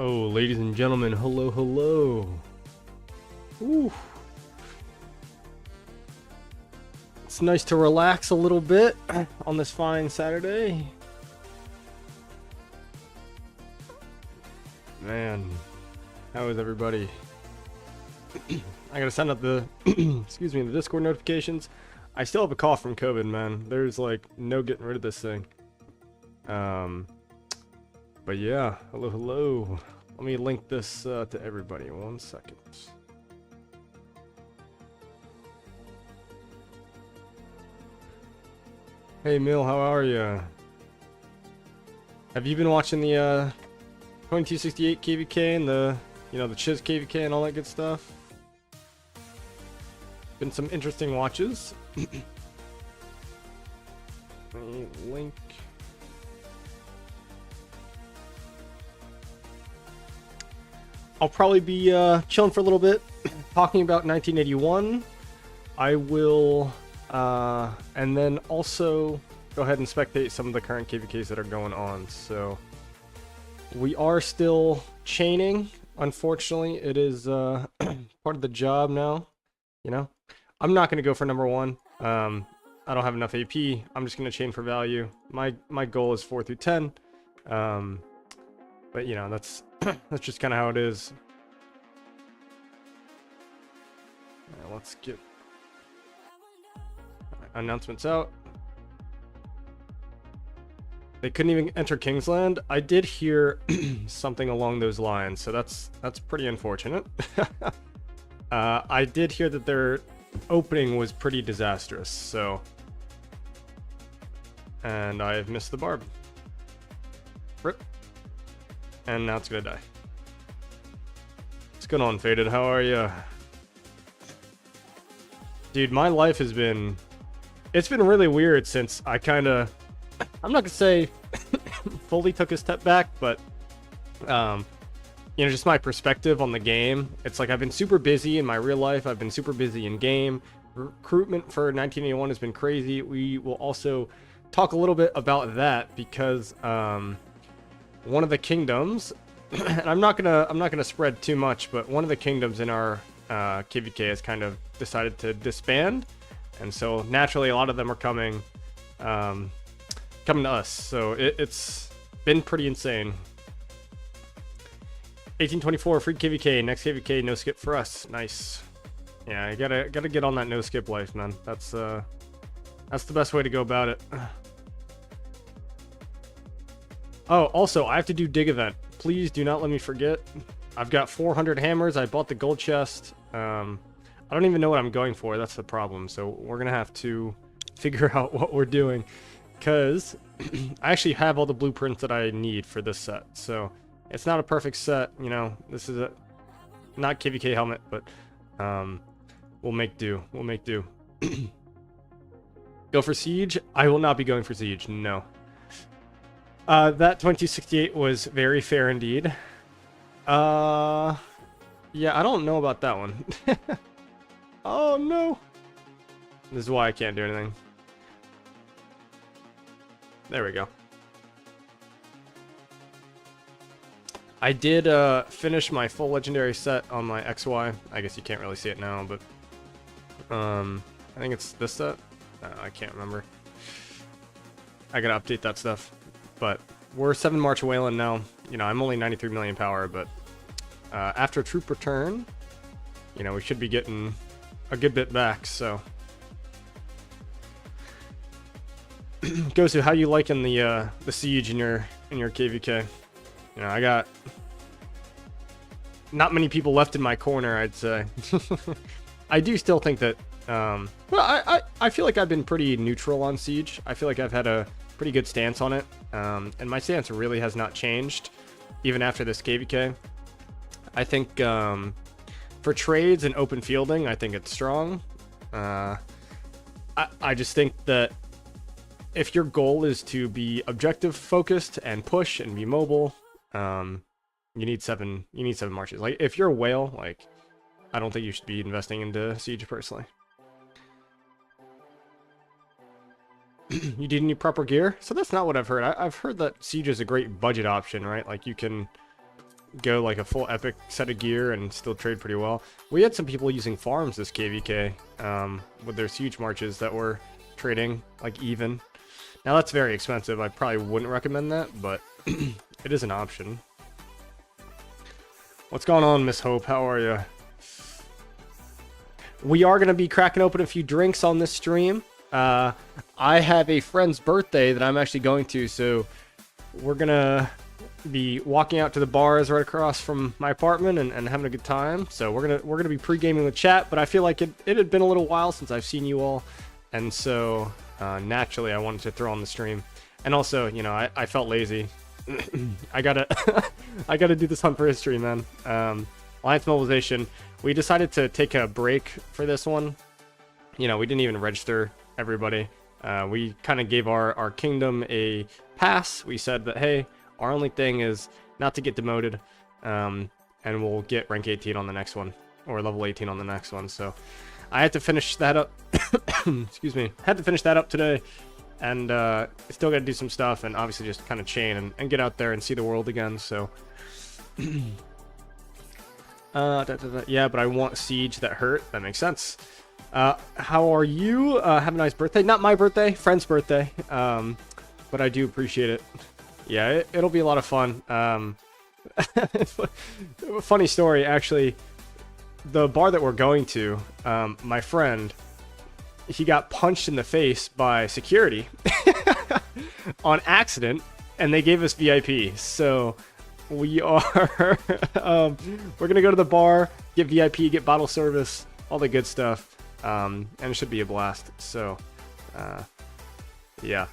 Oh, ladies and gentlemen, hello, hello. Ooh. It's nice to relax a little bit on this fine Saturday. Man, how is everybody? I gotta send out the, excuse me, the Discord notifications. I still have a cough from COVID, man. There's like no getting rid of this thing. But yeah, hello, hello. Let me link this to everybody. 1 second. Hey, Mill, how are you? Have you been watching the 2268 KVK and the, the Chiz KVK and all that good stuff? Been some interesting watches. Let me link. I'll probably be chilling for a little bit, talking about 1981. I will, and then also go ahead and spectate some of the current KVKs that are going on. So we are still chaining. Unfortunately, it is part of the job now. I'm not going to go for number one. I don't have enough AP. I'm just going to chain for value. My goal is 4 through 10. But that's that's just kind of how it is. Let's get announcements out. They couldn't even enter Kingsland. I did hear something along those lines, so that's pretty unfortunate. I did hear that their opening was pretty disastrous, so, and I've missed the Barb. Rip. And now it's gonna die. What's going on, Faded? How are you? Dude, my life has been... It's been really weird since I kind of... I'm not gonna say fully took a step back, but... just my perspective on the game. It's like I've been super busy in my real life. I've been super busy in game. Recruitment for 1981 has been crazy. We will also talk a little bit about that because... one of the kingdoms, and I'm not gonna spread too much, but one of the kingdoms in our KVK has kind of decided to disband, and so naturally a lot of them are coming to us. So it's been pretty insane. 1824 free KVK, next KVK no skip for us. Nice. Yeah, I gotta get on that no skip life, man. That's the best way to go about it. Oh, also, I have to do dig event. Please do not let me forget. I've got 400 hammers. I bought the gold chest. I don't even know what I'm going for. That's the problem. So we're going to have to figure out what we're doing. Because I actually have all the blueprints that I need for this set. So it's not a perfect set. This is not KVK helmet, but we'll make do. We'll make do. Go for Siege? I will not be going for Siege. No. That 2268 was very fair indeed. Yeah, I don't know about that one. Oh no. This is why I can't do anything. There we go. I did finish my full legendary set on my XY. I guess you can't really see it now, but I think it's this set. I can't remember. I gotta update that stuff. But we're 7 March Wayland now. I'm only 93 million power, but after troop return, we should be getting a good bit back. So, goes to how you liking the siege in your KVK. I got not many people left in my corner, I'd say. I do still think that. Well, I feel like I've been pretty neutral on siege. I feel like I've had a pretty good stance on it, and my stance really has not changed even after this KVK. I think for trades and open fielding, I think it's strong. I just think that if your goal is to be objective focused and push and be mobile, you need seven marches. Like if you're a whale, like I don't think you should be investing into siege personally. You didn't need proper gear? So that's not what I've heard. I've heard that Siege is a great budget option, right? Like you can go like a full epic set of gear and still trade pretty well. We had some people using farms this KVK with their siege marches that were trading like even. Now that's very expensive. I probably wouldn't recommend that, but it is an option. What's going on, Miss Hope? How are you? We are going to be cracking open a few drinks on this stream. I have a friend's birthday that I'm actually going to, so we're going to be walking out to the bars right across from my apartment and having a good time. So we're gonna be pre-gaming with chat, but I feel like it had been a little while since I've seen you all, and so naturally I wanted to throw on the stream. And also, you know, I felt lazy. I gotta do this hunt for history, man. Alliance mobilization. We decided to take a break for this one. You know, we didn't even register everybody. We kind of gave our kingdom a pass. We said that, hey, our only thing is not to get demoted, and we'll get rank 18 on the next one, or level 18 on the next one. So I had to finish that up. Excuse me. Had to finish that up today, and still got to do some stuff, and obviously just kind of chain and get out there and see the world again. So yeah, but I want siege that hurt. That makes sense. How are you? Have a nice birthday. Not my birthday, friend's birthday. But I do appreciate it. Yeah, it'll be a lot of fun. Funny story, actually. The bar that we're going to, my friend, he got punched in the face by security on accident, and they gave us VIP. So we are we're gonna go to the bar, get VIP, get bottle service, all the good stuff, and it should be a blast. So yeah.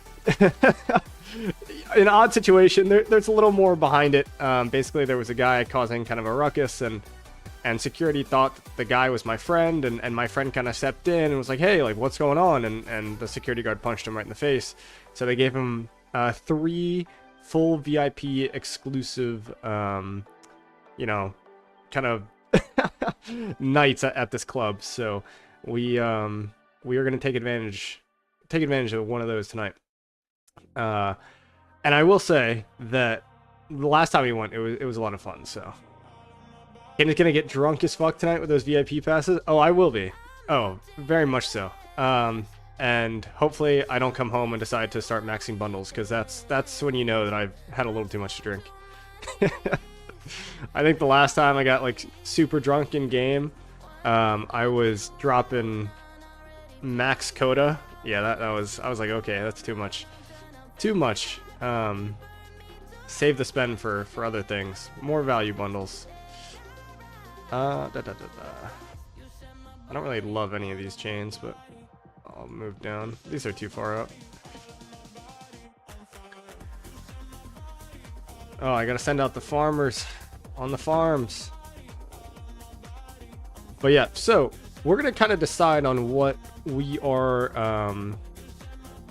An odd situation. There's a little more behind it. Basically, there was a guy causing kind of a ruckus, and security thought the guy was my friend, and my friend kind of stepped in and was like, hey, like, what's going on? And the security guard punched him right in the face. So they gave him 3 full VIP exclusive, you know, kind of nights at this club. So we are going to take advantage of one of those tonight. And I will say that the last time we went, it was a lot of fun. So, Ken's gonna get drunk as fuck tonight with those VIP passes. Oh, I will be. Oh, very much so. And hopefully I don't come home and decide to start maxing bundles, because that's when you know that I've had a little too much to drink. I think the last time I got like super drunk in game, I was dropping max coda. Yeah, that was, I was like, okay, that's too much. Too much. Save the spend for other things. More value bundles. I don't really love any of these chains, but I'll move down. These are too far up. Oh, I gotta send out the farmers on the farms. But yeah, so we're gonna kind of decide on what we are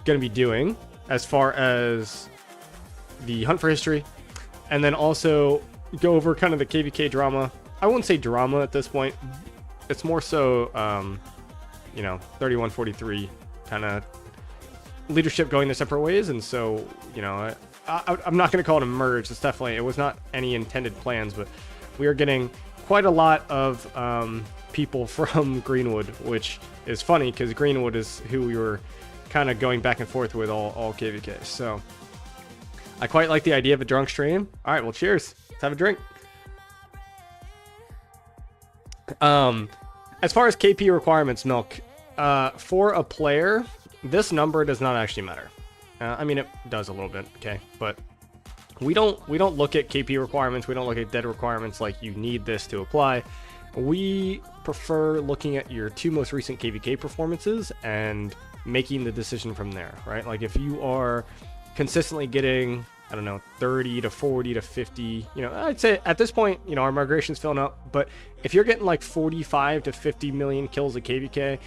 gonna be doing as far as the hunt for history, and then also go over kind of the KVK drama. I wouldn't say drama at this point. It's more so, you know, 3143 kind of leadership going their separate ways, and so, you know, I'm not going to call it a merge. It's definitely, it was not any intended plans, but we are getting quite a lot of people from Greenwood, which is funny because Greenwood is who we were kind of going back and forth with all KVK. So I quite like the idea of a drunk stream. All right, well, cheers. Let's have a drink. As far as KP requirements, Milk, for a player, this number does not actually matter. I mean, it does a little bit, okay, but we don't look at KP requirements. We don't look at dead requirements like you need this to apply. We prefer looking at your 2 most recent KVK performances and making the decision from there, right? Like if you are consistently getting, I don't know, 30 to 40 to 50, you know, I'd say at this point, you know, our migration's filling up, but if you're getting like 45 to 50 million kills a KVK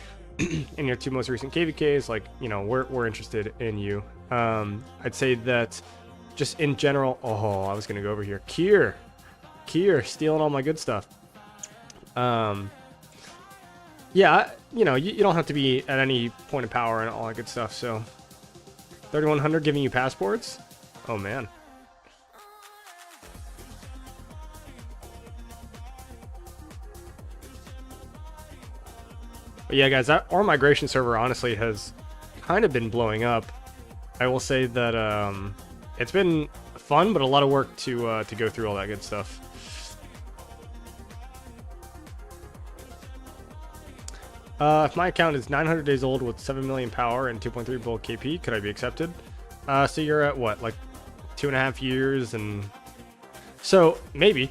in your 2 most recent KVKs, like, you know, we're interested in you. I'd say that just in general, oh, I was going to go over here. Kier, stealing all my good stuff. Yeah, you know, you don't have to be at any point of power and all that good stuff. So 3100 giving you passports. Oh man. But yeah, guys, our migration server honestly has kind of been blowing up. I will say that it's been fun, but a lot of work to go through all that good stuff. If my account is 900 days old with 7 million power and 2.3 bulk KP, could I be accepted? So you're at what, like 2.5 years, and so maybe.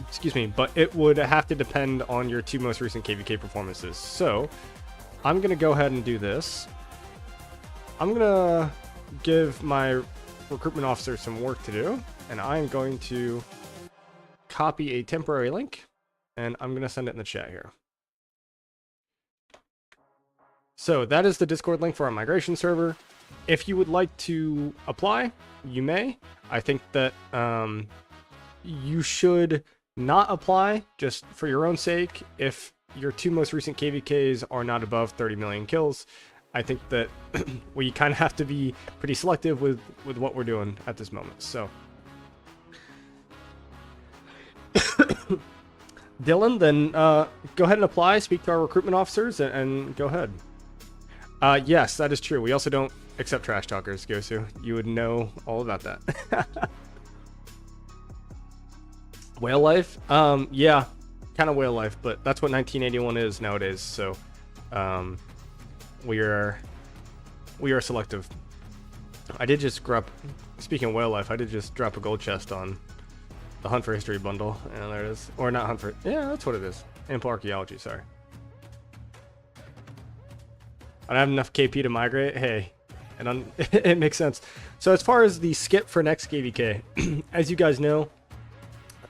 Excuse me, but it would have to depend on your 2 most recent KVK performances. So I'm gonna go ahead and do this. I'm gonna give my recruitment officer some work to do, and I'm going to copy a temporary link, and I'm gonna send it in the chat here. So that is the Discord link for our migration server. If you would like to apply, you may. I think that you should not apply just for your own sake if your 2 most recent KVKs are not above 30 million kills. I think that we kind of have to be pretty selective with what we're doing at this moment. So Dylan, then go ahead and apply, speak to our recruitment officers, and go ahead. Yes, that is true. We also don't accept trash talkers, Gosu. You would know all about that. Whale life? Yeah, kind of whale life, but that's what 1981 is nowadays. So, we are selective. I did just grab. Speaking of whale life, I did just drop a gold chest on the Hunt for History bundle, and there it is. Or not Hunt for. Yeah, that's what it is. Ample Archaeology. Sorry. I don't have enough KP to migrate. Hey, and it makes sense. So as far as the skip for next KVK, as you guys know,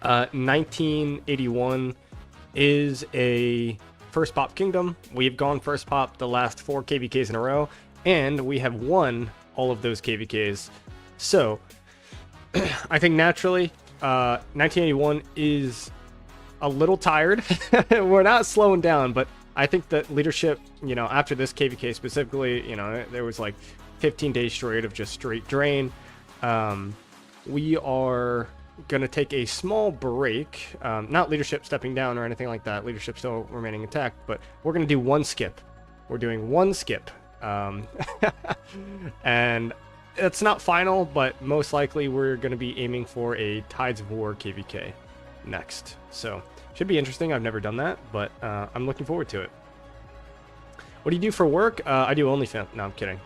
1981 is a first pop kingdom. We've gone first pop the last 4 KVKs in a row, and we have won all of those KVKs. So I think naturally 1981 is a little tired. We're not slowing down, but I think that leadership, you know, after this KVK specifically, you know, there was like 15 days straight of just straight drain. We are going to take a small break, not leadership stepping down or anything like that. Leadership still remaining intact, but we're going to do 1 skip. We're doing 1 skip. And it's not final, but most likely we're going to be aiming for a Tides of War KVK next. So should be interesting. I've never done that, but I'm looking forward to it. What do you do for work? I do OnlyFans. No, I'm kidding.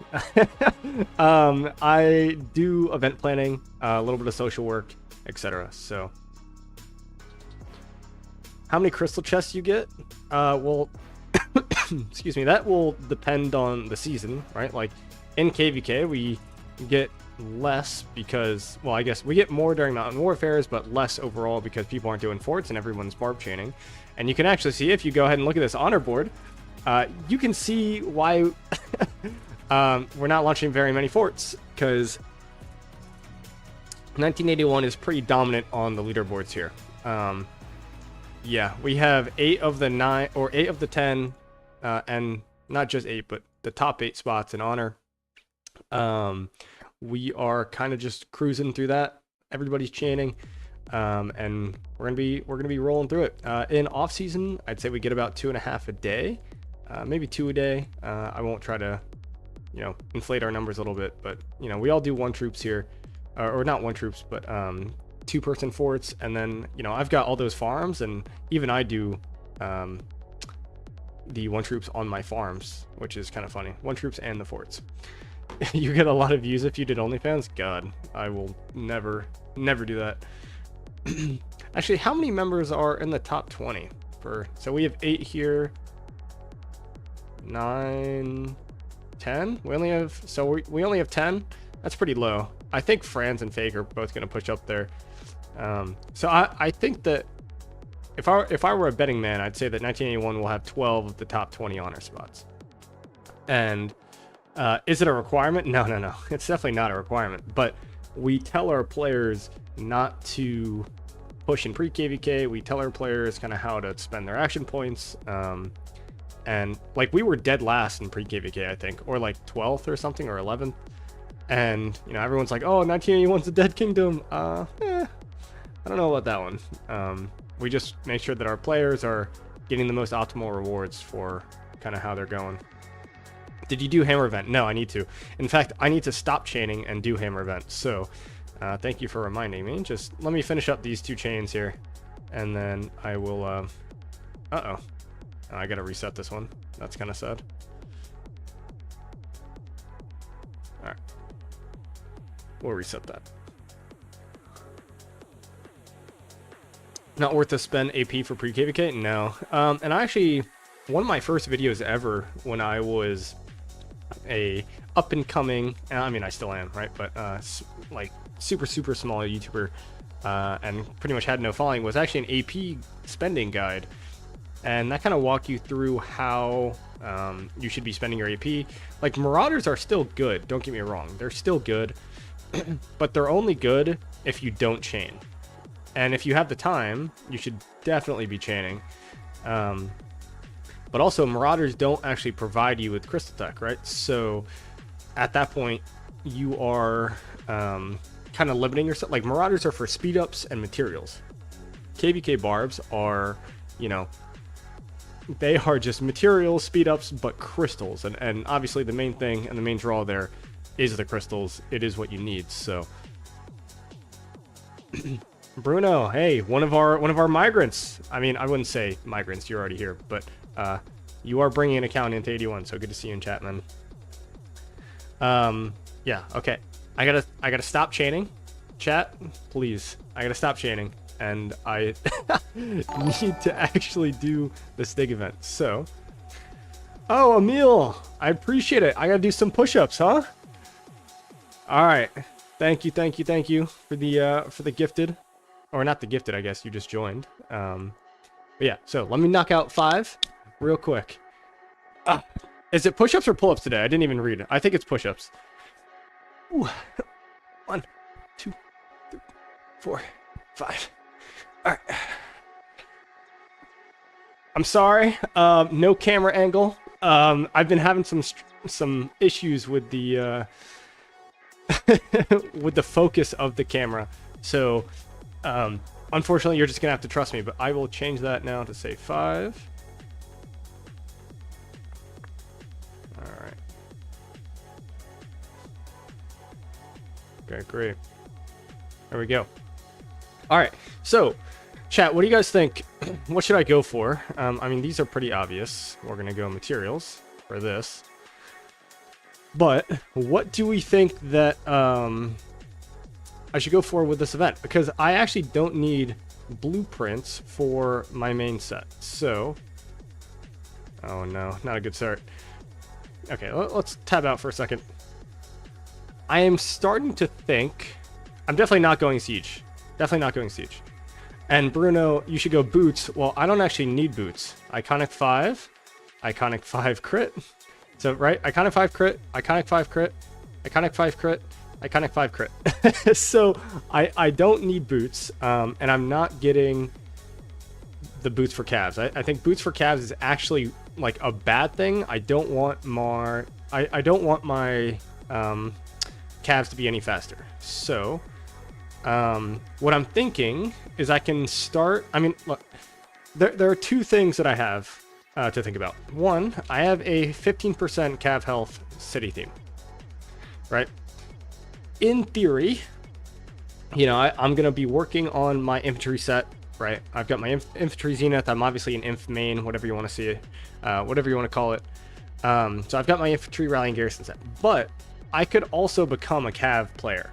I do event planning, a little bit of social work, etc. So, how many crystal chests you get? Well, excuse me. That will depend on the season, right? Like in KVK, we get less because, well, I guess we get more during Mountain Warfares, but less overall because people aren't doing forts and everyone's barb chaining. And you can actually see, if you go ahead and look at this honor board, you can see why we're not launching very many forts, because 1981 is pretty dominant on the leaderboards here. Yeah, we have 8 of the 9 or 8 of the 10, and not just 8, but the top 8 spots in honor. We are kind of just cruising through that. Everybody's chaining, and we're gonna be rolling through it. In off season, I'd say we get about 2.5 a day, maybe 2 a day. I won't try to, you know, inflate our numbers a little bit, but you know, we all do 1 troops here, or not 1 troops, but 2-person forts, and then you know, I've got all those farms, and even I do the 1 troops on my farms, which is kind of funny. 1 troops and the forts. You get a lot of views if you did OnlyFans. God, I will never do that. Actually, how many members are in the top 20? So we have 8 here, 9, 10. We only have 10. That's pretty low. I think Franz and Fake are both going to push up there. So I think that if I were a betting man, I'd say that 1981 will have 12 of the top 20 honor spots. And is it a requirement? No. It's definitely not a requirement. But we tell our players not to push in pre-KVK. We tell our players kind of how to spend their action points. And like we were dead last in pre-KVK, I think, or like 12th or something, or 11th. And you know, everyone's like, "Oh, 1981's a dead kingdom." I don't know about that one. We just make sure that our players are getting the most optimal rewards for kind of how they're going. Did you do hammer event? No, I need to. In fact, I need to stop chaining and do hammer event. So thank you for reminding me. Just let me finish up these 2 chains here, and then I will uh-oh, I gotta reset this one. That's kind of sad. All right, we'll reset that. Not worth to spend AP for pre-KVK? No. And actually, one of my first videos ever when I was a up and coming, I mean I still am, right, but like super small YouTuber, and pretty much had no following, was actually an AP spending guide, and that kind of walked you through how you should be spending your AP. Like, Marauders are still good, don't get me wrong, they're still good, but they're only good if you don't chain, and if you have the time you should definitely be chaining. But also, Marauders don't actually provide you with Crystal Tech, right? So at that point, you are kind of limiting yourself. Like, Marauders are for speed ups and materials. KVK Barbs are, you know, they are just materials, speed ups, but crystals. And obviously the main thing and the main draw there is the crystals. It is what you need. So Bruno, hey, one of our migrants. I mean, I wouldn't say migrants, you're already here, but you are bringing an account into 81, so good to see you in chat, man. Yeah, okay. I gotta stop chaining. Chat, please. I gotta stop chaining, and I need to actually do the Stig event. So, oh, Emil, I appreciate it. I gotta do some push-ups, huh? All right. Thank you for the gifted, or not the gifted, I guess you just joined. But yeah, so let me knock out 5 real quick. Is it push-ups or pull-ups today? I didn't even read it. I think it's push-ups. 1, 2, 3, 4, 5. All right. I'm sorry. No camera angle. I've been having some issues with the with the focus of the camera. So unfortunately, you're just gonna have to trust me. But I will change that now to say 5. Okay, great. There we go. All right, so chat, what do you guys think? What should I go for? I mean, these are pretty obvious. We're gonna go materials for this, but what do we think that I should go for with this event? Because I actually don't need blueprints for my main set. So, oh no, not a good start. Okay, let's tab out for a second. I am starting to think I'm definitely not going siege. Definitely not going siege. And Bruno, you should go boots. Well, I don't actually need boots. Iconic 5, Iconic 5 crit. So, right? Iconic 5 crit, Iconic 5 crit, Iconic 5 crit, Iconic 5 crit. So, I don't need boots. And I'm not getting the boots for calves. I think boots for calves is actually like a bad thing. I don't want more. I don't want my calves to be any faster. So what I'm thinking is I can start. I mean, look, there are 2 things that I have to think about. One, I have a 15% cav health city theme, right? In theory, you know, I'm gonna be working on my infantry set, right? I've got my infantry zenith. I'm obviously an inf main, whatever you want to see it, whatever you want to call it. So I've got my infantry rallying garrison set, but I could also become a cav player.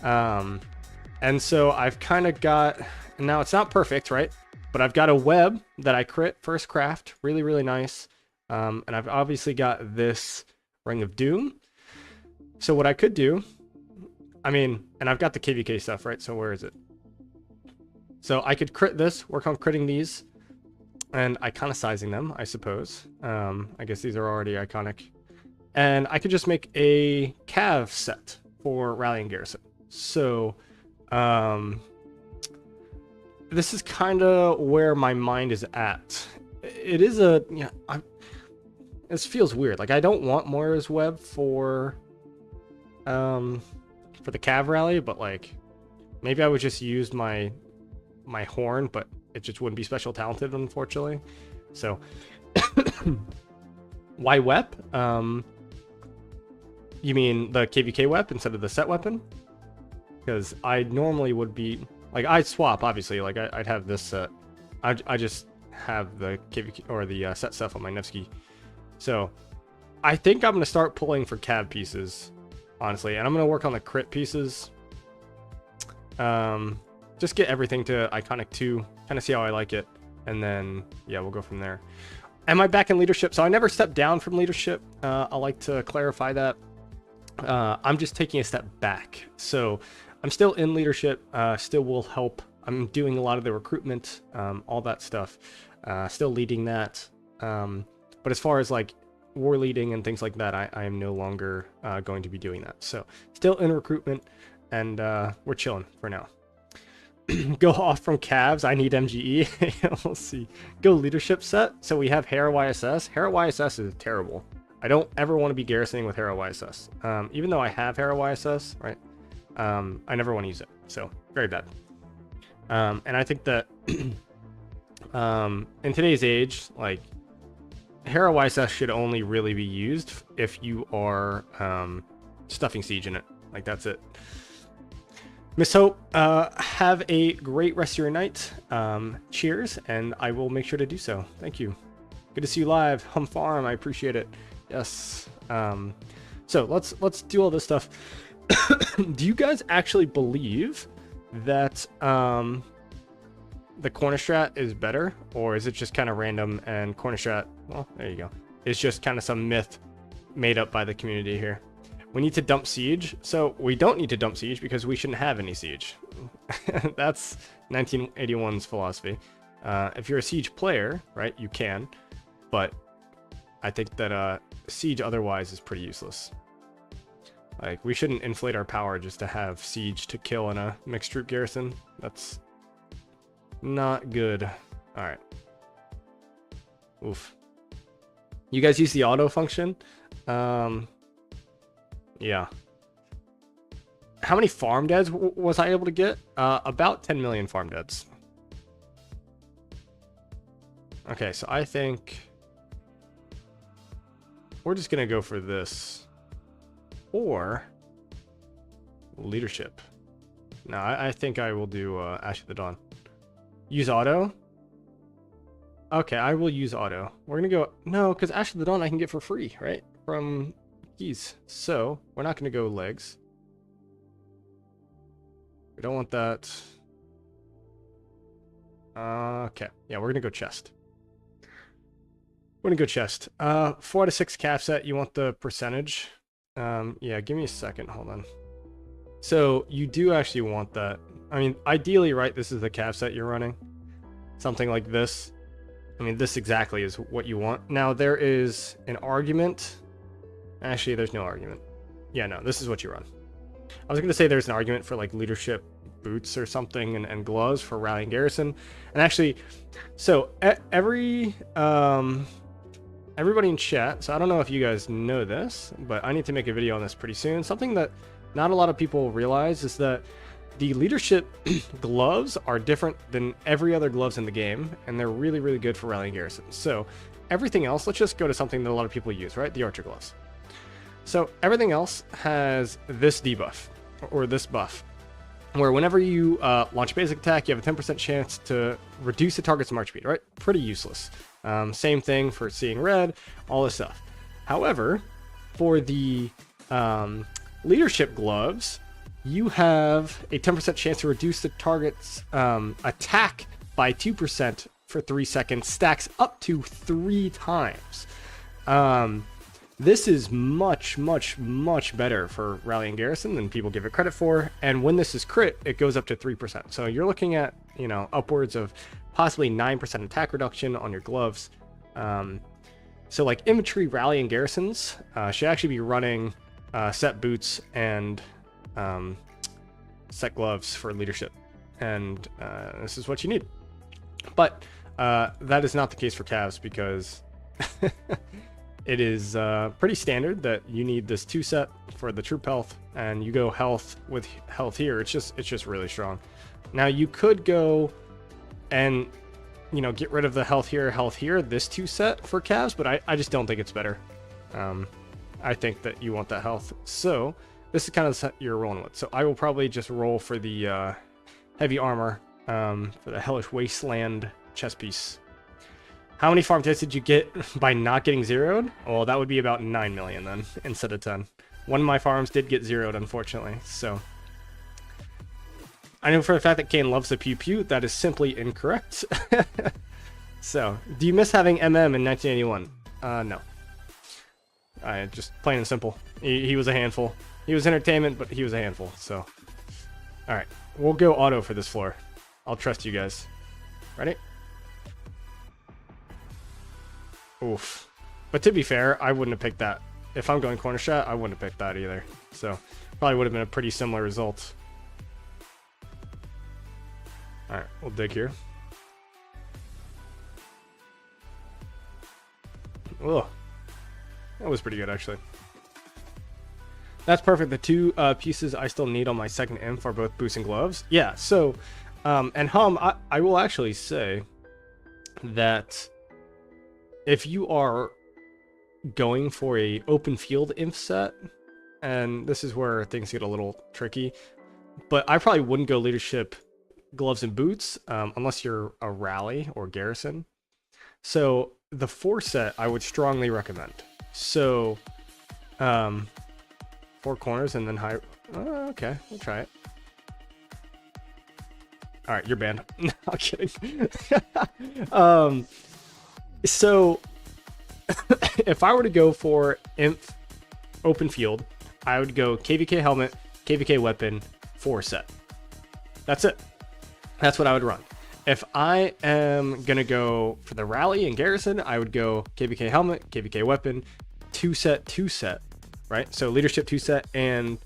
And so I've kind of got, now it's not perfect, right? But I've got a web that I crit first craft, really, really nice. And I've obviously got this Ring of Doom. So what I could do, I mean, and I've got the KVK stuff, right? So where is it? So I could crit this, work on critting these, and iconicizing them, I suppose. I guess these are already iconic. And I could just make a cav set for rallying garrison. So this is kind of where my mind is at. It is a, yeah, this feels weird. Like, I don't want Moira's web for the cav rally, but like maybe I would just use my horn, but it just wouldn't be special talented, unfortunately. So Why wep? You mean the KVK wep instead of the set weapon? Because I normally would be like, I'd swap, obviously. Like I'd have this set. I just have the KVK or the set stuff on my Nevsky. So I think I'm gonna start pulling for cav pieces, honestly, and I'm gonna work on the crit pieces. Just get everything to iconic 2, kind of see how I like it, and then yeah, we'll go from there. Am I back in leadership? So I never stepped down from leadership. I like to clarify that. I'm just taking a step back. So I'm still in leadership, still will help. I'm doing a lot of the recruitment, all that stuff, still leading that. But as far as like war leading and things like that, I am no longer going to be doing that. So still in recruitment, and we're chilling for now. Go off from calves. I need MGE. We'll see. Go leadership set. So we have Hera YSS. Hera YSS is terrible. I don't ever want to be garrisoning with Hera YSS. Even though I have Hera YSS, right? I never want to use it. So very bad. And I think that in today's age, like Hera YSS should only really be used if you are stuffing siege in it. Like that's it. Miss Hope, have a great rest of your night. Cheers, and I will make sure to do so. Thank you. Good to see you live. Hum Farm, I appreciate it. Yes. So let's do all this stuff. Do you guys actually believe that the corner strat is better, or is it just kind of random and corner strat? Well, there you go. It's just kind of some myth made up by the community here. We need to dump siege. So we don't need to dump siege because we shouldn't have any siege. That's 1981's philosophy. If you're a siege player, right, you can, but I think that siege otherwise is pretty useless. Like, we shouldn't inflate our power just to have siege to kill in a mixed troop garrison. That's not good. All right. Oof. You guys use the auto function? Yeah. How many farm deads was I able to get? About 10 million farm deads. Okay, so I think we're just gonna go for this or leadership. No, I think I will do Ash of the Dawn. Use auto. Okay, I will use auto. We're gonna go no, because Ash of the Dawn I can get for free, right? From keys. So we're not gonna go legs. We don't want that. Okay, yeah, we're gonna go chest. We're gonna go chest. 4 out of 6 cap set. You want the percentage? Yeah, give me a second. Hold on. So you do actually want that. I mean, ideally, right? This is the cap set you're running. Something like this. I mean, this exactly is what you want. Now there is an argument. Actually, there's no argument. Yeah, no, this is what you run. I was gonna say there's an argument for like leadership boots or something and gloves for rallying garrison. And actually, so everybody in chat, so I don't know if you guys know this, but I need to make a video on this pretty soon. Something that not a lot of people realize is that the leadership gloves are different than every other gloves in the game, and they're really, really good for rallying garrisons. So everything else, let's just go to something that a lot of people use, right? The archer gloves. So everything else has this debuff, or this buff, where whenever you launch a basic attack, you have a 10% chance to reduce the target's march speed, right? Pretty useless. Same thing for seeing red, all this stuff. However, for the leadership gloves, you have a 10% chance to reduce the target's attack by 2% for 3 seconds, stacks up to 3 times. This is much, much, much better for rallying garrison than people give it credit for. And when this is crit, it goes up to 3%. So you're looking at, you know, upwards of possibly 9% attack reduction on your gloves. So like infantry rallying garrisons should actually be running set boots and set gloves for leadership. And this is what you need. But that is not the case for calves because it is pretty standard that you need this 2 set for the troop health, and you go health with health here. It's just really strong. Now you could go and you know, get rid of the health here, this 2 set for calves, but I just don't think it's better. I think that you want that health. So this is kind of the set you're rolling with. So I will probably just roll for the heavy armor for the Hellish Wasteland chest piece. How many farm hits did you get by not getting zeroed? Well, that would be about 9 million then, instead of 10. One of my farms did get zeroed, unfortunately, so... I know for the fact that Kane loves the pew pew. That is simply incorrect. So, do you miss having MM in 1981? No. Just plain and simple. He was a handful. He was entertainment, but he was a handful, so... Alright, we'll go auto for this floor. I'll trust you guys. Ready? Oof. But to be fair, I wouldn't have picked that. If I'm going corner shot, I wouldn't have picked that either. So, probably would have been a pretty similar result. Alright, we'll dig here. Ugh. That was pretty good, actually. That's perfect. The 2 pieces I still need on my second inf are both boots and gloves. Yeah, so... and Hum, I will actually say that... if you are going for a open field inf set, and this is where things get a little tricky, but I probably wouldn't go leadership gloves and boots unless you're a rally or garrison. So the 4 set I would strongly recommend. So 4 corners and then high. Okay, we'll try it. All right, you're banned. No, I'm kidding. So, if I were to go for inf open field, I would go KVK helmet, KVK weapon, 4 set. That's it. That's what I would run. If I am going to go for the rally and garrison, I would go KVK helmet, KVK weapon, 2 set, right? So leadership 2 set and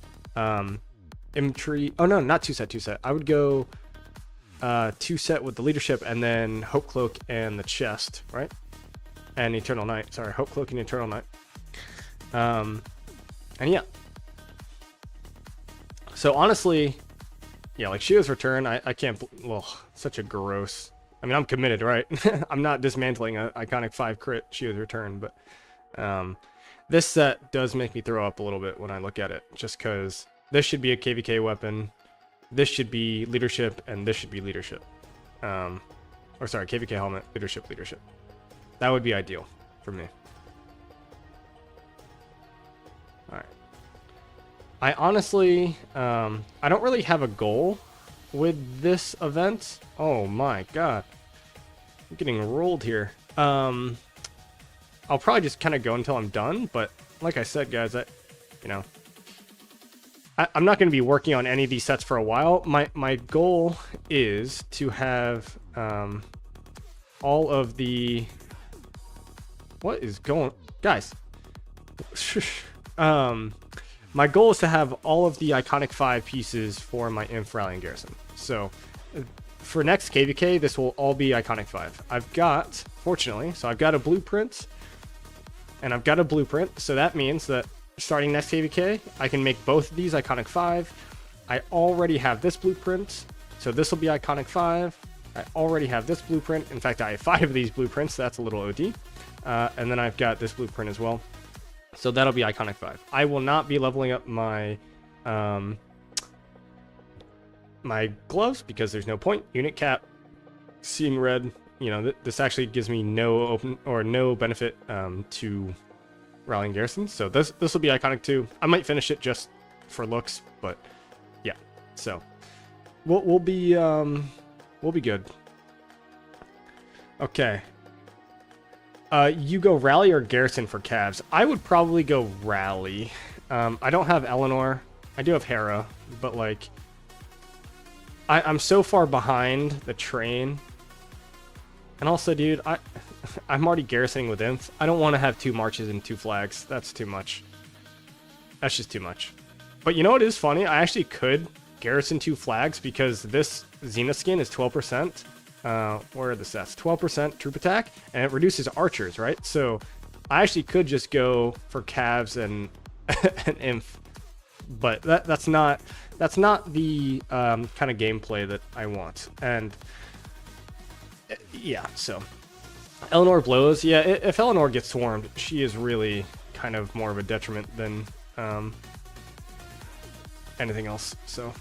infantry. Oh, no, not 2 set. I would go 2 set with the leadership and then hope cloak and the chest, right? And Eternal Night. Sorry, Hope Cloak and Eternal Night. And yeah. So honestly, yeah, like Shio's Return, I can't... Well, such a gross... I mean, I'm committed, right? I'm not dismantling a Iconic 5 crit Shio's Return, but... this set does make me throw up a little bit when I look at it. Just because this should be a KVK weapon, this should be leadership, and this should be leadership. Or sorry, KVK helmet, leadership. That would be ideal for me. Alright. I honestly, I don't really have a goal with this event. Oh my god. I'm getting rolled here. I'll probably just kind of go until I'm done, but like I said, guys, I'm not going to be working on any of these sets for a while. My goal is to have all of the... What is going... Guys. My goal is to have all of the Iconic 5 pieces for my Inf, Rally, and Garrison. So, for next KVK, this will all be Iconic 5. I've got, fortunately, so I've got a blueprint, and I've got a blueprint, so that means that starting next KVK, I can make both of these Iconic 5. I already have this blueprint, so this will be Iconic 5. I already have this blueprint. In fact, I have 5 of these blueprints, so that's a little OD. And then I've got this blueprint as well. So that'll be Iconic 5. I will not be leveling up my my gloves because there's no point. Unit cap, seeing red. You know, this actually gives me no open or no benefit to rallying garrison. So this will be Iconic 2. I might finish it just for looks, but yeah. So we'll be good. Okay. You go rally or garrison for calves? I would probably go rally. I don't have Eleanor. I do have Hera, but like, I'm so far behind the train. And also, dude, I'm already garrisoning with Inf. I don't want to have 2 marches and 2 flags. That's too much. That's just too much. But you know what is funny? I actually could garrison 2 flags because this Xena skin is 12%. Where are the stats? 12% troop attack, and it reduces archers, right? So I actually could just go for calves and an Inf, but that's not the kind of gameplay that I want. And Yeah, so Eleanor blows. Yeah, if Eleanor gets swarmed, she is really kind of more of a detriment than anything else. So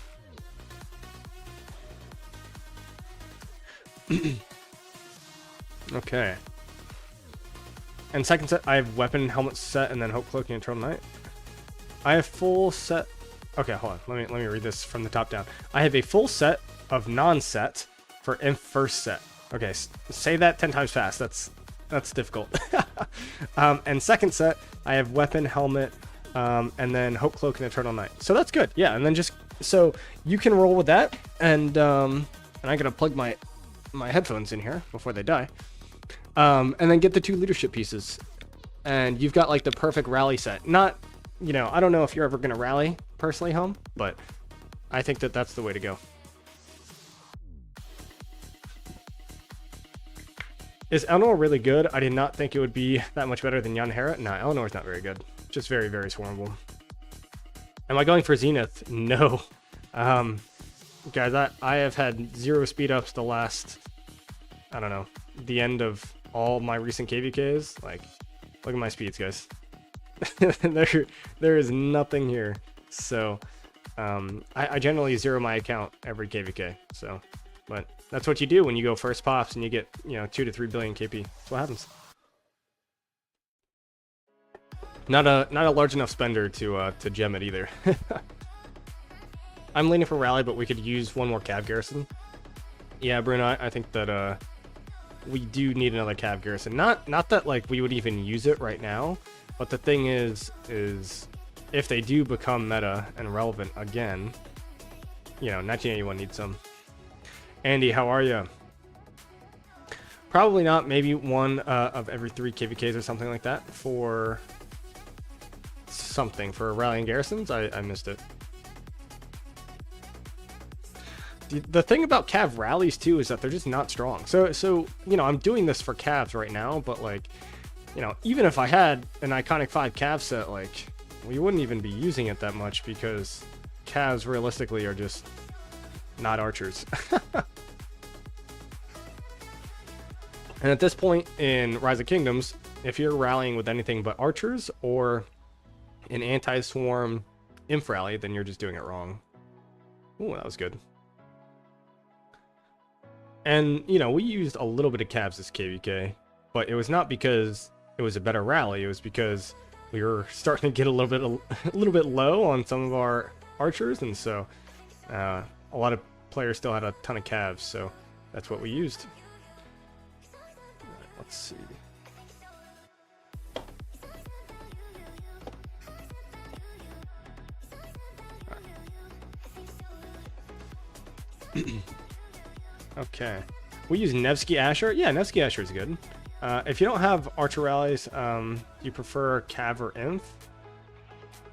okay. And second set, I have weapon, helmet set, and then hope cloak and eternal night. I have full set. Okay, hold on. Let me read this from the top down. I have a full set of non-set for first set. Okay, say that 10 times fast. That's difficult. And second set, I have weapon, helmet, and then hope cloak and eternal night. So that's good. Yeah, and then just so you can roll with that. And I'm gonna plug my headphones in here before they die. And then get the 2 leadership pieces, and you've got like the perfect rally set. Not, you know, I don't know if you're ever gonna rally personally home, but I think that that's the way to go. Is Eleanor really good? I did not think it would be that much better than Yanhera. No, Eleanor's not very good. Just very, very swarmable. Am I going for Zenith? No. Guys, I have had 0 speed ups the last, I don't know, the end of all my recent KVKs. Like, look at my speeds, guys. there is nothing here. So, I generally 0 my account every KVK. So, but that's what you do when you go first pops and you get, you know, 2 to 3 billion KP. That's what happens. Not a large enough spender to gem it either. I'm leaning for rally, but we could use 1 more cav garrison. Yeah, Bruno, I think that we do need another cav garrison. Not that like we would even use it right now, but the thing is if they do become meta and relevant again, you know, 1981 needs some. Andy, how are you? Probably not. Maybe 1 of every 3 KVKs or something like that for something for rallying garrisons. I missed it. The thing about cav rallies too is that they're just not strong. So you know, I'm doing this for cavs right now, but like, you know, even if I had an iconic 5 cav set, like, we wouldn't even be using it that much because calves realistically are just not archers. And at this point in Rise of Kingdoms, if you're rallying with anything but archers or an anti-swarm inf rally, then you're just doing it wrong. Ooh, that was good. And, you know, we used a little bit of calves this KVK, but it was not because it was a better rally. It was because we were starting to get a little bit low on some of our archers, and so a lot of players still had a ton of calves, so that's what we used. Let's see. Okay. We use Nevsky Asher. Yeah, Nevsky Asher is good. If you don't have archer rallies, you prefer cav or inf?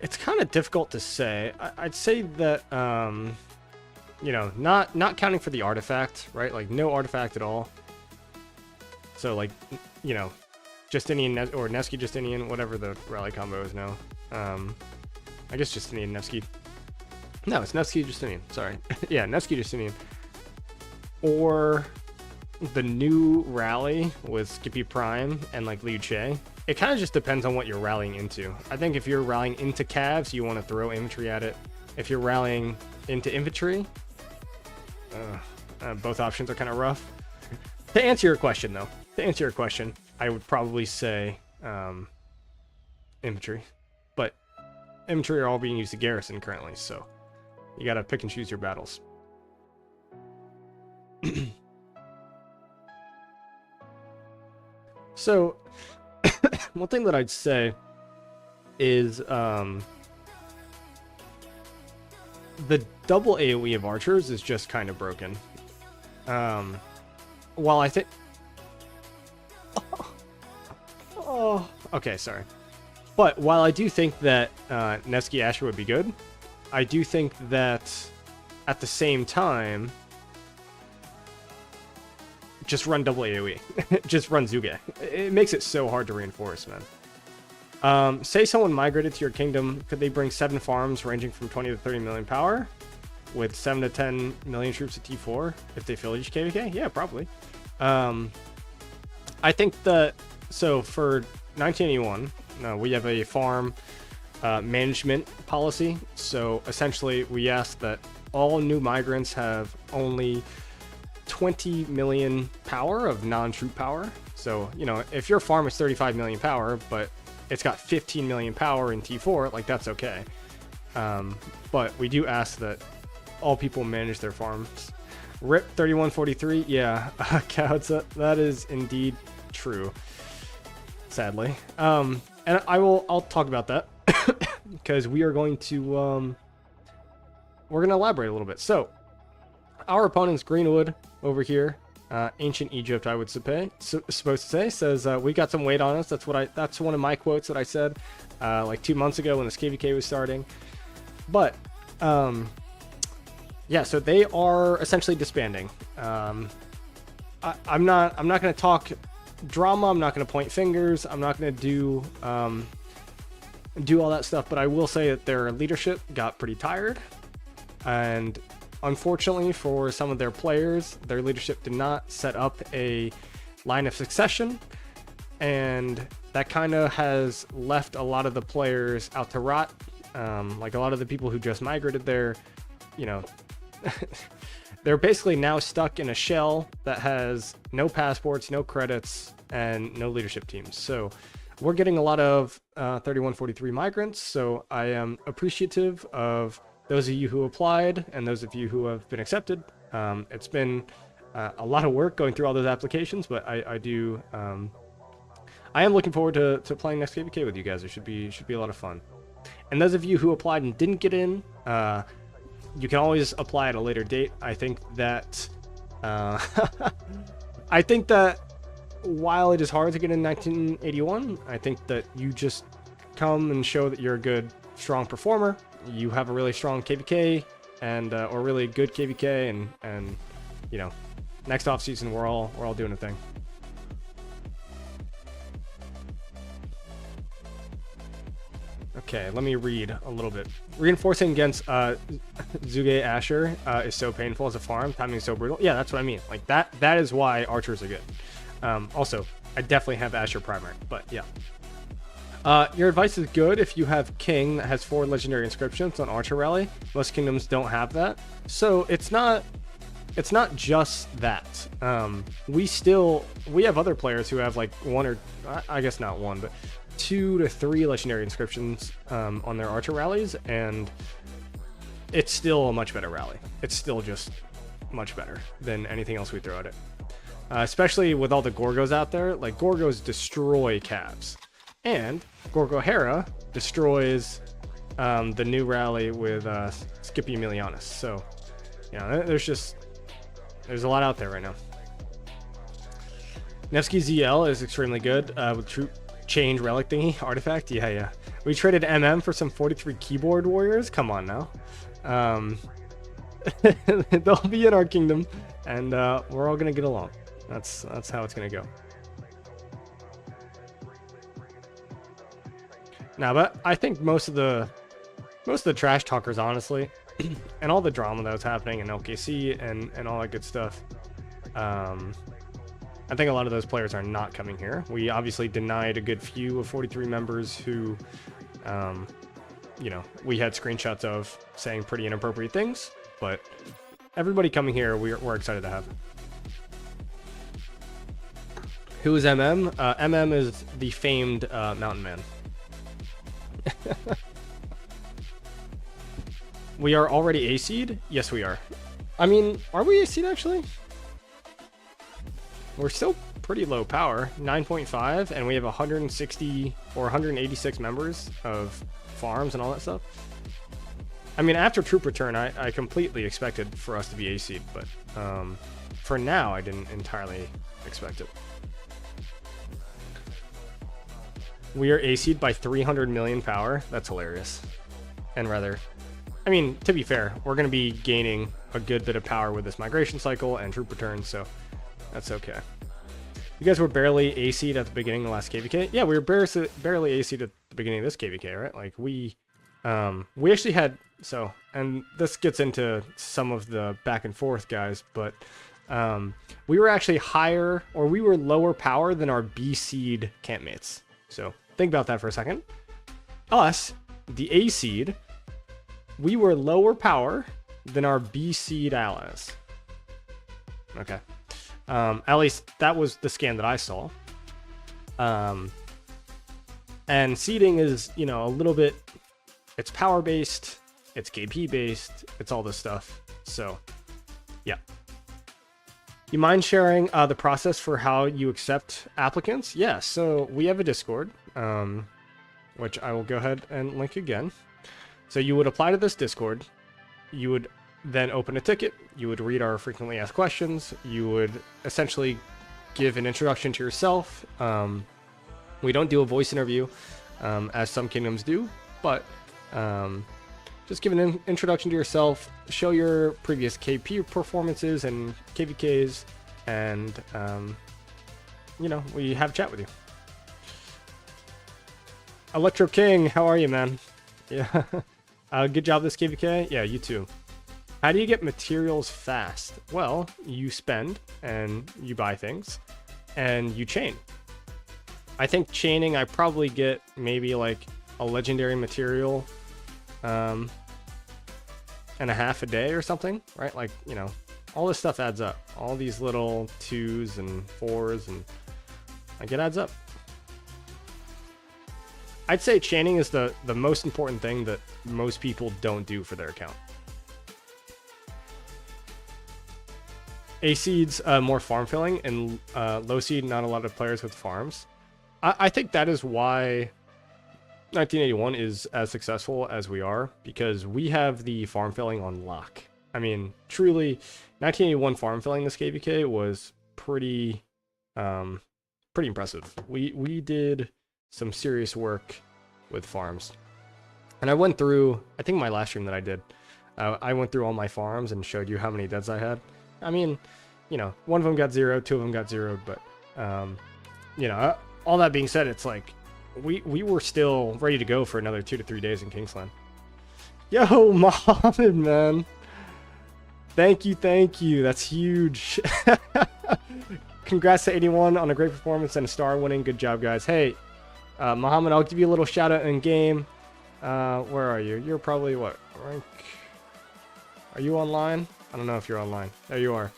It's kind of difficult to say. I'd say that, you know, not counting for the artifact, right? Like no artifact at all. So like, you know, Justinian or Nevsky Justinian, whatever the rally combo is now. I guess Justinian Nevsky. No, it's Nevsky Justinian. Sorry. Yeah, Nevsky Justinian. Or the new rally with Skippy Prime and like Liu Che. It kind of just depends on what you're rallying into. I think if you're rallying into calves, you want to throw infantry at it. If you're rallying into infantry, both options are kind of rough. To answer your question, though, I would probably say infantry. But infantry are all being used to Garrison currently, so you gotta pick and choose your battles. So, one thing that I'd say is the double AoE of archers is just kind of broken. While I think... Oh, okay, sorry. But while I do think that Nevsky Asher would be good, I do think that at the same time, just run double AoE. Just run Zuge. It makes it so hard to reinforce, man. Say someone migrated to your kingdom, could they bring 7 farms ranging from 20 to 30 million power with 7 to 10 million troops at T4 if they fill each KVK? Yeah, probably. I think that, so for 1981, we have a farm management policy. So essentially, we ask that all new migrants have only 20 million power of non-troop power. So, you know, if your farm is 35 million power, but it's got 15 million power in T4, like, that's okay. But we do ask that all people manage their farms. RIP 3143, yeah, cows, that is indeed true, sadly. And I'll talk about that because we are going to we're going to elaborate a little bit. So our opponent's Greenwood over here, ancient Egypt, I would supposed to say, says we got some weight on us. That's one of my quotes that I said like 2 months ago when this KVK was starting. But yeah, so they are essentially disbanding. I'm not going to talk drama. I'm not going to point fingers. I'm not going to do all that stuff. But I will say that their leadership got pretty tired, and unfortunately for some of their players, their leadership did not set up a line of succession, and that kind of has left a lot of the players out to rot. Like a lot of the people who just migrated there, you know, they're basically now stuck in a shell that has no passports, no credits, and no leadership teams. So we're getting a lot of 3143 migrants. So I am appreciative of those of you who applied and those of you who have been accepted. It's been a lot of work going through all those applications, but I am looking forward to playing next KVK with you guys. It should be a lot of fun. And those of you who applied and didn't get in, you can always apply at a later date. I think that while it is hard to get in 1981, I think that you just come and show that you're a good, strong performer. You have a really strong KVK and or really good KVK, and you know, next off season we're all doing a thing. Okay, let me read a little bit. Reinforcing against Zuge Asher is so painful as a farm. Timing is so brutal. Yeah, that's what I mean. Like that is why archers are good. Also, I definitely have Asher primary, but yeah. Your advice is good if you have King that has 4 legendary inscriptions on Archer Rally. Most kingdoms don't have that. So it's not just that. We have other players who have like 1 or I guess not 1, but 2 to 3 legendary inscriptions on their Archer rallies, and it's still a much better rally. It's still just much better than anything else we throw at it. Especially with all the Gorgos out there. Like, Gorgos destroy Cavs. And Gorgo Hera destroys the new rally with Skippy Emilianus. So, you know, there's a lot out there right now. Nevsky ZL is extremely good with Troop Change Relic thingy artifact. Yeah. We traded MM for some 43 keyboard warriors. Come on now. They'll be in our kingdom, and we're all gonna get along. That's how it's gonna go. Now, but I think most of the trash talkers, honestly, and all the drama that was happening in LKC and all that good stuff, I think a lot of those players are not coming here. We obviously denied a good few of 43 members who, you know, we had screenshots of saying pretty inappropriate things, but everybody coming here, we're excited to have. Who is MM? MM is the famed Mountain Man. We are already AC'd? Yes, we are. I mean, are we AC'd actually? We're still pretty low power, 9.5, and we have 160 or 186 members of farms and all that stuff. I mean, after troop return, I completely expected for us to be AC'd, but for now, I didn't entirely expect it. We are AC'd by 300 million power. That's hilarious. And rather, I mean, to be fair, we're going to be gaining a good bit of power with this migration cycle and troop return, so that's okay. You guys were barely AC'd at the beginning of the last KVK? Yeah, we were barely AC'd at the beginning of this KVK, right? Like, we We actually had, so, and this gets into some of the back and forth, guys, but we were actually higher, or we were lower power than our B seed campmates. So think about that for a second. Us, the A seed, we were lower power than our B seed allies. Okay. At least that was the scan that I saw. And seeding is, you know, a little bit, it's power based, it's KP based, it's all this stuff. So, yeah. You mind sharing the process for how you accept applicants? Yeah, so we have a Discord, which I will go ahead and link again. So you would apply to this Discord, you would then open a ticket, you would read our frequently asked questions, you would essentially give an introduction to yourself. We don't do a voice interview, as some kingdoms do, but just give an introduction to yourself, show your previous KP performances and KVKs, and you know, we have a chat with you. Electro King, how are you, man? Yeah. Good job this KVK. Yeah, you too. How do you get materials fast? Well, you spend and you buy things and you chain. I think chaining, I probably get maybe like a legendary material and a half a day or something, right? Like, you know, all this stuff adds up. All these little 2s and 4s, and like, it adds up. I'd say chaining is the most important thing that most people don't do for their account. A seed's more farm filling, and low seed, not a lot of players with farms. I think that is why 1981 is as successful as we are, because we have the farm filling on lock. I mean, truly, 1981 farm filling this KVK was pretty impressive. We did some serious work with farms, and I went through, I think my last stream that I did, I went through all my farms and showed you how many deads I had. I mean, you know, one of them got 0, 2 of them got 0, but you know, all that being said, it's like we were still ready to go for another 2 to 3 days in Kingsland. Yo, Mohammed, man, thank you, that's huge. Congrats to 81 on a great performance and a star winning. Good job, guys. Hey, Mohammed, I'll give you a little shout out in game. Where are you? You're probably what rank? Are you online? I don't know if you're online. There you are.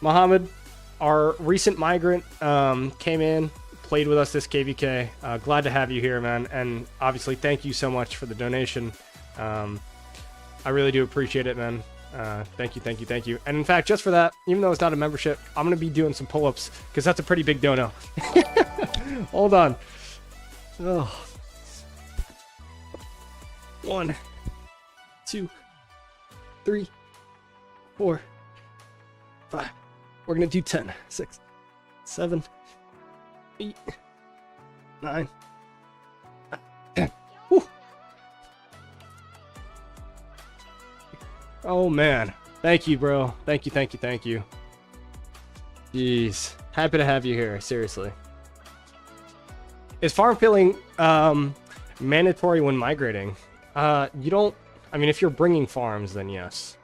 Mohammed, our recent migrant, came in, played with us this KVK. Glad to have you here, man. And obviously, thank you so much for the donation. I really do appreciate it, man. Thank you. And in fact, just for that, even though it's not a membership, I'm going to be doing some pull-ups, because that's a pretty big dono. Hold on. Oh. 1, 2, 3, 4, 5. We're gonna do 10, 6, 7, 8, 9, 10. Woo. Oh man, thank you, bro. Thank you. Jeez, happy to have you here. Seriously. Is farm filling mandatory when migrating? You don't. I mean, if you're bringing farms, then yes.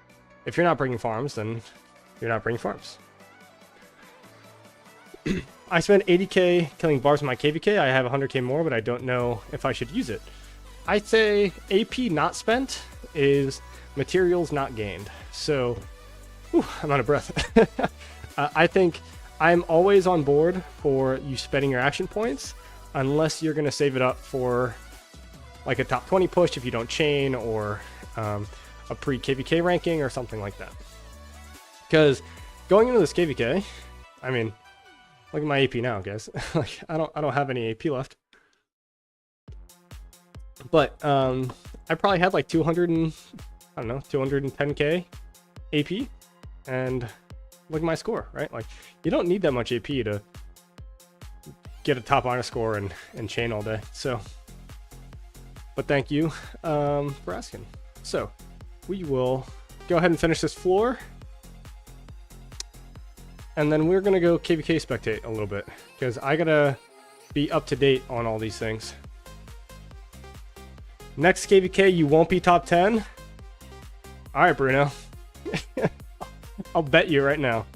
If you're not bringing farms, then you're not bringing farms. I spent 80k killing barbs in my KVK. I have 100k more, but I don't know if I should use it. I'd say AP not spent is materials not gained. So, whew, I'm out of breath. I think I'm always on board for you spending your action points, unless you're going to save it up for like a top 20 push if you don't chain, or a pre-KVK ranking or something like that. Because going into this KVK, I mean, look at my AP now, guys. Like, I don't have any AP left. But I probably had like 210k AP, and look at my score, right? Like, you don't need that much AP to get a top honor score and chain all day. So, but thank you for asking. So we will go ahead and finish this floor, and then we're gonna go KVK spectate a little bit, because I gotta be up to date on all these things. Next KVK, you won't be top 10? Alright, Bruno. I'll bet you right now.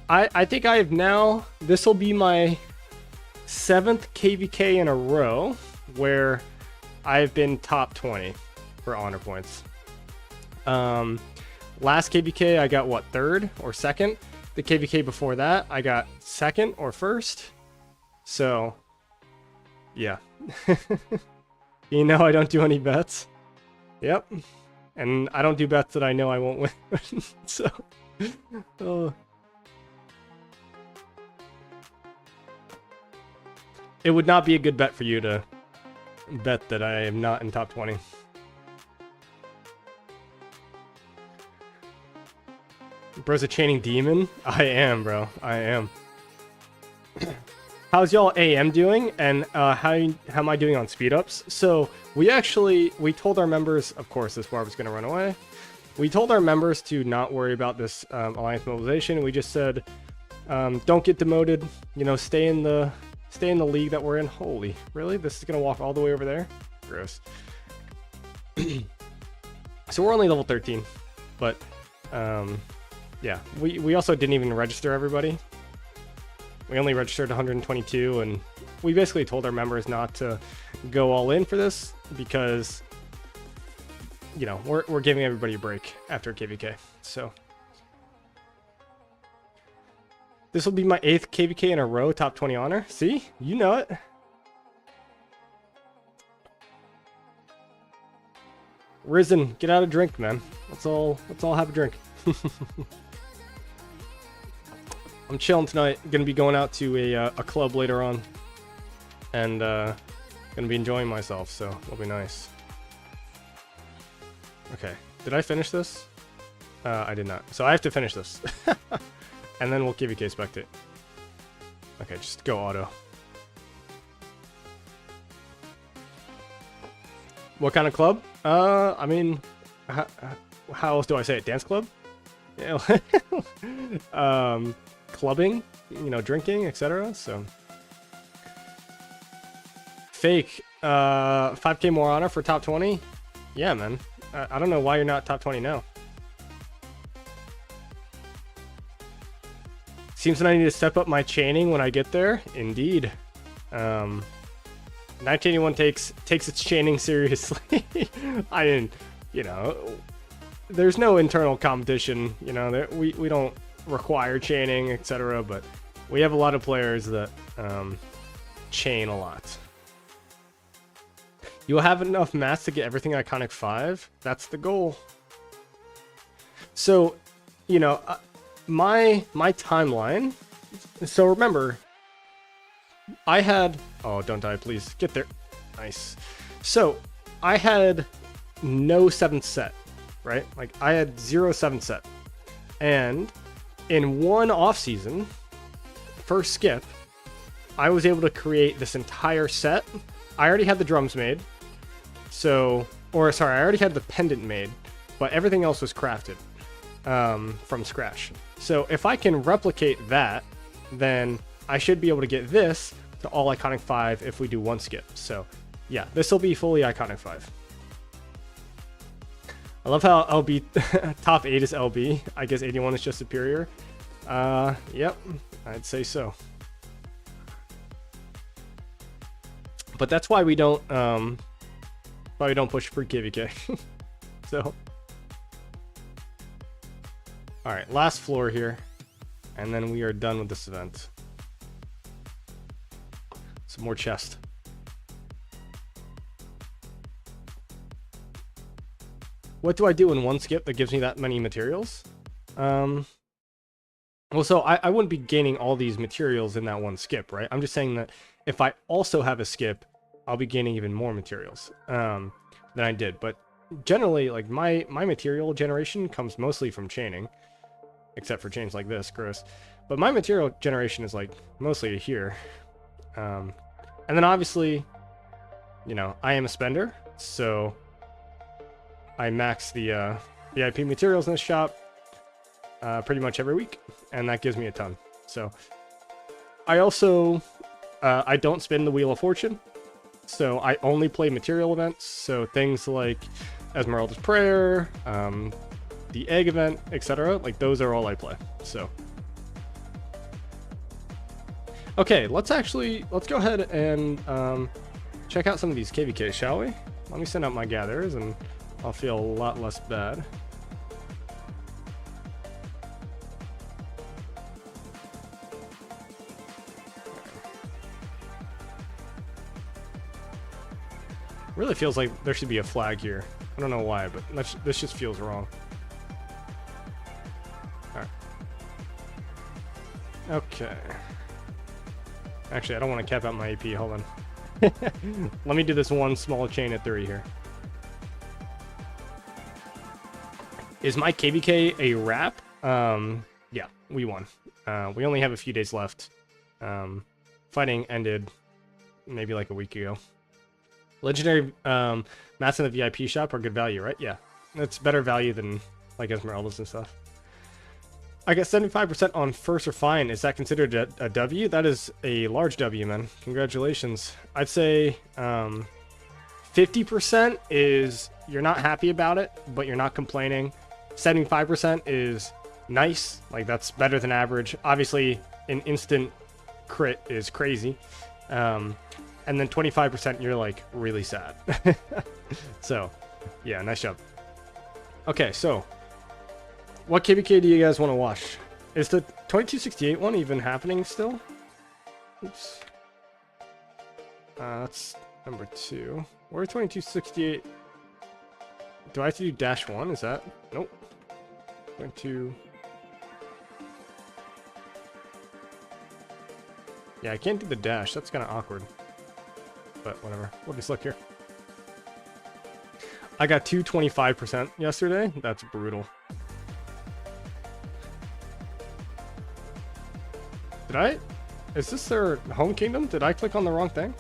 I think I have now... This will be my 7th KVK in a row where I've been top 20 for honor points. Last KVK, I got, what, 3rd or 2nd? The KVK before that, I got 2nd or 1st. So, yeah. You know I don't do any bets. Yep. And I don't do bets that I know I won't win. So, it would not be a good bet for you to bet that I am not in top 20. Bro's a chaining demon? I am, bro. I am. How's y'all AM doing? And how am I doing on speed ups? So we told our members, of course, this Barb is going to run away. We told our members to not worry about this alliance mobilization. We just said, don't get demoted. You know, stay in the league that we're in. Holy, really? This is going to walk all the way over there? Gross. So we're only level 13, but yeah, we also didn't even register everybody. We only registered 122, and we basically told our members not to go all in for this because, you know, we're giving everybody a break after KVK. So this will be my 8th KVK in a row, top 20 honor. See, you know it. Risen, get out a drink, man. Let's all have a drink. I'm chilling tonight. Gonna be going out to a club later on, and gonna be enjoying myself. So it'll be nice. Okay, did I finish this? I did not. So I have to finish this, and then we'll KVK Spectate. Okay, just go auto. What kind of club? I mean, how else do I say it? Dance club? Yeah. Clubbing, you know, drinking, etc. So fake 5k more honor for top 20. Yeah, man. I don't know why you're not top 20 now. Seems that I need to step up my chaining when I get there. Indeed. 1981 takes its chaining seriously. I didn't, you know, there's no internal competition, you know, we don't require chaining, etc. But we have a lot of players that chain a lot. You'll have enough mats to get everything iconic 5. That's the goal. So, you know, my timeline. So remember, I had... Oh, don't die, please. Get there. Nice. So, I had no 7th set, right? Like, I had 0 7th set. And in one off-season, first skip, I was able to create this entire set. I already had the drums made. So, or sorry, I already had the pendant made, but everything else was crafted from scratch. So if I can replicate that, then I should be able to get this to all iconic 5 if we do one skip. So yeah, this will be fully iconic 5. I love how LB top 8 is LB. I guess 81 is just superior. Yep, I'd say so. But that's why we don't push free KVK. So, all right, last floor here, and then we are done with this event. Some more chest. What do I do in one skip that gives me that many materials? Well, so I wouldn't be gaining all these materials in that one skip, right? I'm just saying that if I also have a skip, I'll be gaining even more materials than I did. But generally, like my material generation comes mostly from chaining, except for chains like this, gross. But my material generation is like mostly here. And then obviously, you know, I am a spender, so I max the VIP materials in the shop pretty much every week, and that gives me a ton. So I also I don't spin the Wheel of Fortune. So I only play material events. So things like Esmeralda's Prayer, the egg event, etc. Like those are all I play. So okay, let's go ahead and check out some of these KVKs, shall we? Let me send out my gatherers and I'll feel a lot less bad. Really feels like there should be a flag here. I don't know why, but this just feels wrong. Alright. Okay. Actually, I don't want to cap out my AP. Hold on. Let me do this one small chain at 3 here. Is my KVK a wrap? Yeah, we won. We only have a few days left. Fighting ended maybe like a week ago. Legendary mats in the VIP shop are good value, right? Yeah, that's better value than like Esmeraldas and stuff. I got 75% on first refine. Is that considered a W? That is a large W, man. Congratulations. I'd say 50% is you're not happy about it, but you're not complaining. 75% is nice. Like that's better than average. Obviously, an instant crit is crazy. And then 25% you're like really sad. So, yeah, nice job. Okay, so what KVK do you guys want to watch? Is the 2268 one even happening still? Oops. That's number 2. Where's 2268? Do I have to do -1? Is that? Nope. 22. Yeah, I can't do the dash. That's kind of awkward. But whatever. We'll just look here. I got 225% yesterday. That's brutal. Did I? Is this their home kingdom? Did I click on the wrong thing?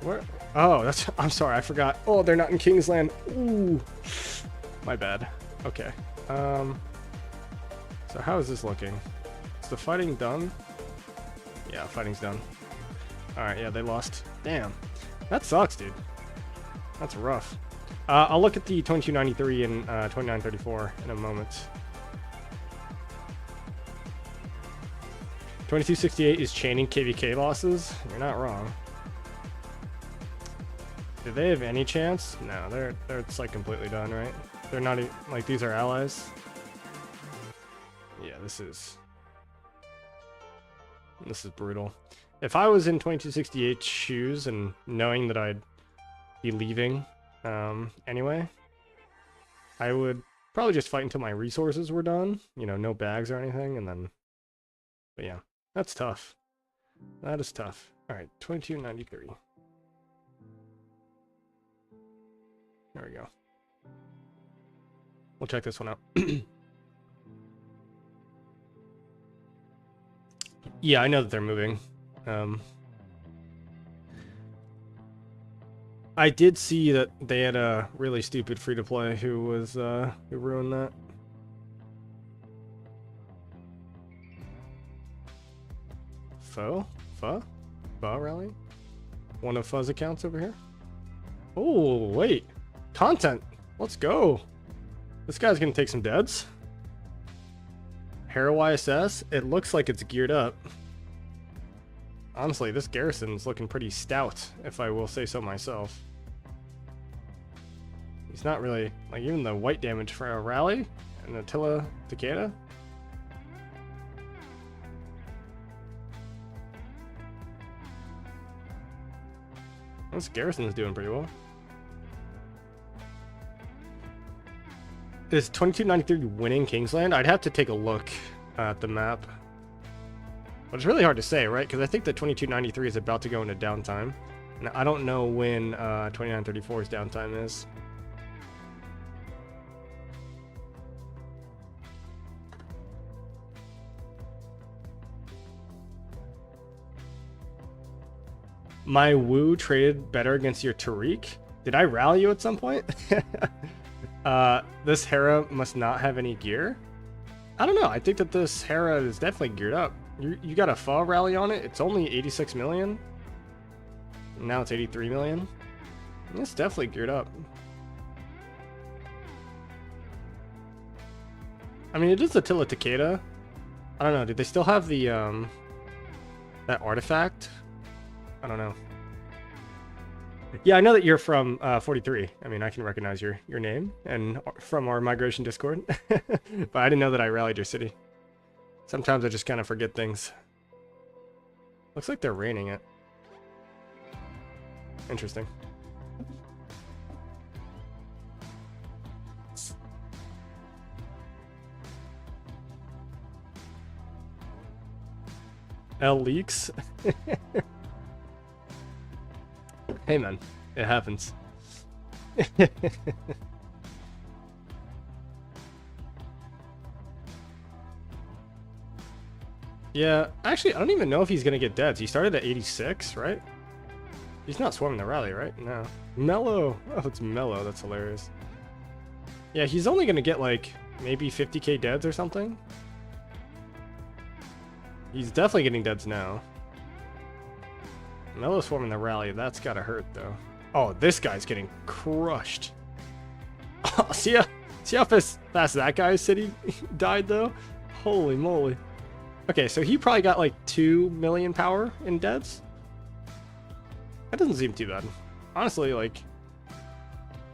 Where? Oh, that's. I'm sorry. I forgot. Oh, they're not in Kingsland. Ooh. My bad. Okay. So how is this looking? Is the fighting done? Yeah, fighting's done. Alright, yeah, they lost. Damn. That sucks, dude. That's rough. I'll look at the 2293 and 2934 in a moment. 2268 is chaining KVK losses. You're not wrong. Do they have any chance? No, they're it's like completely done, right? They're not even, like these are allies. Yeah, this is brutal. If I was in 2268 shoes and knowing that I'd be leaving anyway, I would probably just fight until my resources were done. You know, no bags or anything, and then. But yeah, that's tough. That is tough. All right, 2293. There we go. We'll check this one out. Yeah, I know that they're moving. I did see that they had a really stupid free-to-play who ruined that. Pho rally? One of Pho's accounts over here? Oh, wait. Content. Let's go. This guy's gonna take some deads. Hero ISS. It looks like it's geared up. Honestly, this Garrison's looking pretty stout, if I will say so myself. He's not really, like, even the white damage for a rally and Attila Takeda. This Garrison's doing pretty well. Is 2293 winning Kingsland? I'd have to take a look at the map. But it's really hard to say, right? Because I think that 2293 is about to go into downtime. And I don't know when 2934's downtime is. My Wu traded better against your Tariq. Did I rally you at some point? This Hera must not have any gear. I don't know. I think that this Hera is definitely geared up. You got a FA rally on it. It's only 86 million. Now it's 83 million. It's definitely geared up. I mean, it is Attila Takeda. I don't know. Do they still have the that artifact? I don't know. Yeah, I know that you're from 43. I mean, I can recognize your name and from our migration Discord. But I didn't know that I rallied your city. Sometimes I just kind of forget things. Looks like they're raining it. Interesting. L leaks. Hey man, it happens. Yeah, actually, I don't even know if he's gonna get deads. He started at 86, right? He's not swarming the rally, right? No. Mellow. Oh, it's Mellow. That's hilarious. Yeah, he's only gonna get like maybe 50k deads or something. He's definitely getting deads now. Mellow swarming the rally. That's gotta hurt though. Oh, this guy's getting crushed. Oh, see how fast that guy's city died though? Holy moly. Okay, so he probably got like 2 million power in deads. That doesn't seem too bad. Honestly, like,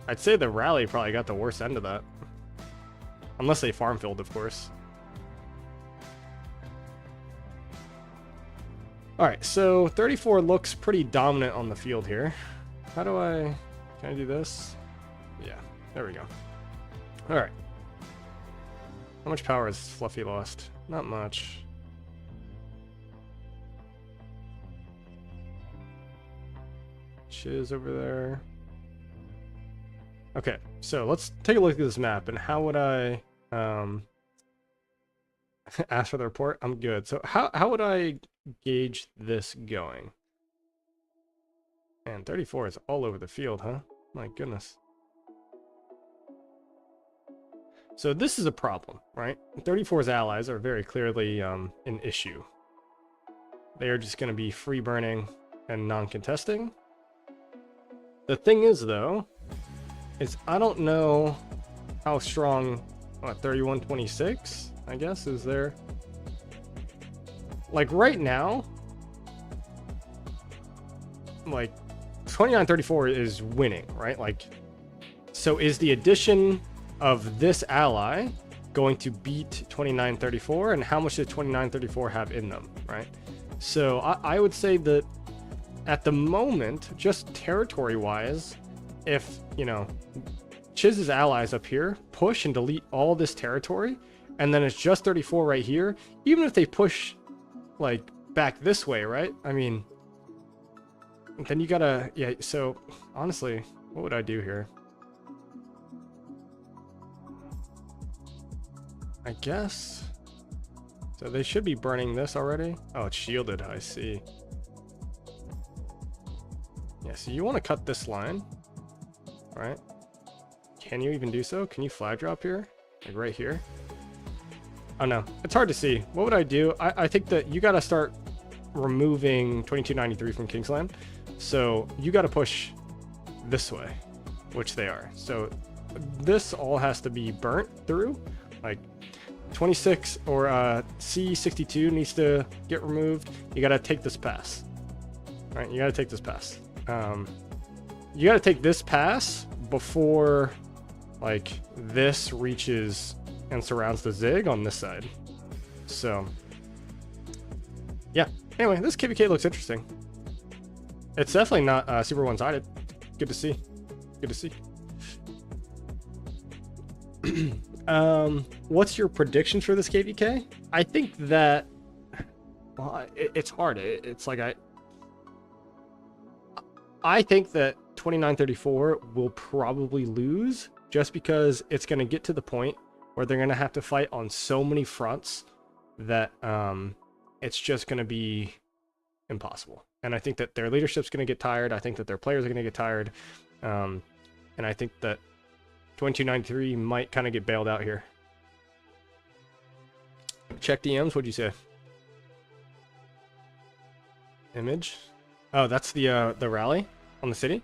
I'd say the rally probably got the worst end of that. Unless they farm filled, of course. Alright, so 34 looks pretty dominant on the field here. How do I... Can I do this? Yeah, there we go. Alright. How much power has Fluffy lost? Not much. Chiz over there. Okay, so let's take a look at this map, and how would I ask for the report? I'm good. So how would I gauge this going? And 34 is all over the field, huh? My goodness. So this is a problem, right? 34's allies are very clearly an issue. They are just going to be free burning and non-contesting. The thing is, though, is I don't know how strong, what, 3126, I guess, is there? Like, right now, like, 2934 is winning, right? Like, so is the addition of this ally going to beat 2934, and how much does 2934 have in them, right? So I would say that at the moment, just territory-wise, if, you know, Chiz's allies up here push and delete all this territory, and then it's just 34 right here, even if they push, like, back this way, right? I mean, then you gotta, yeah, so, honestly, what would I do here? I guess, so they should be burning this already. Oh, it's shielded, I see. Yeah, so you want to cut this line, right? Can you even do so? Can you flag drop here? Like right here? Oh no, it's hard to see. What would I do? I think that you got to start removing 2293 from Kingsland. So you got to push this way, which they are. So this all has to be burnt through. Like 26 or C62 needs to get removed. You got to take this pass. All right, you got to take this pass. You got to take this pass before like this reaches and surrounds the Zig on this side. So yeah, anyway, this KVK looks interesting. It's definitely not super one-sided. Good to see. Good to see. What's your predictions for this KVK? I think that, well, it's hard. It's like I think that 2934 will probably lose just because it's going to get to the point where they're going to have to fight on so many fronts that it's just going to be impossible. And I think that their leadership's going to get tired. I think that their players are going to get tired. And I think that 2293 might kind of get bailed out here. Check DMs. What'd you say? image. Oh, that's the rally on the city.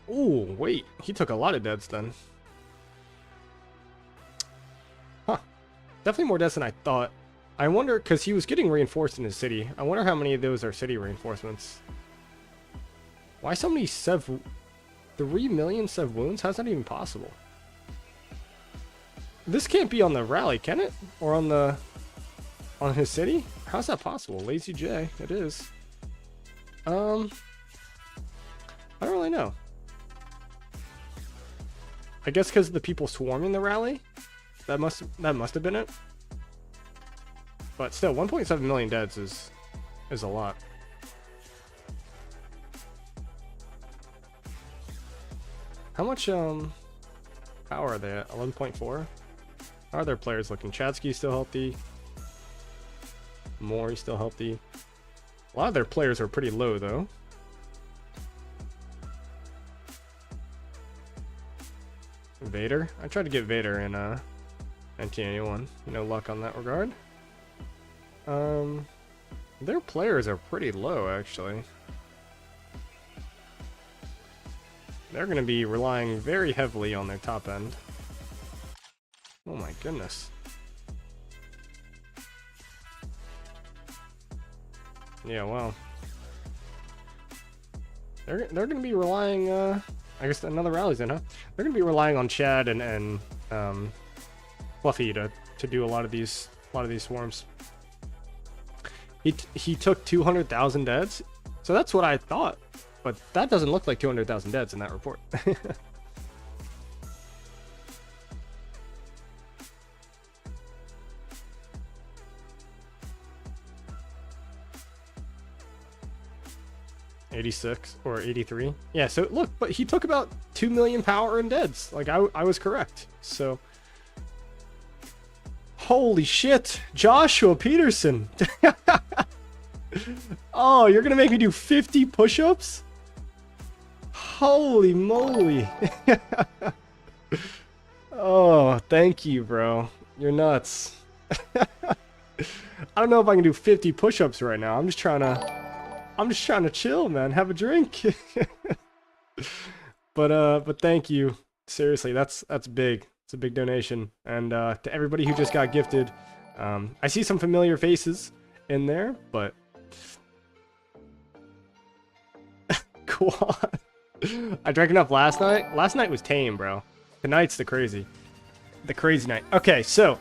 Ooh, wait, he took a lot of deads then. Huh. Definitely more deaths than I thought. I wonder, because he was getting reinforced in his city. I wonder how many of those are city reinforcements. Why so many 3 million Sev wounds? How's that even possible? This can't be on the rally, can it? Or on his city? How's that possible? Lazy J, it is. I don't really know. I guess because the people swarming the rally? That must have been it. But still, 1.7 million deads is a lot. How much power are they at? 11.4? How are their players looking? Chadsky's still healthy. Mori's still healthy. A lot of their players are pretty low though. Vader? I tried to get Vader in NT81. No luck on that regard. Their players are pretty low actually. They're going to be relying very heavily on their top end. Oh my goodness. Yeah, well. They're going to be relying, I guess another rally's in, huh? They're going to be relying on Chad and Fluffy to do a lot of these swarms. He took 200,000 deads, so that's what I thought, but that doesn't look like 200,000 deads in that report. $86 or 83. Yeah, so look, but he took about 2 million power in deads. Like I was correct. So holy shit, Joshua Peterson. Oh, you're gonna make me do 50 push-ups? Holy moly. Oh, thank you, bro. You're nuts. I don't know if I can do 50 push-ups right now. I'm just trying to chill, man. Have a drink. But thank you. Seriously, that's big. It's a big donation. And to everybody who just got gifted, I see some familiar faces in there, but quad. I drank enough last night. Last night was tame, bro. Tonight's the crazy night. Okay, so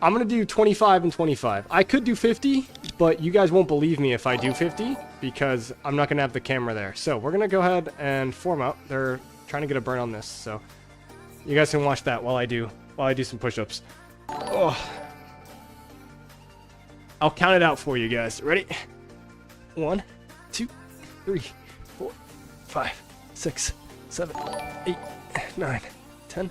I'm gonna do 25 and 25. I could do 50, but you guys won't believe me if I do 50 because I'm not gonna have the camera there. So we're gonna go ahead and form up. They're trying to get a burn on this, so you guys can watch that while I do some push-ups. Oh, I'll count it out for you guys. Ready? 1, 2, 3, 4, 5, 6, 7, 8, 9, 10,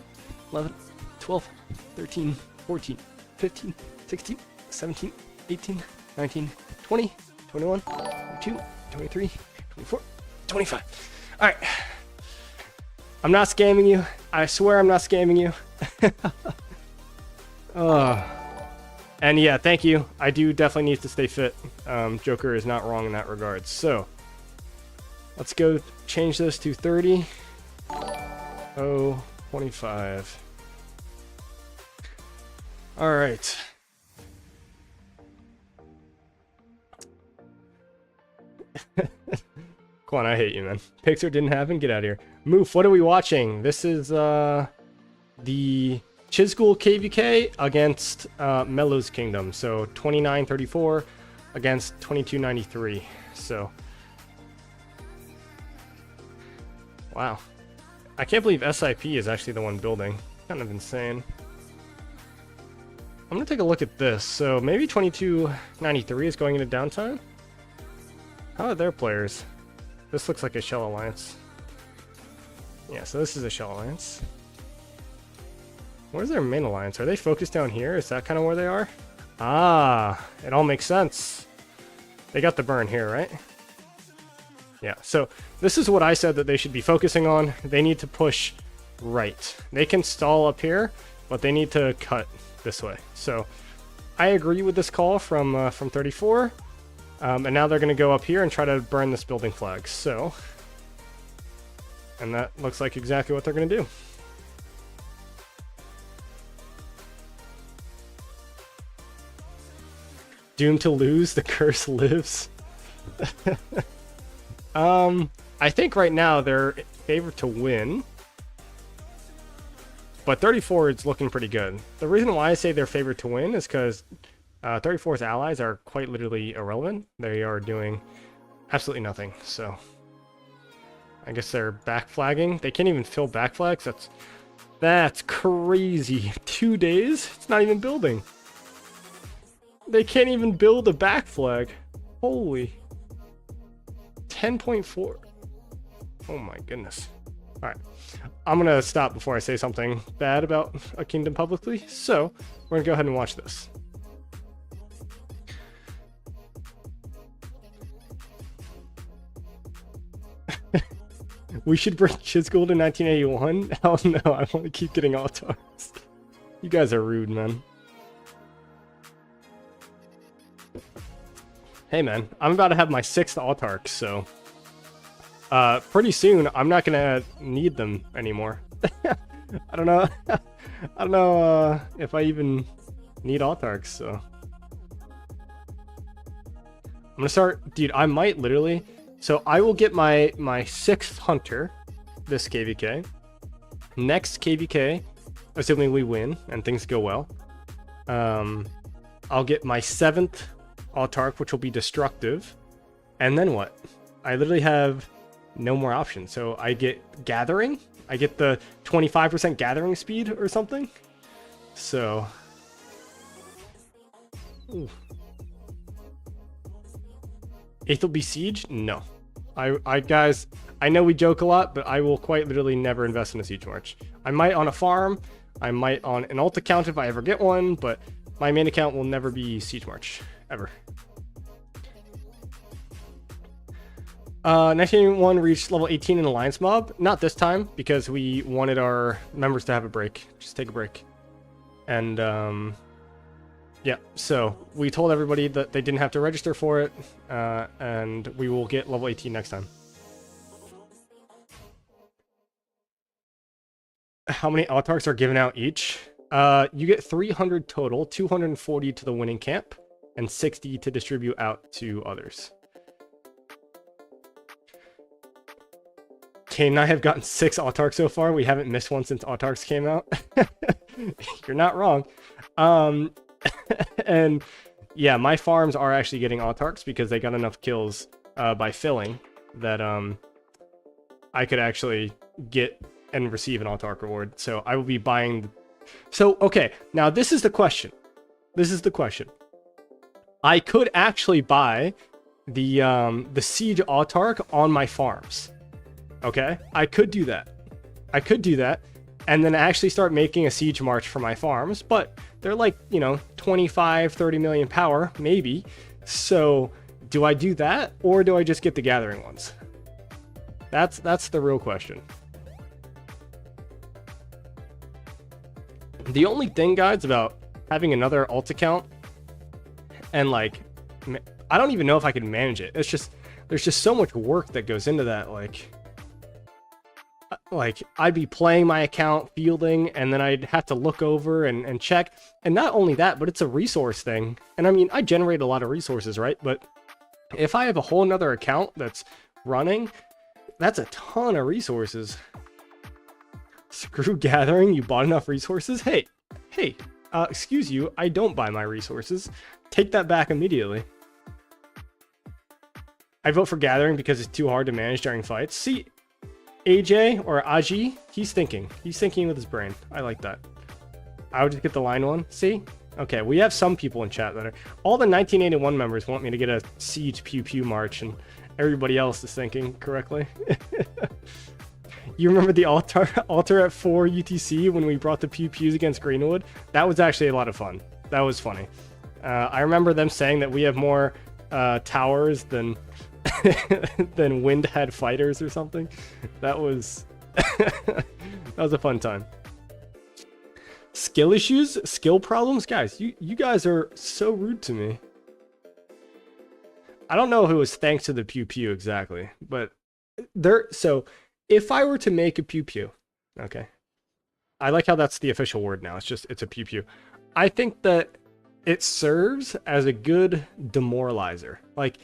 11, 12, 13, 14, 15, 16, 17, 18, 19, 20, 21, 22, 23, 24, 25. All right. I'm not scamming you. I swear I'm not scamming you. And yeah, thank you. I do definitely need to stay fit. Joker is not wrong in that regard. So let's go change this to 30. 25. All right. Quan, I hate you, man. Pixar didn't happen. Get out of here. Moof, what are we watching? This is the Chizgul KVK against Mellow's Kingdom. So 2934 against 2293. So wow. I can't believe SIP is actually the one building. Kind of insane. I'm gonna take a look at this. So maybe 2293 is going into downtime. How are their players? This looks like a Shell Alliance. Yeah, so this is a Shell Alliance. Where's their main alliance? Are they focused down here? Is that kind of where they are? Ah, it all makes sense. They got the burn here, right? Yeah, so this is what I said that they should be focusing on. They need to push right. They can stall up here, but they need to cut this way. So I agree with this call from 34. And now they're going to go up here and try to burn this building flag. So, and that looks like exactly what they're going to do. Doomed to lose, the curse lives. I think right now they're favored to win. But 34 is looking pretty good. The reason why I say they're favored to win is because 34's allies are quite literally irrelevant. They are doing absolutely nothing. So I guess they're back flagging. They can't even fill back flags. That's crazy. 2 days? It's not even building. They can't even build a back flag. Holy. 10.4. Oh my goodness. Alright. I'm going to stop before I say something bad about a kingdom publicly. So, we're going to go ahead and watch this. We should bring Chisgold in 1981? Hell no, I want to keep getting autarks. You guys are rude, man. Hey man, I'm about to have my 6th autark, so pretty soon I'm not gonna need them anymore. I don't know. I don't know if I even need autarks, so I'm gonna start, dude. I might literally. So I will get my 6th hunter this KVK. Next KVK, assuming we win and things go well, I'll get my 7th autark, which will be destructive, and then what? I literally have no more options. So I get gathering. I get the 25% gathering speed or something. So, ooh. 8th will be siege? No. I guys, I know we joke a lot, but I will quite literally never invest in a siege march. I might on a farm. I might on an alt account if I ever get one, but my main account will never be siege march. Ever. 1981 reached level 18 in Alliance Mob. Not this time, because we wanted our members to have a break. Just take a break. And, yeah, so we told everybody that they didn't have to register for it, and we will get level 18 next time. How many autarks are given out each? You get 300 total, 240 to the winning camp, and 60 to distribute out to others. Kane and I have gotten 6 autarks so far. We haven't missed one since autarks came out. You're not wrong. And yeah, my farms are actually getting autarks because they got enough kills by filling that I could actually get and receive an autark reward. So I will be buying. So, okay, now this is the question. This is the question. I could actually buy the siege autark on my farms. Okay, I could do that. I could do that, and then actually start making a siege march for my farms. But they're like, you know, 25, 30 million power, maybe. So do I do that, or do I just get the gathering ones? That's the real question. The only thing, guys, about having another alt account, and like, I don't even know if I can manage it. It's just, there's just so much work that goes into that. Like I'd be playing my account, fielding, and then I'd have to look over and check. And not only that, but it's a resource thing. And I mean, I generate a lot of resources, right? But if I have a whole nother account that's running, that's a ton of resources. Screw gathering, you bought enough resources? Hey, excuse you, I don't buy my resources. Take that back immediately. I vote for gathering because it's too hard to manage during fights. See, AJ or Aji, he's thinking with his brain. I like that. I would just get the line one. See? Okay, we have some people in chat that are... All the 1981 members want me to get a siege pew pew march, and everybody else is thinking correctly. You remember the altar at 4 UTC when we brought the pew pews against Greenwood? That was actually a lot of fun. That was funny. I remember them saying that we have more towers than than Wind had fighters or something. That was that was a fun time. Skill issues, skill problems, guys. You guys are so rude to me. I don't know if it was thanks to the pew pew exactly, but so if I were to make a pew pew, okay, I like how that's the official word now. It's a pew pew. I think that it serves as a good demoralizer. Like,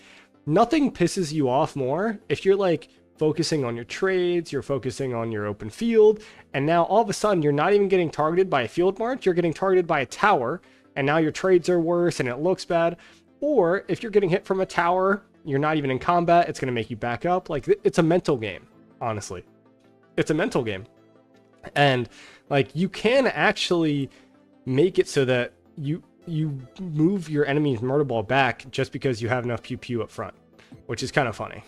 nothing pisses you off more if you're like focusing on your trades, you're focusing on your open field, and now all of a sudden you're not even getting targeted by a field march, you're getting targeted by a tower, and now your trades are worse and it looks bad. Or if you're getting hit from a tower, you're not even in combat, it's going to make you back up. Like, it's a mental game, honestly. It's a mental game. And like, you can actually make it so that you move your enemy's murder ball back just because you have enough pew pew up front, which is kind of funny.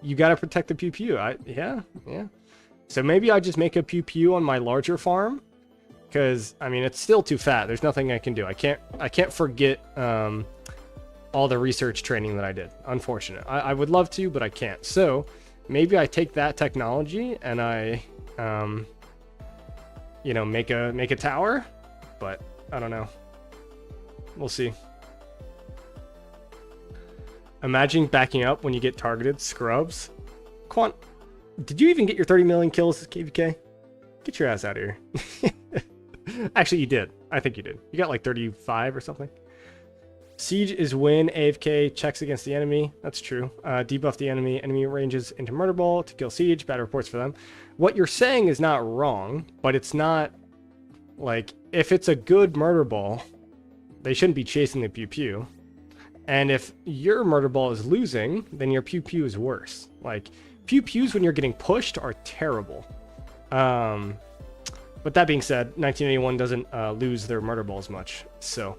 You got to protect the pew pew. Yeah. So maybe I just make a pew pew on my larger farm, because I mean, it's still too fat. There's nothing I can do. I can't forget all the research training that I did. Unfortunate. I would love to, but I can't. So maybe I take that technology and I make a tower, but I don't know. We'll see. Imagine backing up when you get targeted. Scrubs. Quant, did you even get your 30 million kills, KVK? Get your ass out of here. Actually, you did. I think you did. You got like 35 or something. Siege is when AFK checks against the enemy. That's true. Debuff the enemy. Enemy ranges into murder ball to kill siege. Bad reports for them. What you're saying is not wrong, but it's not like, if it's a good murder ball, they shouldn't be chasing the pew pew. And if your murder ball is losing, then your pew pew is worse. Like, pew pews when you're getting pushed are terrible. But that being said, 1981 doesn't lose their murder balls much. So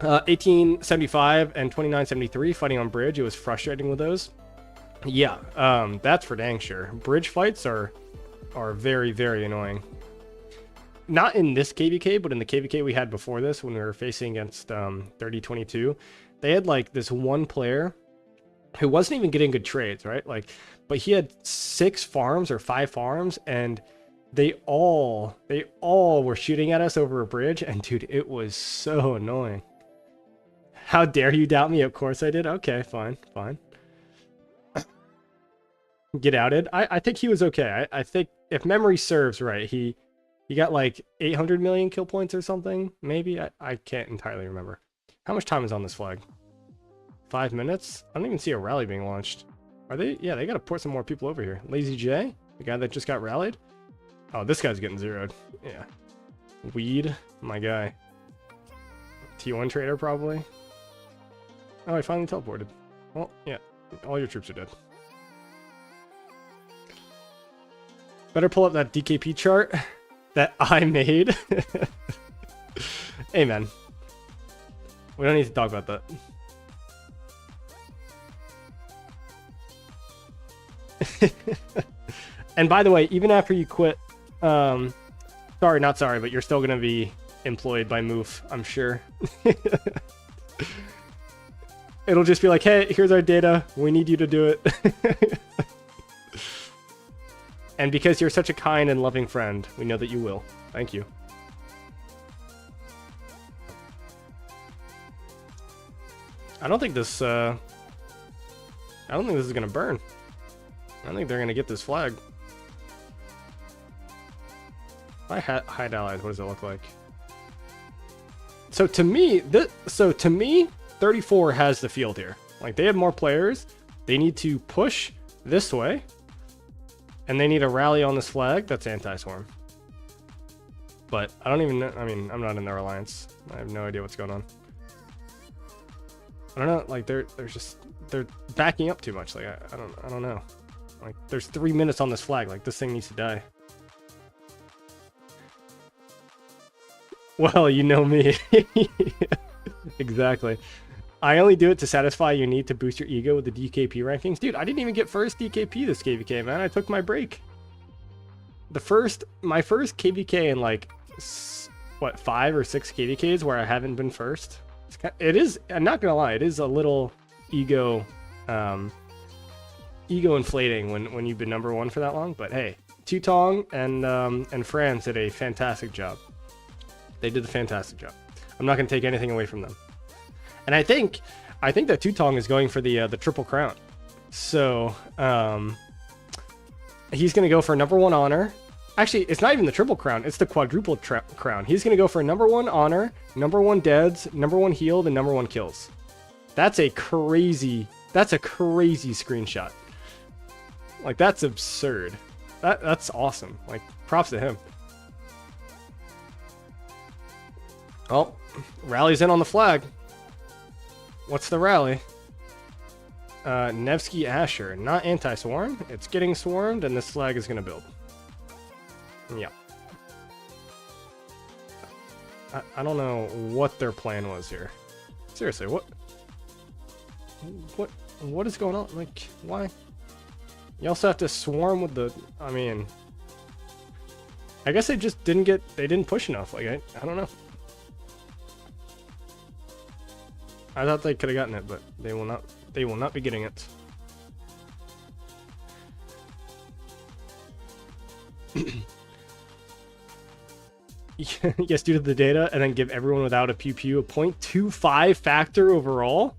1875 and 2973 fighting on bridge. It was frustrating with those. Yeah, that's for dang sure. Bridge fights are very, very annoying. Not in this KVK, but in the KVK we had before this, when we were facing against 3022, they had like this one player who wasn't even getting good trades, right? Like, but he had 6 farms or 5 farms, and they all were shooting at us over a bridge, and dude, it was so annoying. How dare you doubt me? Of course I did. Okay, fine. Get outed. I think he was okay. I think, if memory serves right, he got like 800 million kill points or something, maybe. I can't entirely remember. How much time is on this flag? 5 minutes? I don't even see a rally being launched. Are they? Yeah, they gotta port some more people over here. Lazy J, the guy that just got rallied. Oh, this guy's getting zeroed. Yeah. Weed, my guy. T1 trader, probably. Oh, I finally teleported. Well, yeah, all your troops are dead. Better pull up that DKP chart that I made. Hey, man. We don't need to talk about that. And by the way, even after you quit, sorry, not sorry, but you're still going to be employed by Moof, I'm sure. It'll just be like, hey, here's our data. We need you to do it. And because you're such a kind and loving friend, we know that you will. Thank you. I don't think this is gonna burn. I don't think they're gonna get this flag. If I hide allies, what does it look like? So to me, 34 has the field here. Like, they have more players. They need to push this way. And they need a rally on this flag. That's anti-swarm. But I don't even know. I mean, I'm not in their alliance. I have no idea what's going on. I don't know. Like, they're backing up too much. Like, I don't know. Like, there's 3 minutes on this flag. Like, this thing needs to die. Well, you know me. Exactly. I only do it to satisfy your need to boost your ego with the DKP rankings. Dude, I didn't even get first DKP this KVK, man. I took my break. My first KVK in like, what, 5 or 6 KVKs where I haven't been first. It is, I'm not gonna lie, it is a little ego inflating when you've been #1 for that long. But hey, Tutong and France did a fantastic job. They did a fantastic job. I'm not going to take anything away from them. And I think that Tutong is going for the triple crown. So he's going to go for #1 honor. Actually, it's not even the triple crown. It's the quadruple crown. He's going to go for #1 honor, #1 deads, #1 healed, and #1 kills. That's a crazy screenshot. Like, that's absurd. That's awesome. Like, props to him. Oh, rally's in on the flag. What's the rally? Nevsky Asher, not anti-swarm. It's getting swarmed, and this flag is going to build. Yeah. I don't know what their plan was here. Seriously, what is going on? Like, why? You also have to swarm with the, I mean, I guess they just didn't push enough. Like, I don't know. I thought they could have gotten it, but they will not be getting it. Yes, due to the data, and then give everyone without a pew pew a 0.25 factor overall.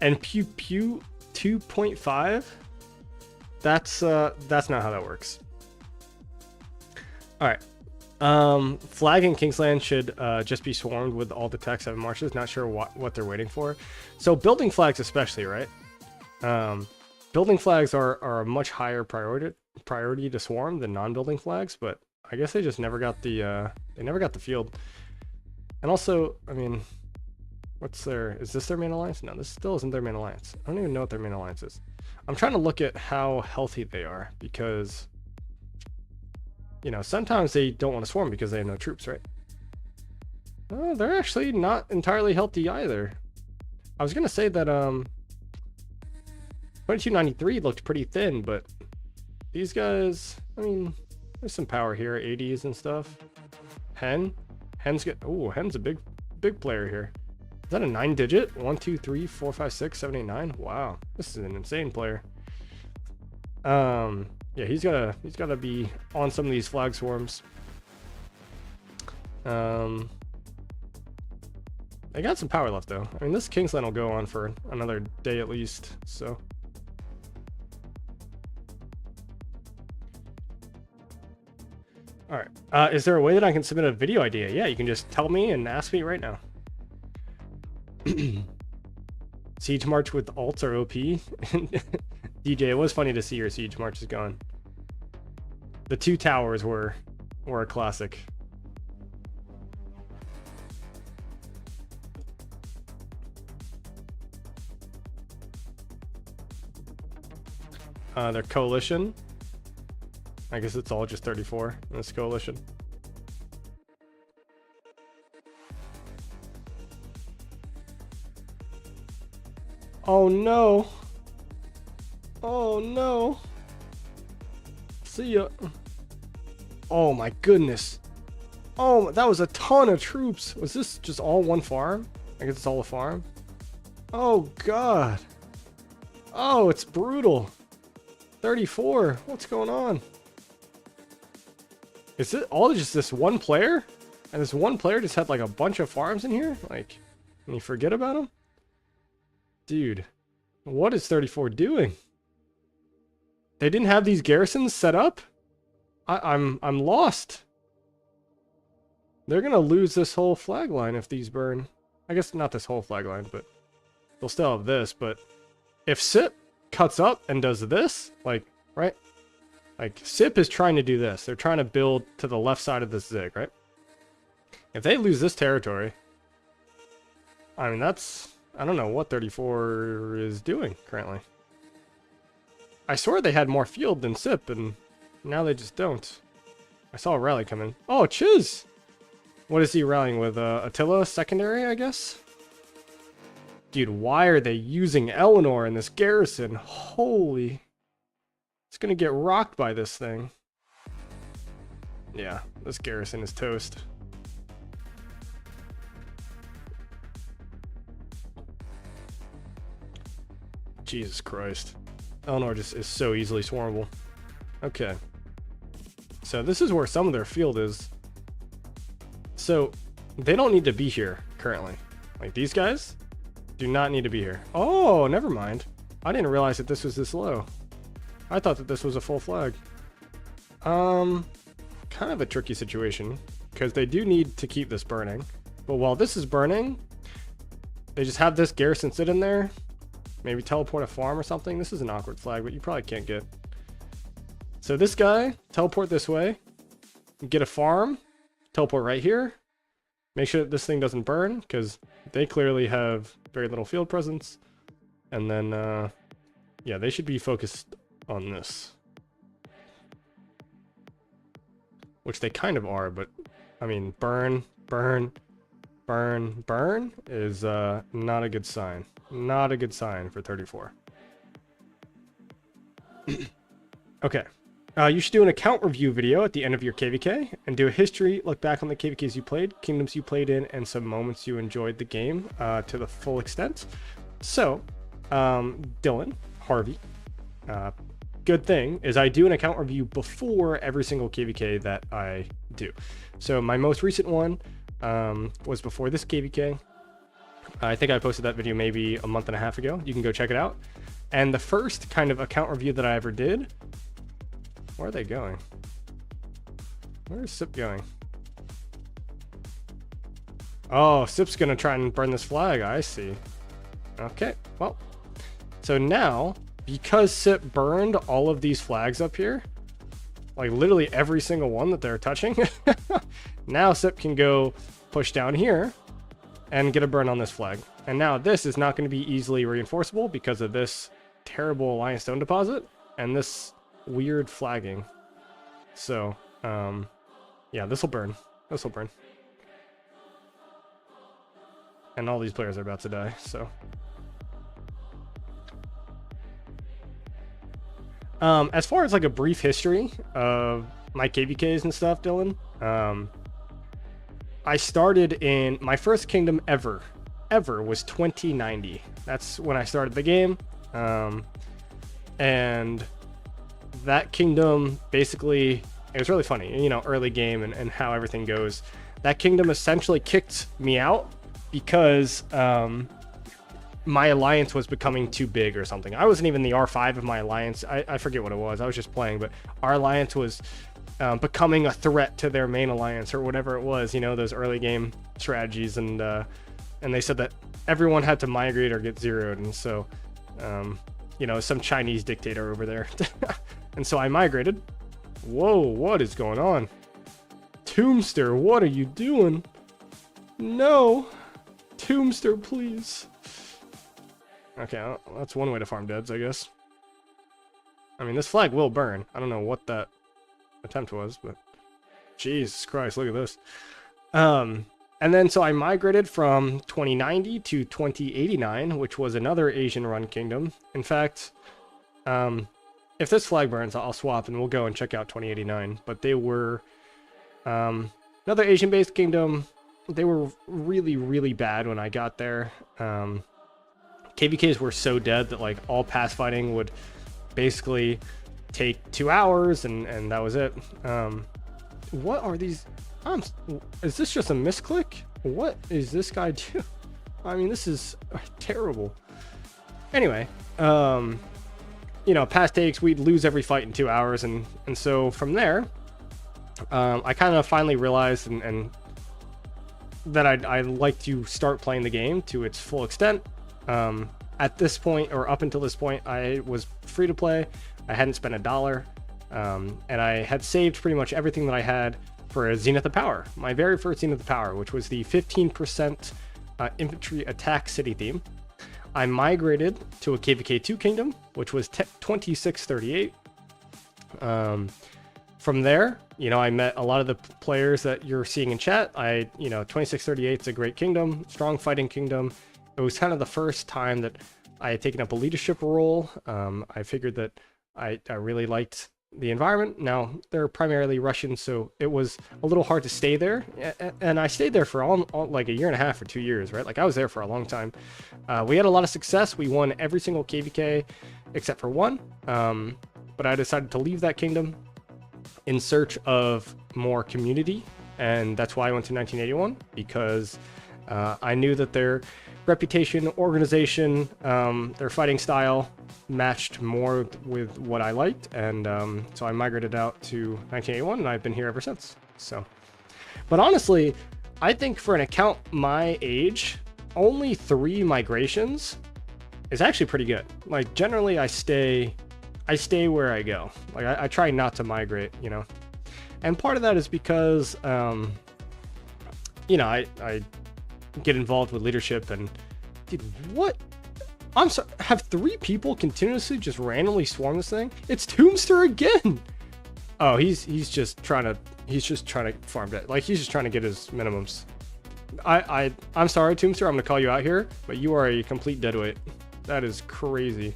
And pew pew 2.5. That's not how that works. All right. Flag in Kingsland should just be swarmed with all the Tech 7 marches. Not sure what they're waiting for. So building flags especially, right? Building flags are a much higher priority to swarm than non-building flags, but I guess they just never got the field. And also, I mean, is this their main alliance? No, this still isn't their main alliance. I don't even know what their main alliance is. I'm trying to look at how healthy they are, because, you know, sometimes they don't want to swarm because they have no troops, right? Oh, they're actually not entirely healthy either. I was gonna say that 2293 looked pretty thin, but these guys, I mean, there's some power here, 80s and stuff. Hen's a big player here. Is that a 9-digit? 1, 2, 3, 4, 5, 6, 7, 8, 9. Wow, this is an insane player. Yeah, he's gotta be on some of these flag swarms. They got some power left though. I mean, this Kingsland will go on for another day at least. So. All right. Is there a way that I can submit a video idea? Yeah, you can just tell me and ask me right now. Siege March with alts are OP. DJ, it was funny to see your Siege Marches going. The 2 towers were a classic. Their coalition. I guess it's all just 34 in this coalition. Oh no. Oh no. See ya. Oh my goodness. Oh, that was a ton of troops. Was this just all one farm? I guess it's all a farm. Oh god. Oh, it's brutal. 34. What's going on? Is it all just this one player? And this one player just had like a bunch of farms in here? Like, can you forget about him? Dude, what is 34 doing? They didn't have these garrisons set up? I'm lost. They're gonna lose this whole flag line if these burn. I guess not this whole flag line, but they'll still have this. But if SIP cuts up and does this, like, right? Like, SIP is trying to do this. They're trying to build to the left side of this zig, right? If they lose this territory, I mean, that's... I don't know what 34 is doing currently. I swear they had more field than SIP, and now they just don't. I saw a rally come in. Oh, Chiz! What is he rallying with? Attila secondary, I guess? Dude, why are they using Eleanor in this garrison? Holy... It's gonna get rocked by this thing. Yeah, this garrison is toast. Jesus Christ. Eleanor just is so easily swarmable. Okay. So this is where some of their field is. So they don't need to be here currently. Like these guys do not need to be here. Oh, never mind. I didn't realize that this was this low. I thought that this was a full flag. Kind of a tricky situation because they do need to keep this burning. But while this is burning, they just have this Garrison sit in there. Maybe teleport a farm or something. This is an awkward flag, but you probably can't get. So this guy, teleport this way. Get a farm. Teleport right here. Make sure that this thing doesn't burn because they clearly have very little field presence. And then, yeah, they should be focused on this. Which they kind of are, but I mean, burn is not a good sign. Not a good sign for 34. Okay. You should do an account review video at the end of your KVK and do a history, look back on the KVKs you played, kingdoms you played in, and some moments you enjoyed the game to the full extent. So, Dylan, Harvey, good thing is I do an account review before every single KVK that I do. So my most recent one was before this KVK. I think I posted that video maybe a month and a half ago. You can go check it out. And the first kind of account review that I ever did, where are they going? Where is Sip going? Oh, Sip's gonna try and burn this flag. I see. Okay, well, so now because Sip burned all of these flags up here, like literally every single one that they're touching, now Sip can go push down here and get a burn on this flag. And now this is not going to be easily reinforceable because of this terrible Alliance Stone deposit and this weird flagging. So, yeah, this will burn. This will burn. And all these players are about to die, so. As far as like a brief history of my KVKs and stuff, Dylan, I started in my first kingdom ever was 2090. That's when I started the game. And that kingdom basically, it was really funny, you know, early game and how everything goes. That kingdom essentially kicked me out because, my alliance was becoming too big or something. I wasn't even the R5 of my alliance. I forget what it was. I was just playing, but our alliance was becoming a threat to their main alliance or whatever it was, you know, those early game strategies. And they said that everyone had to migrate or get zeroed. And so, you know, some Chinese dictator over there. And so I migrated. Whoa, what is going on? Tombster, what are you doing? No. Tombster, please. Okay, well, that's one way to farm deads, I guess. I mean, this flag will burn. I don't know what that attempt was, but Jesus Christ, look at this. And then so I migrated from 2090 to 2089, which was another Asian run kingdom. In fact, if this flag burns, I'll swap and we'll go and check out 2089. But they were another Asian based kingdom. They were really, really bad when I got there. KVKs were so dead that like all pass fighting would basically take 2 hours and that was it. What are these? Is this just a misclick? What is this guy do? I mean, this is terrible. Anyway, you know, pass takes, we'd lose every fight in 2 hours. And so from there, I kind of finally realized and that I'd like to start playing the game to its full extent. At this point, or up until this point, I was free to play. I hadn't spent $1, and I had saved pretty much everything that I had for a Zenith of Power, my very first Zenith of Power, which was the 15% infantry attack city theme. I migrated to a KVK2 kingdom, which was 2638. From there, you know, I met a lot of the players that you're seeing in chat. You know, 2638 is a great kingdom, strong fighting kingdom. It was kind of the first time that I had taken up a leadership role. I figured that I really liked the environment. Now, they're primarily Russian, so it was a little hard to stay there. And I stayed there for all like a year and a half or 2 years, right? Like I was there for a long time. We had a lot of success. We won every single KVK except for one. but I decided to leave that kingdom in search of more community, and that's why I went to 1981, because I knew that their reputation, organization, their fighting style matched more with what I liked, and so I migrated out to 1981, and I've been here ever since. So, but honestly, I think for an account my age, only 3 migrations is actually pretty good. Like, generally I stay where I go. Like, I try not to migrate, you know, and part of that is because you know, I get involved with leadership, and dude, what? I'm sorry, have 3 people continuously just randomly swarm this thing? It's Tombster again. Oh, he's just trying to farm dead. Like, he's just trying to get his minimums. I'm sorry, Tombster, I'm gonna call you out here, but you are a complete deadweight. That is crazy.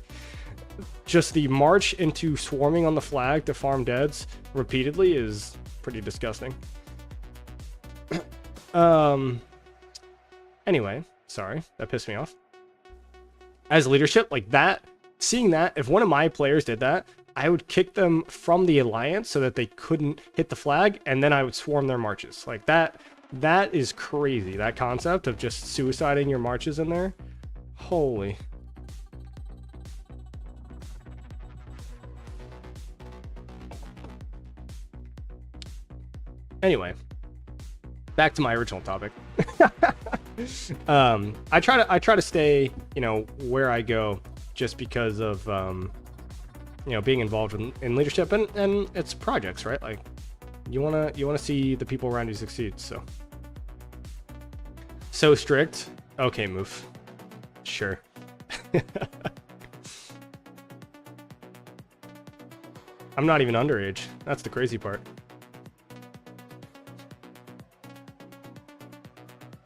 Just the march into swarming on the flag to farm deads repeatedly is pretty disgusting. Anyway, sorry, that pissed me off. As leadership, like that, seeing that, if one of my players did that, I would kick them from the alliance so that they couldn't hit the flag, and then I would swarm their marches. Like that is crazy. That concept of just suiciding your marches in there. Holy. Anyway, back to my original topic. I try to stay, you know, where I go, just because of you know, being involved in leadership and it's projects, right? Like, you wanna see the people around you succeed. So strict. Okay, move. Sure. I'm not even underage. That's the crazy part.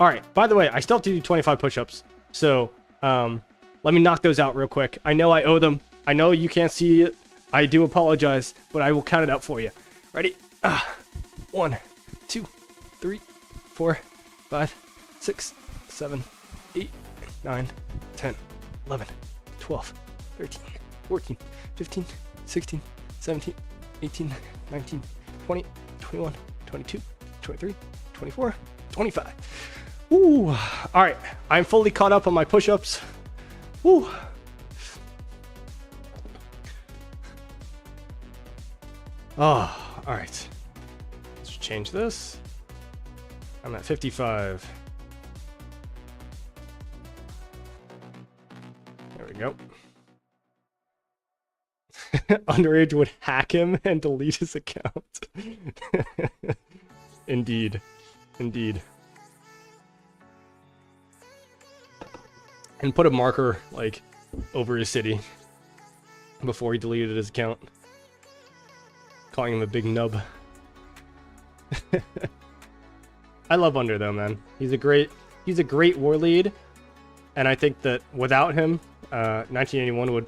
All right, by the way, I still have to do 25 push-ups. So let me knock those out real quick. I know I owe them. I know you can't see it. I do apologize, but I will count it out for you. Ready? 1, 2, 3, 4, 5, 6, 7, 8, 9, 10, 11, 12, 13, 14, 15, 16, 17, 18, 19, 20, 21, 22, 23, 24, 25. Ooh, all right. I'm fully caught up on my push-ups. Ooh. Oh, all right. Let's change this. I'm at 55. There we go. Underage would hack him and delete his account. Indeed. Indeed. And put a marker, like, over his city before he deleted his account. Calling him a big nub. I love Under, though, man. He's a great war lead. And I think that without him, 1981 would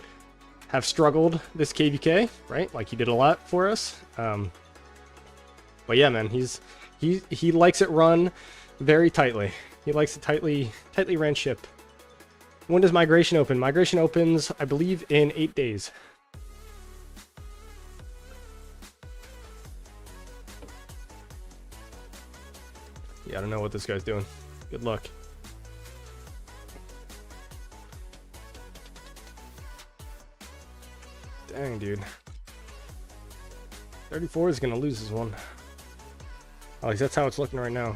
have struggled this KVK, right? Like, he did a lot for us. But yeah, man, he likes it run very tightly. He likes a tightly ran ship. When does migration open? Migration opens, I believe, in 8 days. Yeah, I don't know what this guy's doing. Good luck. Dang, dude. 34 is gonna lose this one. At least that's how it's looking right now.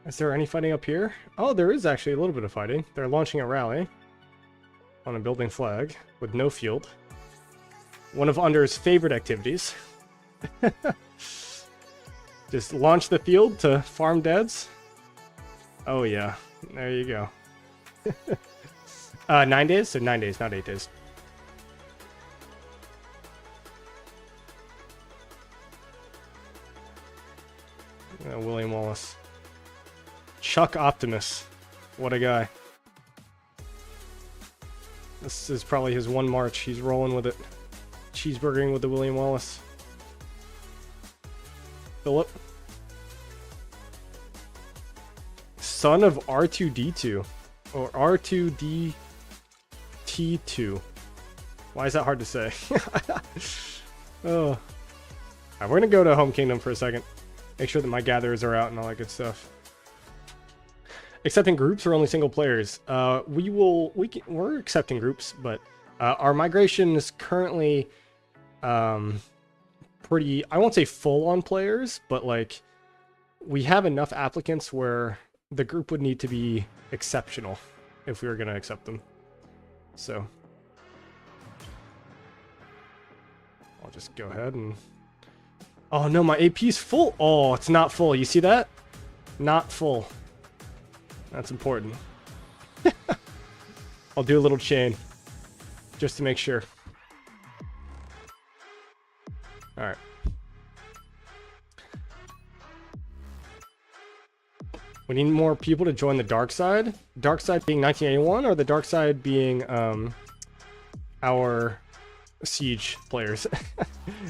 Is there any fighting up here? Oh, there is actually a little bit of fighting. They're launching a rally on a building flag with no field. One of Under's favorite activities. Just launch the field to farm deads. Oh yeah, there you go. 9 days? So 9 days, not 8 days. William Wallace. Chuck Optimus. What a guy. This is probably his one march. He's rolling with it. Cheeseburgering with the William Wallace. Philip. son of R2D2 or R2DT2. Why is that hard to say? Oh. All right, we're gonna go to Home Kingdom for a second. Make sure that my gatherers are out and all that good stuff. Accepting groups or only single players? We're accepting groups, but our migration is currently pretty, I won't say full on players, but like we have enough applicants where the group would need to be exceptional if we were going to accept them. So I'll just go ahead and, oh no, my AP's full. Oh, it's not full. You see that? Not full. That's important. I'll do a little chain just to make sure. All right. We need more people to join the dark side. Dark side being 1981, or the dark side being our siege players.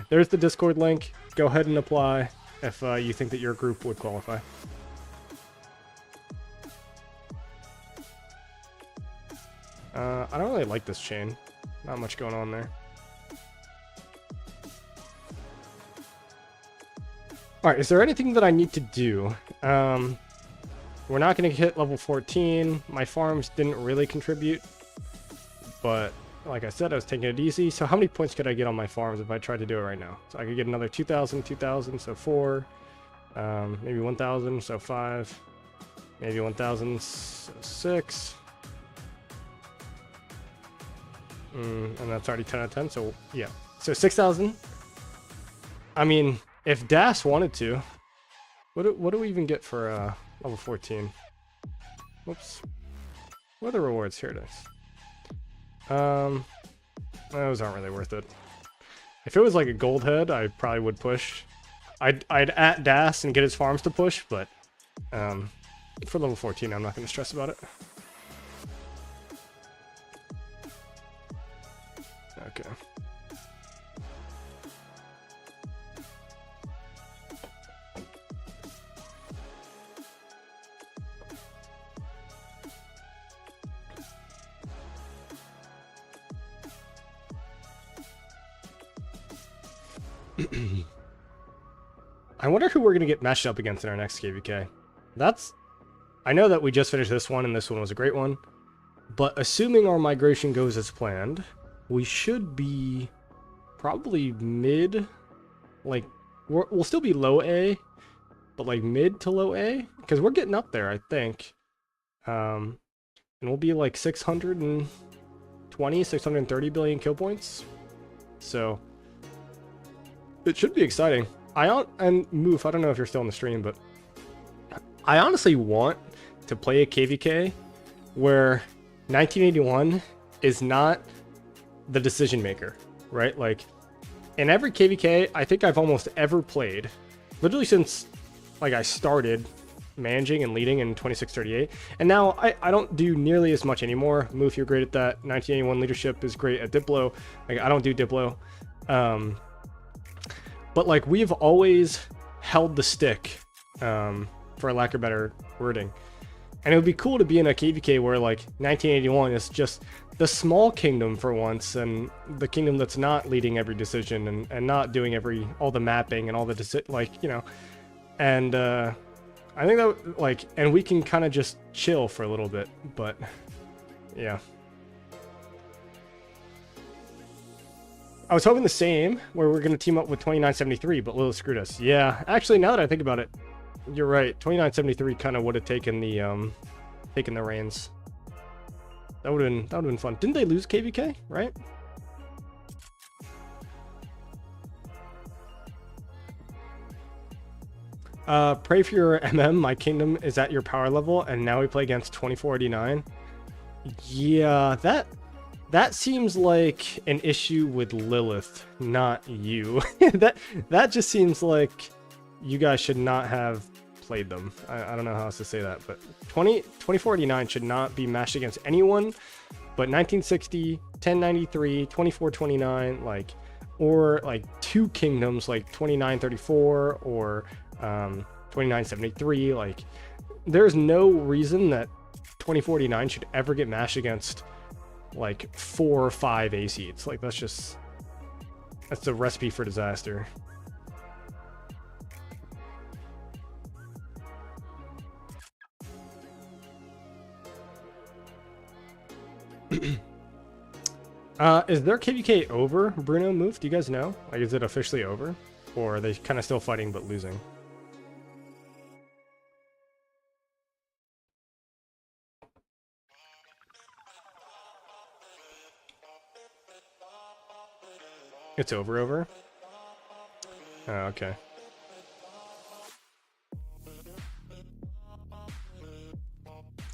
There's the Discord link. Go ahead and apply if you think that your group would qualify. I don't really like this chain. Not much going on there. Alright, is there anything that I need to do? We're not going to hit level 14. My farms didn't really contribute. But, like I said, I was taking it easy. So how many points could I get on my farms if I tried to do it right now? So I could get another 2,000, 2,000, so 4. Maybe 1,000, so 5. Maybe 1,000, so 6. And that's already 10 out of 10, so yeah. So 6,000. I mean, if Das wanted to, what do we even get for level 14? Whoops. What are the rewards? Here it is. Those aren't really worth it. If it was like a gold head, I probably would push. I'd at Das and get his farms to push, but for level 14, I'm not going to stress about it. Okay. I wonder who we're going to get matched up against in our next KVK. I know that we just finished this one, and this one was a great one. But assuming our migration goes as planned, we should be probably mid, like, we'll still be low A, but like mid to low A, because we're getting up there, I think. And we'll be like 620, 630 billion kill points. So it should be exciting. And Moof, I don't know if you're still on the stream, but I honestly want to play a KVK where 1981 is not the decision maker, right? Like in every KVK I think I've almost ever played, literally since like I started managing and leading in 2638, and now I don't do nearly as much anymore. Moof, you're great at that. 1981 leadership is great at Diplo. Like I don't do Diplo, but like we've always held the stick, for lack of better wording. And it would be cool to be in a KVK where like 1981 is just the small kingdom for once, and the kingdom that's not leading every decision and not doing all the mapping and all the like, you know. And I think that like, and we can kind of just chill for a little bit, but yeah. I was hoping the same, where we're going to team up with 2973, but Lilith screwed us. Yeah, actually, now that I think about it, you're right. 2973 kind of would have taken the reins. That would have been fun. Didn't they lose KVK, right? Pray for your MM. My kingdom is at your power level, and now we play against 2489. Yeah, that seems like an issue with Lilith, not you. that just seems like you guys should not have played them. I don't know how else to say that, but 2489 should not be matched against anyone but 1960, 1093, 2429, like, or like two kingdoms like 2934 or 2973. Like there's no reason that 2049 should ever get matched against like 4 or 5 A seeds. Like that's a recipe for disaster. Is their KVK over, Bruno Move? Do you guys know? Like, is it officially over? Or are they kind of still fighting but losing? It's over? Oh, okay.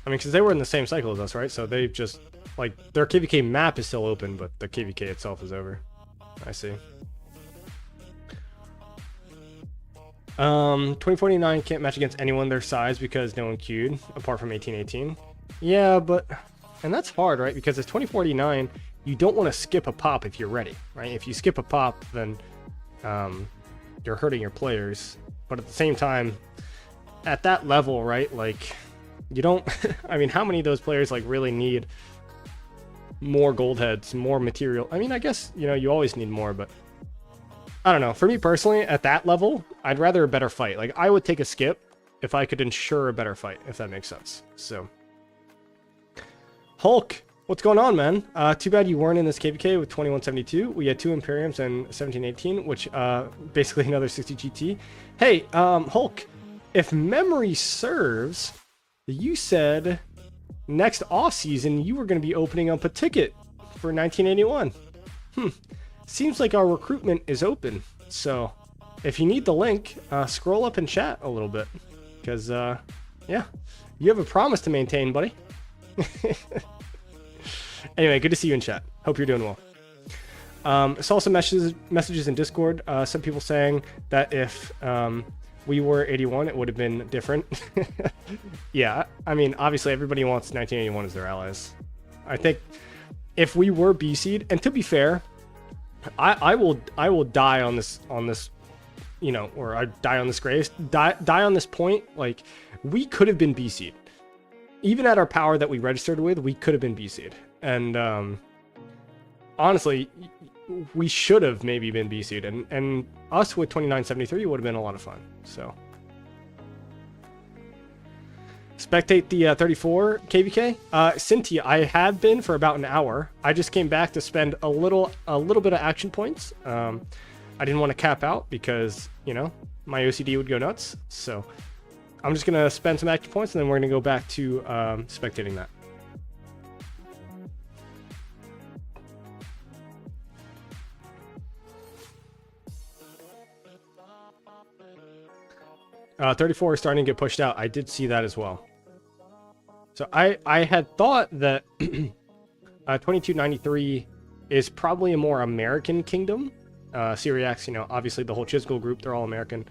I mean, because they were in the same cycle as us, right? So they've just, like, their KVK map is still open, but the KVK itself is over. I see. 2049 can't match against anyone their size because no one queued, apart from 1818. Yeah, but... And that's hard, right? Because it's 2049, you don't want to skip a pop if you're ready, right? If you skip a pop, then you're hurting your players. But at the same time, at that level, right, like... You don't, I mean, how many of those players like really need more gold heads, more material? I mean, I guess, you know, you always need more, but I don't know. For me personally, at that level, I'd rather a better fight. Like, I would take a skip if I could ensure a better fight, if that makes sense. So, Hulk, what's going on, man? Too bad you weren't in this KVK with 2172. We had 2 Imperiums and 1718, which basically another 60 GT. Hey, Hulk, if memory serves... You said next off season you were going to be opening up a ticket for 1981. Seems like our recruitment is open. So if you need the link, scroll up and chat a little bit. Because, yeah, you have a promise to maintain, buddy. Anyway, good to see you in chat. Hope you're doing well. Saw some messages in Discord. Some people saying that if... we were 81, it would have been different. Yeah, I mean, obviously everybody wants 1981 as their allies. I think if we were B seed, and to be fair, I will die on this, you know, or I die on this grace, die on this point. Like, we could have been B seed. Even at our power that we registered with, we could have been B seed. And honestly, we should have maybe been B seed, and us with 2973 would have been a lot of fun. So spectate the 34 KVK. Cynthia, I have been for about an hour. I just came back to spend a little bit of action points. I didn't want to cap out because, you know, my OCD would go nuts. So I'm just gonna spend some action points and then we're gonna go back to spectating that. 34 is starting to get pushed out. I did see that as well. So I had thought that 2293 is probably a more American kingdom. Syriacs, you know, obviously the whole Chisgul group, they're all American.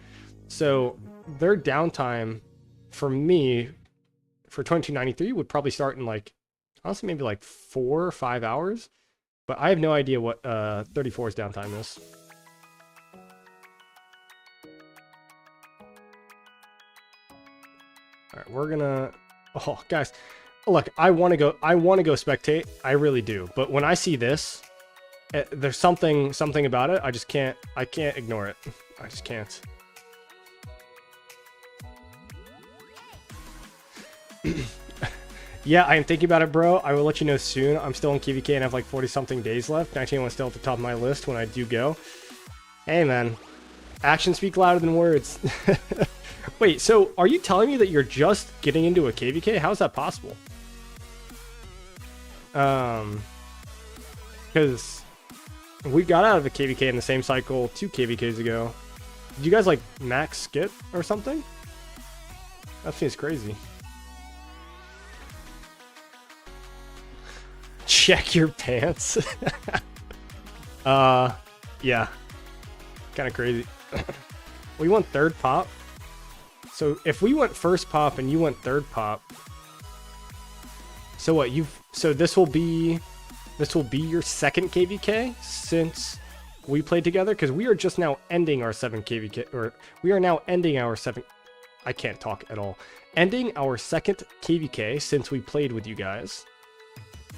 So their downtime for me for 2293 would probably start in like, honestly, maybe like 4 or 5 hours. But I have no idea what 34's downtime is. All right, we're gonna. Oh, guys, look, I want to go spectate. I really do. But when I see this, there's something about it. I just can't. I can't ignore it. I just can't. Yeah, I am thinking about it, bro. I will let you know soon. I'm still in KVK and have like 40-something days left. 19 was still at the top of my list when I do go. Hey, man. Actions speak louder than words. Wait, so are you telling me that you're just getting into a KVK? How is that possible? Because we got out of a KVK in the same cycle 2 KVKs ago. Did you guys like max skip or something? That seems crazy. Check your pants. Yeah. Kind of crazy. We went 3rd pop. So if we went 1st pop and you went 3rd pop, so what so this will be your 2nd KVK since we played together, because we are just now ending our 7 KVK, or we are now ending our 7. I can't talk at all. Ending our second KVK since we played with you guys.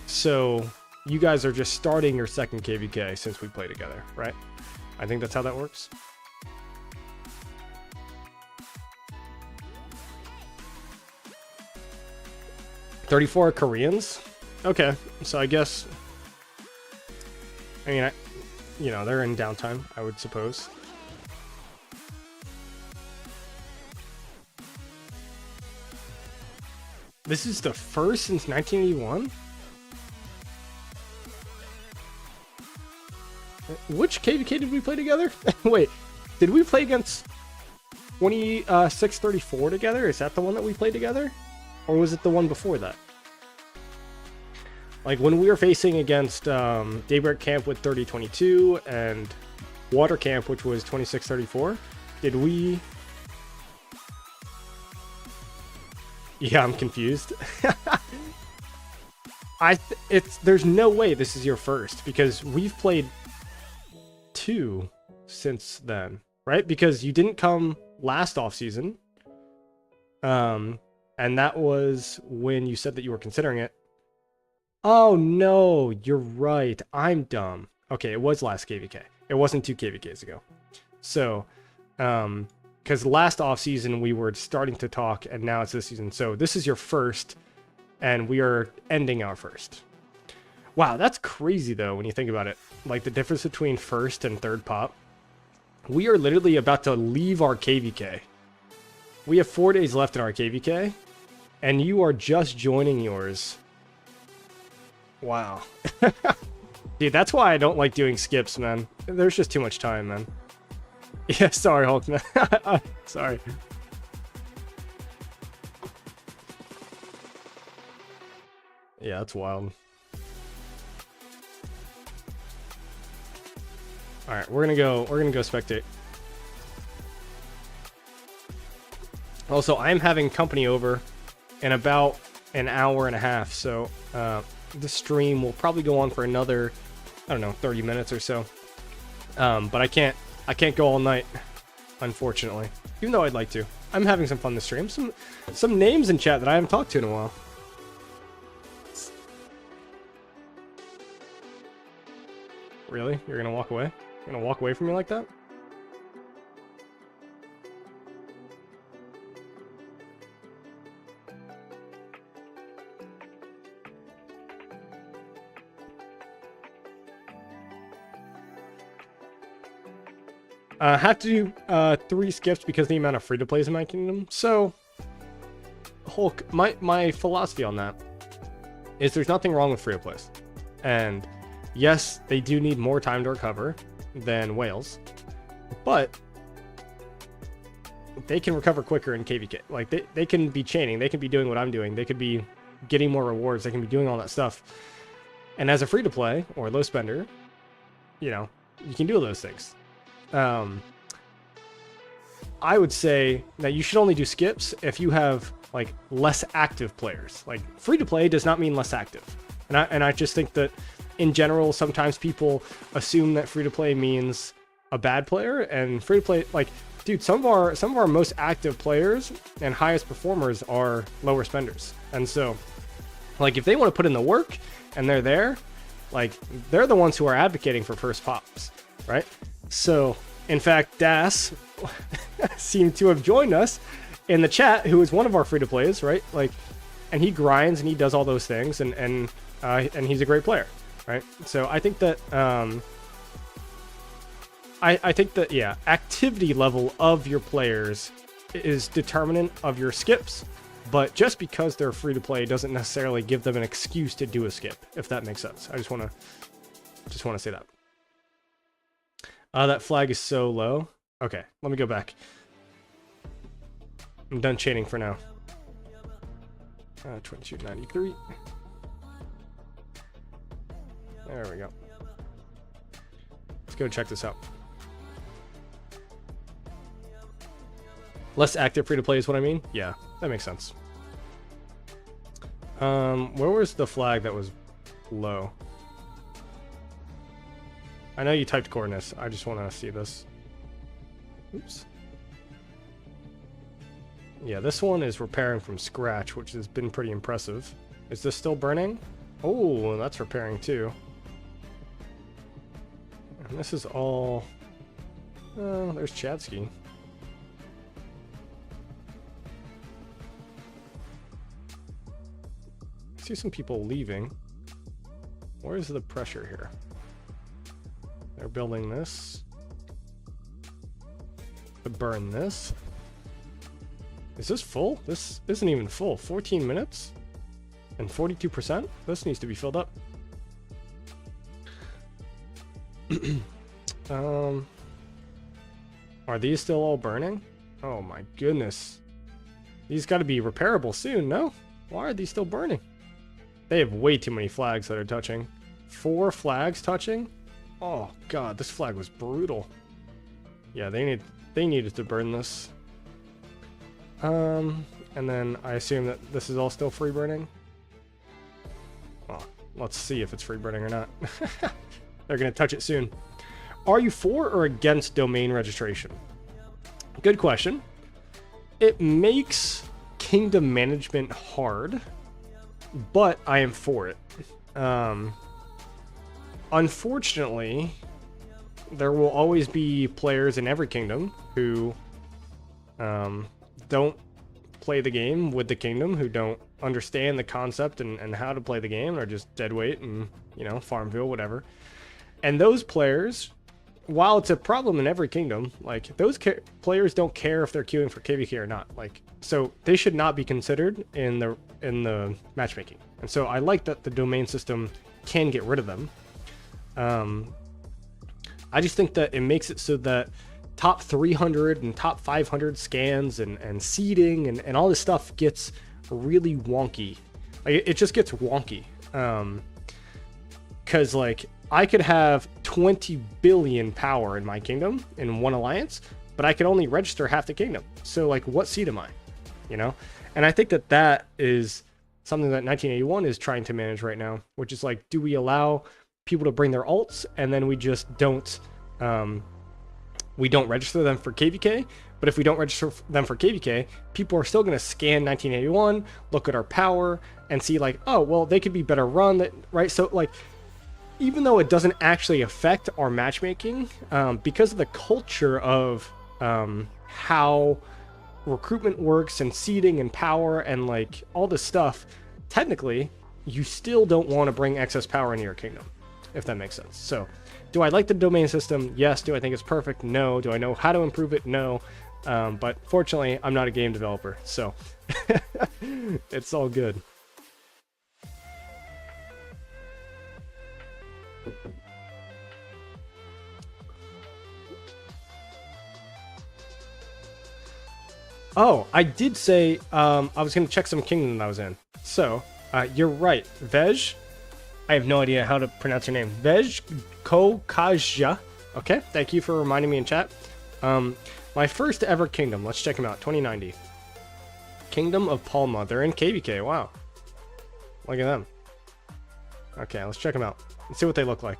So you guys are just starting your second KVK since we played together, right? I think that's how that works. $34 Koreans? Okay, so I guess... I mean, you know, they're in downtime, I would suppose. This is the first since 1981? Which KVK did we play together? Wait, did we play against 2634 together? Is that the one that we played together? Or was it the one before that? Like when we were facing against Daybreak Camp with 3022 and Water Camp, which was 2634, did we... Yeah, I'm confused. There's no way this is your first, because we've played 2 since then, right? Because you didn't come last off season. And that was when you said that you were considering it. Oh no, you're right. I'm dumb. Okay, it was last KVK. It wasn't 2 KVKs ago. So, because last off season we were starting to talk, and now it's this season. So this is your first, and we are ending our first. Wow, that's crazy though when you think about it. Like the difference between first and third pop. We are literally about to leave our KVK. We have 4 days left in our KVK, and you are just joining yours. Wow. Dude, that's why I don't like doing skips, man. There's just too much time, man. Yeah, sorry, Hulk, man. Sorry. Yeah, that's wild. Alright, we're gonna go spectate. Also, I'm having company over in about an hour and a half, so the stream will probably go on for another, I don't know, 30 minutes or so. But I can't go all night, unfortunately. Even though I'd like to. I'm having some fun this stream. Some names in chat that I haven't talked to in a while. Really? You're gonna walk away? You're gonna walk away from me like that? Have to do 3 skips because of the amount of free-to-plays in my kingdom. So, Hulk, my philosophy on that is there's nothing wrong with free-to-plays. And yes, they do need more time to recover than whales, but they can recover quicker in KVK. Like, they can be chaining, they can be doing what I'm doing, they could be getting more rewards, they can be doing all that stuff. And as a free-to-play or low spender, you know, you can do those things. I would say that you should only do skips if you have like less active players. Like free to play does not mean less active, and I just think that in general sometimes people assume that free to play means a bad player, and free to play, like, dude, some of our most active players and highest performers are lower spenders, and so like if they want to put in the work and they're there, like they're the ones who are advocating for first pops, right? So, in fact, Das seemed to have joined us in the chat, who is one of our free-to-plays, right? Like, and he grinds and he does all those things, and he's a great player, right? So I think that I think that, yeah, activity level of your players is determinant of your skips, but just because they're free-to-play doesn't necessarily give them an excuse to do a skip, if that makes sense. I just want to say that. That flag is so low. Okay, let me go back. I'm done chaining for now. 2293. There we go. Let's go check this out. Less active free-to-play is what I mean? Yeah, that makes sense. Where was the flag that was low? I know you typed coordinates. I just want to see this. Oops. Yeah, this one is repairing from scratch, which has been pretty impressive. Is this still burning? Oh, that's repairing too. And this is all... Oh, there's Chadsky. I see some people leaving. Where's the pressure here? They're building this. To burn this. Is this full? This isn't even full. 14 minutes? And 42%? This needs to be filled up. Are these still all burning? Oh my goodness. These got to be repairable soon, no? Why are these still burning? They have way too many flags that are touching. 4 flags touching? Oh god, this flag was brutal. Yeah, they needed to burn this. And then I assume that this is all still free burning. Well, let's see if it's free burning or not. They're gonna touch it soon. Are you for or against domain registration? Good question. It makes kingdom management hard, but I am for it. Unfortunately, there will always be players in every kingdom who don't play the game with the kingdom, who don't understand the concept and how to play the game, or just dead weight and, you know, Farmville, whatever. And those players, while it's a problem in every kingdom, like, those players don't care if they're queuing for KVK or not. Like, so they should not be considered in the matchmaking. And so I like that the domain system can get rid of them. I just think that it makes it so that top 300 and top 500 scans and seeding and all this stuff gets really wonky. Like, it just gets wonky. Because, like, I could have 20 billion power in my kingdom in one alliance, but I could only register half the kingdom. So, like, what seed am I? You know? And I think that that is something that 1981 is trying to manage right now, which is like, do we allow people to bring their alts and then we just don't register them for KVK? But if we don't register them for KVK, people are still going to scan 1981, look at our power, and see like, oh, well, they could be better run, right? So, like, even though it doesn't actually affect our matchmaking, because of the culture of how recruitment works and seeding and power and like all this stuff, technically, you still don't want to bring excess power into your kingdom, if that makes sense. So, do I like the domain system? Yes. Do I think it's perfect? No. Do I know how to improve it? No. But fortunately, I'm not a game developer, so it's all good. Oh, I did say I was going to check some kingdom that I was in. So, you're right. Vej, I have no idea how to pronounce your name. Vej Kokajja. Okay, thank you for reminding me in chat. My first ever kingdom. Let's check them out. 2090. Kingdom of Palma. They're in KVK. Wow. Look at them. Okay, let's check them out. Let's see what they look like.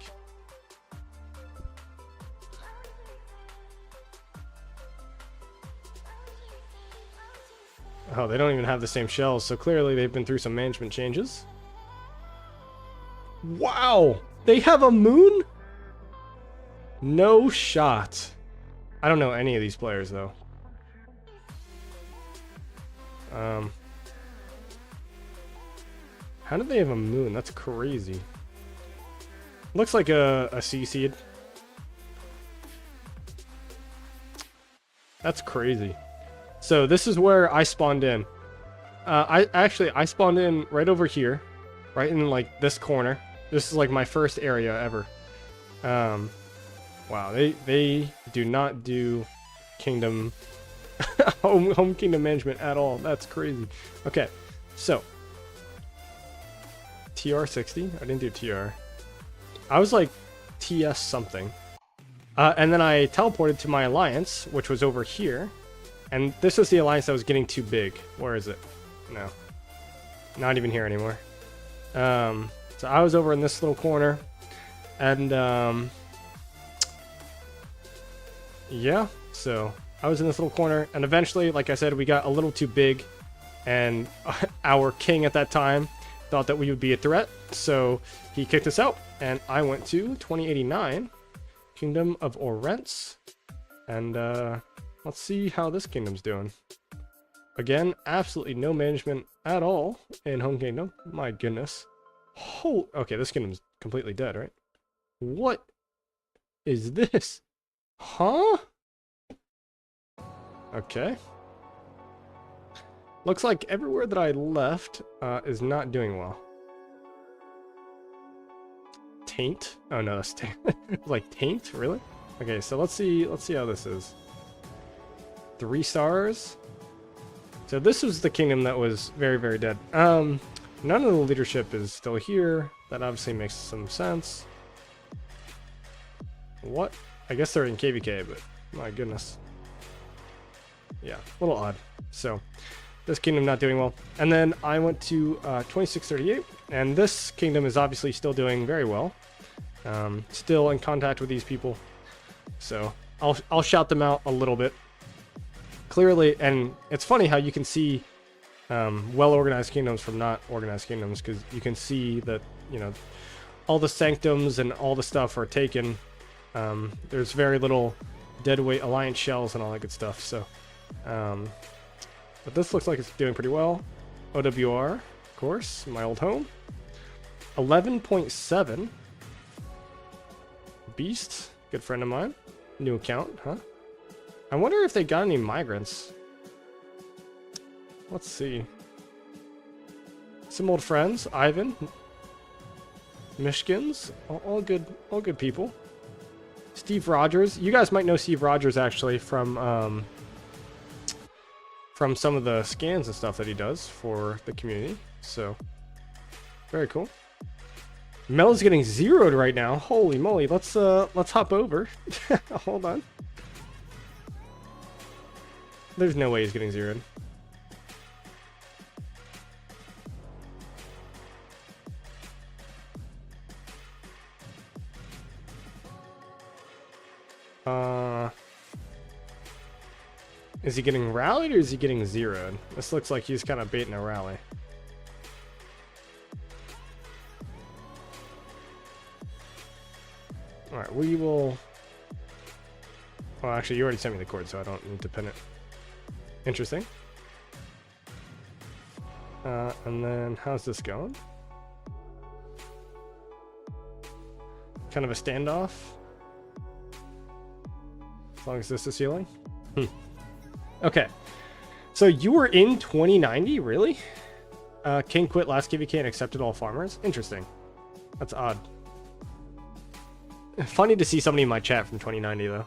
Oh, they don't even have the same shells, so clearly they've been through some management changes. Wow! They have a moon? No shot. I don't know any of these players, though. How did they have a moon? That's crazy. Looks like a C seed. That's crazy. So this is where I spawned in. I spawned in right over here, right in like this corner. This is like my first area ever. Wow, they do not do kingdom home kingdom management at all. That's crazy. Okay, so TR60. I didn't do TR. I was like TS something. And then I teleported to my alliance, which was over here. And this was the alliance that was getting too big. Where is it? No. Not even here anymore. So I was over in this little corner. And, yeah. So I was in this little corner, and eventually, like I said, we got a little too big, and our king at that time thought that we would be a threat, so he kicked us out, and I went to 2089, Kingdom of Orents, and let's see how this kingdom's doing. Again, absolutely no management at all in Home Kingdom. My goodness. Oh, okay, this kingdom's completely dead, right? What is this? Huh? Okay. Looks like everywhere that I left is not doing well. Taint? Oh no, that's taint. Like taint, really? Okay, so let's see how this is. 3 stars. So this was the kingdom that was very, very dead. None of the leadership is still here. That obviously makes some sense. What? I guess they're in KVK, but my goodness. Yeah, a little odd. So this kingdom not doing well. And then I went to 2638, and this kingdom is obviously still doing very well. Still in contact with these people. So I'll shout them out a little bit. Clearly, and it's funny how you can see well-organized kingdoms from not organized kingdoms, because you can see that, you know, all the sanctums and all the stuff are taken. There's very little deadweight alliance shells and all that good stuff. So, but this looks like it's doing pretty well. OWR, of course, my old home. 11.7. Beast, good friend of mine. New account, huh? I wonder if they got any migrants. Let's see. Some old friends. Ivan. Mishkins. All good people. Steve Rogers. You guys might know Steve Rogers actually from some of the scans and stuff that he does for the community. So very cool. Mel's getting zeroed right now. Holy moly. Let's hop over. Hold on. There's no way he's getting zeroed. Is he getting rallied or is he getting zeroed? This looks like he's kind of baiting a rally. Alright, we will... Well, actually, you already sent me the cord, so I don't need to pin it. Interesting. And then, how's this going? Kind of a standoff. As long as this is healing. Okay. So you were in 2090, really? King quit last KVK and accepted all farmers? Interesting. That's odd. Funny to see somebody in my chat from 2090, though.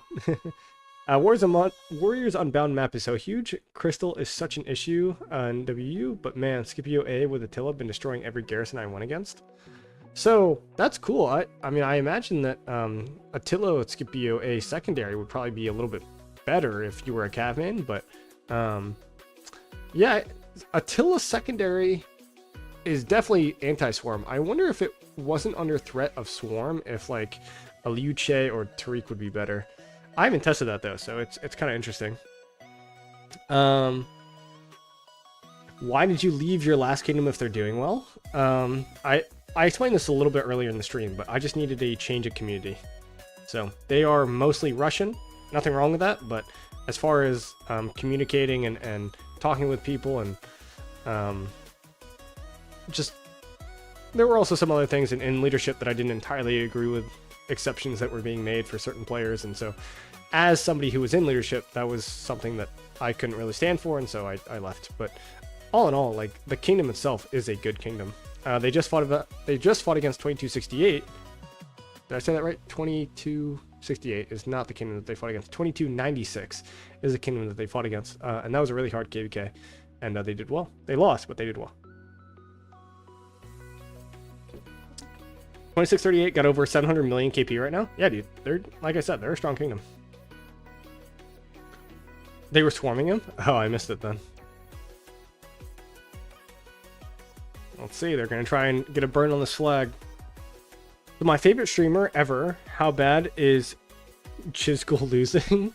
Warriors Unbound map is so huge. Crystal is such an issue on WU, but man, Scipio A with Attila been destroying every garrison I went against. So that's cool. I mean, I imagine that Attila at Scipio A secondary would probably be a little bit better if you were a caveman, but yeah, Attila secondary is definitely anti-swarm. I wonder if it wasn't under threat of swarm, if like a Liu Che or Tariq would be better. I haven't tested that though, so it's kind of interesting. Why did you leave your last kingdom if they're doing well? I explained this a little bit earlier in the stream, but I just needed a change of community. So they are mostly Russian. Nothing wrong with that, but as far as communicating and talking with people and just there were also some other things in leadership that I didn't entirely agree with, exceptions that were being made for certain players, and so as somebody who was in leadership, that was something that I couldn't really stand for, and so I left. But all in all, like, the kingdom itself is a good kingdom. They just fought against 2268. Did I say that right? 2268 is not the kingdom that they fought against. 2296 is the kingdom that they fought against, and that was a really hard KVK, and they did well. They lost, but they did well. 2638 got over 700 million KP right now. Yeah, dude. They're, like I said, they're a strong kingdom. They were swarming him? Oh, I missed it then. Let's see. They're going to try and get a burn on this flag. So my favorite streamer ever, how bad is Chizgul losing?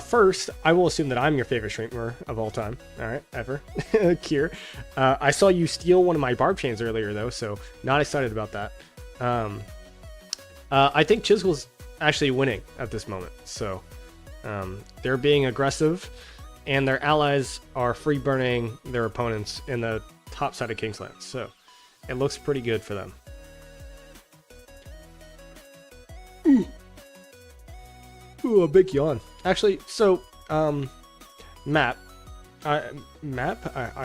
First, I will assume that I'm your favorite streamer of all time. All right, ever. Kier. I saw you steal one of my Barb chains earlier, though, so not excited about that. I think Chiswell's actually winning at this moment. So they're being aggressive, and their allies are free burning their opponents in the top side of Kingsland. So it looks pretty good for them. Ooh, a big yawn. Actually, so Map, I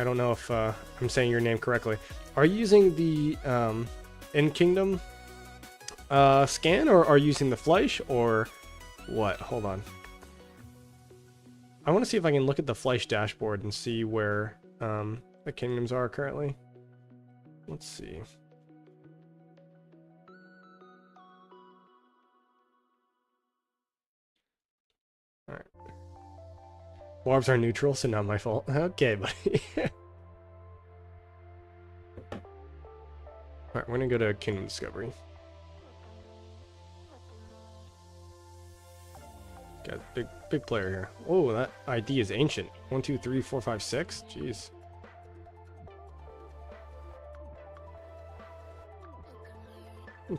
don't know if I'm saying your name correctly. Are you using the in Kingdom scan, or are you using the Fleisch, or what? Hold on. I want to see if I can look at the Fleisch dashboard and see where the kingdoms are currently. Let's see. Alright. Barbs are neutral, so not my fault. Okay, buddy. Alright, we're gonna go to Kingdom Discovery. Got big player here. Oh, that ID is ancient. 1, 2, 3, 4, 5, 6. Jeez.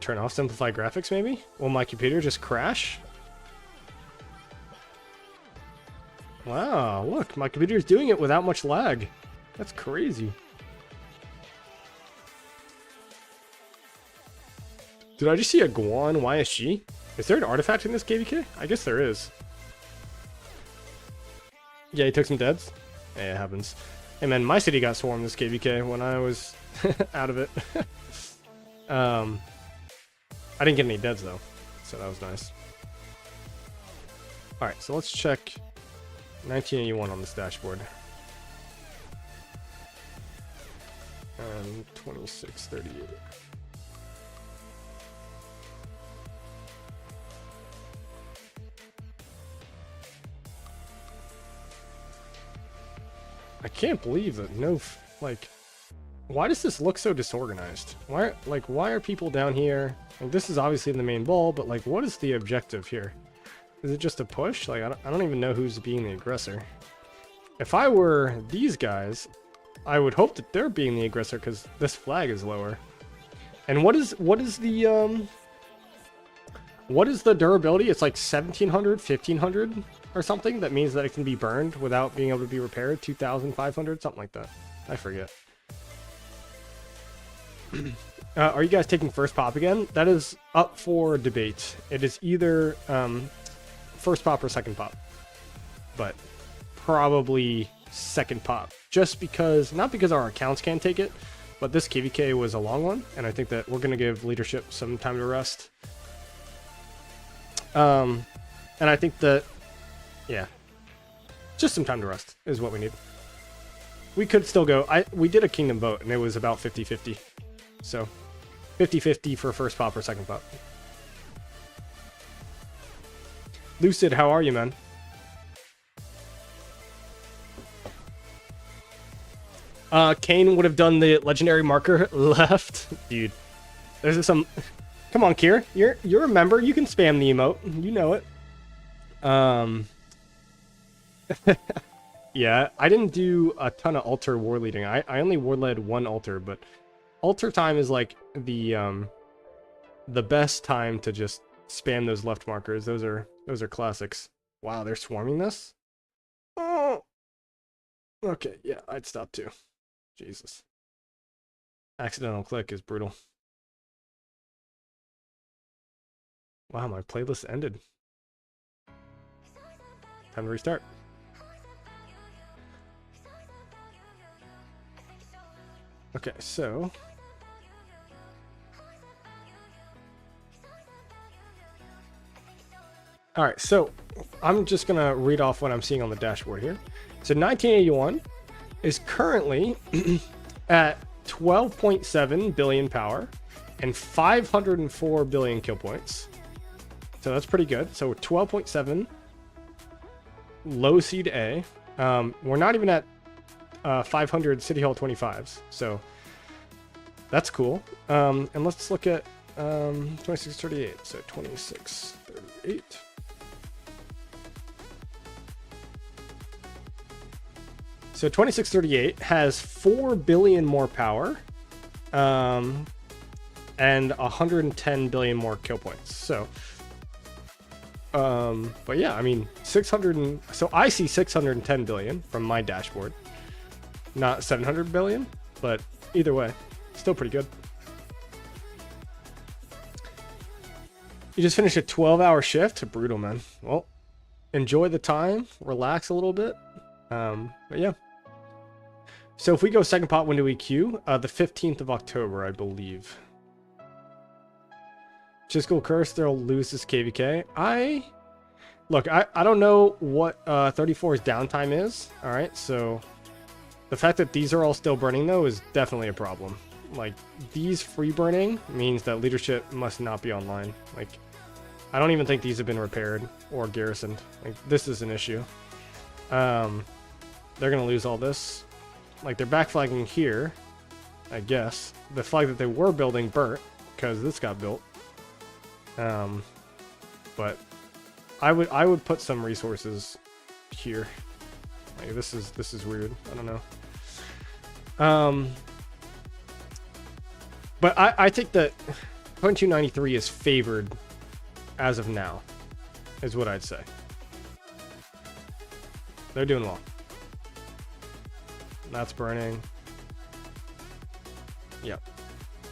Turn off simplify graphics, maybe? Will my computer just crash? Wow, look, my computer's doing it without much lag. That's crazy. Did I just see a Guan YSG? Is there an artifact in this KVK? I guess there is. Yeah, he took some deads. Yeah, it happens. Hey man, my city got swarmed this KVK when I was out of it. I didn't get any deads though, so that was nice. Alright, so let's check 1981 on this dashboard. And 2638. I can't believe that why does this look so disorganized? Why are people down here? Like, this is obviously in the main ball, but like, what is the objective here? Is it just a push? Like, I don't even know who's being the aggressor. If I were these guys, I would hope that they're being the aggressor because this flag is lower. And what is the durability? It's like 1700, 1500 or something. That means that it can be burned without being able to be repaired. 2500, something like that. I forget. Are you guys taking first pop again? That is up for debate. It is either first pop or second pop, but probably second pop, just because, not because our accounts can't take it, but this KVK was a long one, and I think that we're going to give leadership some time to rest. And I think that, yeah, just some time to rest is what we need. We could still go. We did a kingdom vote, and it was about 50-50. So 50-50 for first pop or second pop. Lucid, how are you, man? Kane would have done the legendary marker left. Dude, there's some... Come on, Kier. You're a member. You can spam the emote. You know it. Yeah, I didn't do a ton of altar war leading. I only war led one altar, but altar time is like the best time to just spam those left markers. Those are classics. Wow, they're swarming this? Oh. Okay, yeah, I'd stop too. Jesus. Accidental click is brutal. Wow, my playlist ended. Time to restart. Okay, so... Alright, so I'm just going to read off what I'm seeing on the dashboard here. So 1981 is currently at 12.7 billion power and 504 billion kill points. So that's pretty good. So 12.7 low seed A. We're not even at 500 City Hall 25s, so that's cool. And let's look at 2638. So 2638. So 2638 has 4 billion more power, and 110 billion more kill points. So, but yeah, I mean, 600. So I see 610 billion from my dashboard, not 700 billion, but either way, still pretty good. You just finished a 12-hour shift. Brutal, man. Well, enjoy the time, relax a little bit. But yeah. So if we go second pot, when do we queue? The 15th of October, I believe. Chisco Curse, they'll lose this KVK. I don't know what 34's downtime is. All right, so the fact that these are all still burning, though, is definitely a problem. Like, these free burning means that leadership must not be online. Like, I don't even think these have been repaired or garrisoned. Like, this is an issue. They're going to lose all this. Like, they're backflagging here, I guess. The flag that they were building burnt because this got built. But I would put some resources here. Like, this is weird. I don't know. But I think that 2293 is favored as of now, is what I'd say. They're doing well. That's burning. Yep.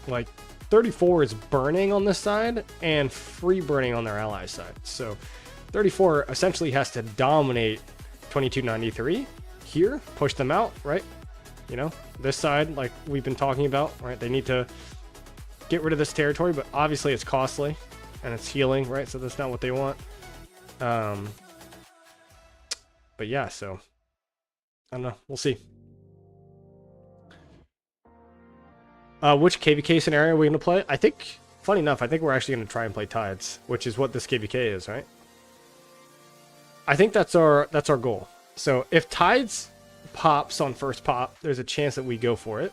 Like, 34 is burning on this side and free burning on their ally side. So 34 essentially has to dominate 2293 here, push them out, right? You know, this side, like we've been talking about, right? They need to get rid of this territory, but obviously it's costly and it's healing, right? So that's not what they want. But yeah, so I don't know. We'll see. Which KVK scenario are we going to play? I think, funny enough, I think we're actually going to try and play Tides, which is what this KVK is, right? I think that's our goal. So if Tides pops on first pop, there's a chance that we go for it.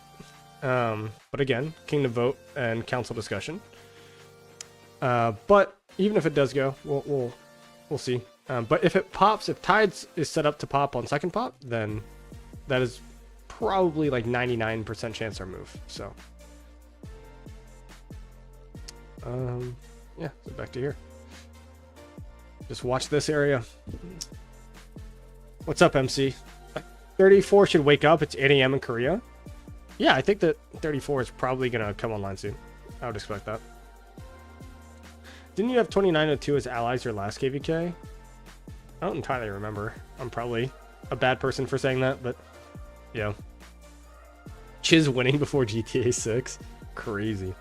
But again, kingdom vote and council discussion. But even if it does go, we'll see. But if it pops, if Tides is set up to pop on second pop, then that is probably like 99% chance our move. So yeah, so back to here. Just watch this area. What's up, MC? 34 should wake up. It's 8 a.m. in Korea. Yeah, I think that 34 is probably going to come online soon. I would expect that. Didn't you have 2902 as allies your last KVK? I don't entirely remember. I'm probably a bad person for saying that, but yeah. Chiz winning before GTA 6? Crazy.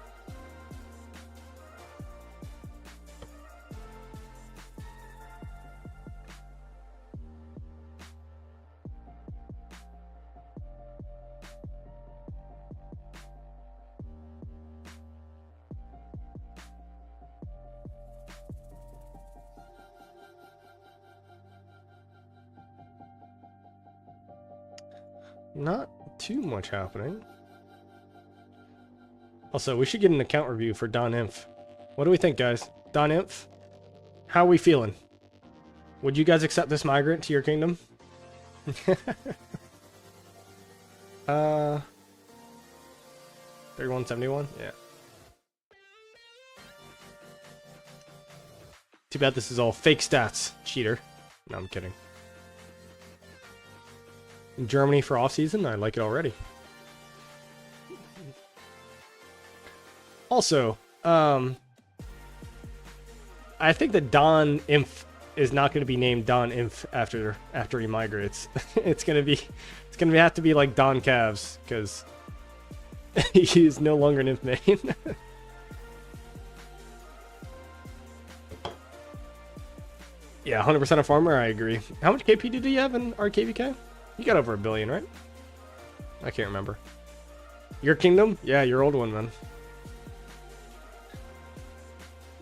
Not too much happening. Also, we should get an account review for Don Inf. What do we think, guys? Don Inf? How are we feeling? Would you guys accept this migrant to your kingdom? 3171? Yeah. Too bad this is all fake stats, cheater. No, I'm kidding. In Germany for off-season? I like it already. Also, I think that Don Inf is not going to be named Don Inf after he migrates. It's gonna have to be like Don Cavs, because he is no longer an Inf main. Yeah, 100% a farmer. I agree. How much KP did he have in our KVK? You got over 1 billion, right? I can't remember. Your kingdom? Yeah, your old one, man.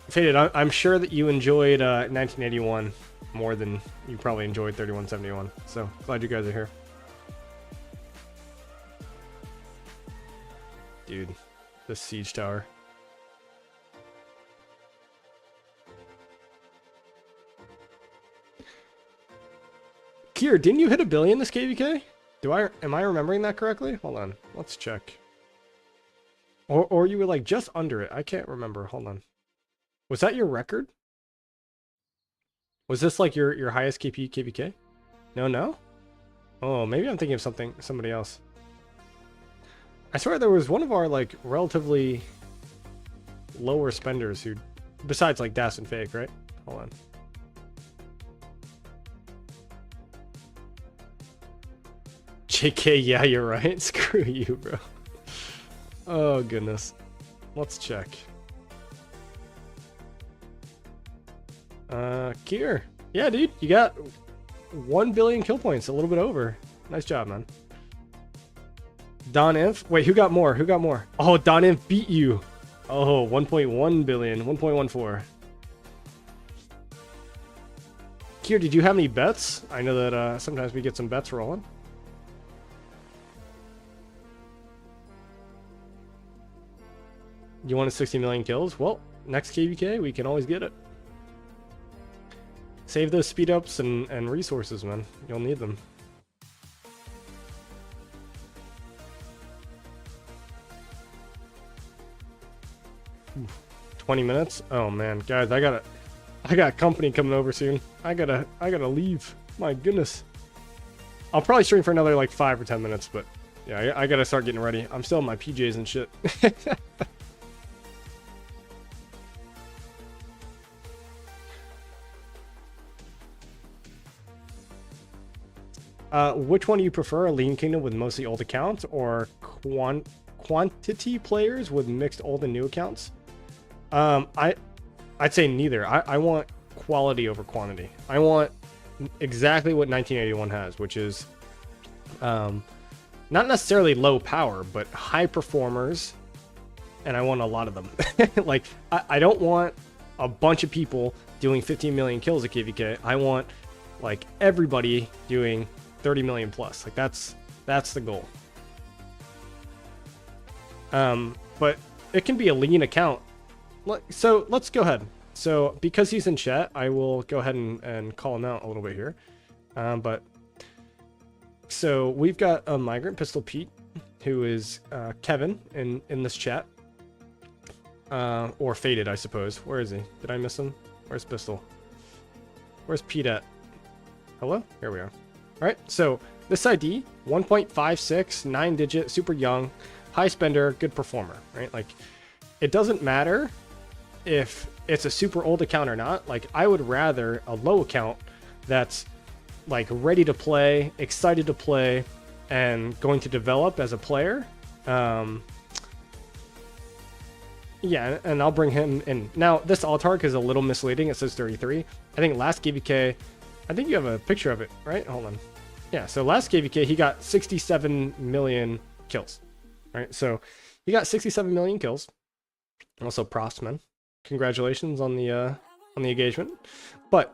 Faded, I'm sure that you enjoyed 1981 more than you probably enjoyed 3171. So, glad you guys are here. Dude, this siege tower. Kier, didn't you hit 1 billion this KVK? Am I remembering that correctly? Hold on, let's check. Or you were like just under it. I can't remember. Hold on. Was that your record? Was this like your highest KVK? No? Oh, maybe I'm thinking of somebody else. I swear there was one of our like relatively lower spenders who, besides like Das and Fake, right? Hold on. JK, yeah, you're right. Screw you, bro. Oh, goodness. Let's check. Kier. Yeah, dude, you got 1 billion kill points, a little bit over. Nice job, man. Don Inf. Wait, who got more? Who got more? Oh, Don Inf beat you. Oh, 1.1 billion, 1.14. Kier, did you have any bets? I know that sometimes we get some bets rolling. You wanted 60 million kills? Well, next KVK, we can always get it. Save those speed ups and resources, man. You'll need them. Ooh, 20 minutes? Oh man, guys, I got company coming over soon. I gotta leave. My goodness. I'll probably stream for another like 5 or 10 minutes, but yeah, I gotta start getting ready. I'm still in my PJs and shit. Which one do you prefer? A lean kingdom with mostly old accounts, or quantity players with mixed old and new accounts? I'd say neither. I want quality over quantity. I want exactly what 1981 has, which is not necessarily low power, but high performers, and I want a lot of them. Like, I don't want a bunch of people doing 15 million kills at KVK. I want like everybody doing 30 million plus. Like that's the goal. But it can be a lean account. So let's go ahead. So because he's in chat, I will go ahead and call him out a little bit here. But so we've got a migrant, Pistol Pete, who is Kevin in this chat. Or Faded, I suppose. Where is he? Did I miss him? Where's Pistol? Where's Pete at? Hello? Here we are. All right, so this ID, 1.56, 9-digit, super young, high spender, good performer, right? Like, it doesn't matter if it's a super old account or not. Like, I would rather a low account that's like ready to play, excited to play, and going to develop as a player. Yeah, and I'll bring him in. Now, this Altark is a little misleading. It says 33. I think last KVK, I think you have a picture of it, right? Hold on. Yeah, so last KVK, he got 67 million kills, right? So he got 67 million kills. Also, props, man. Congratulations on the engagement. But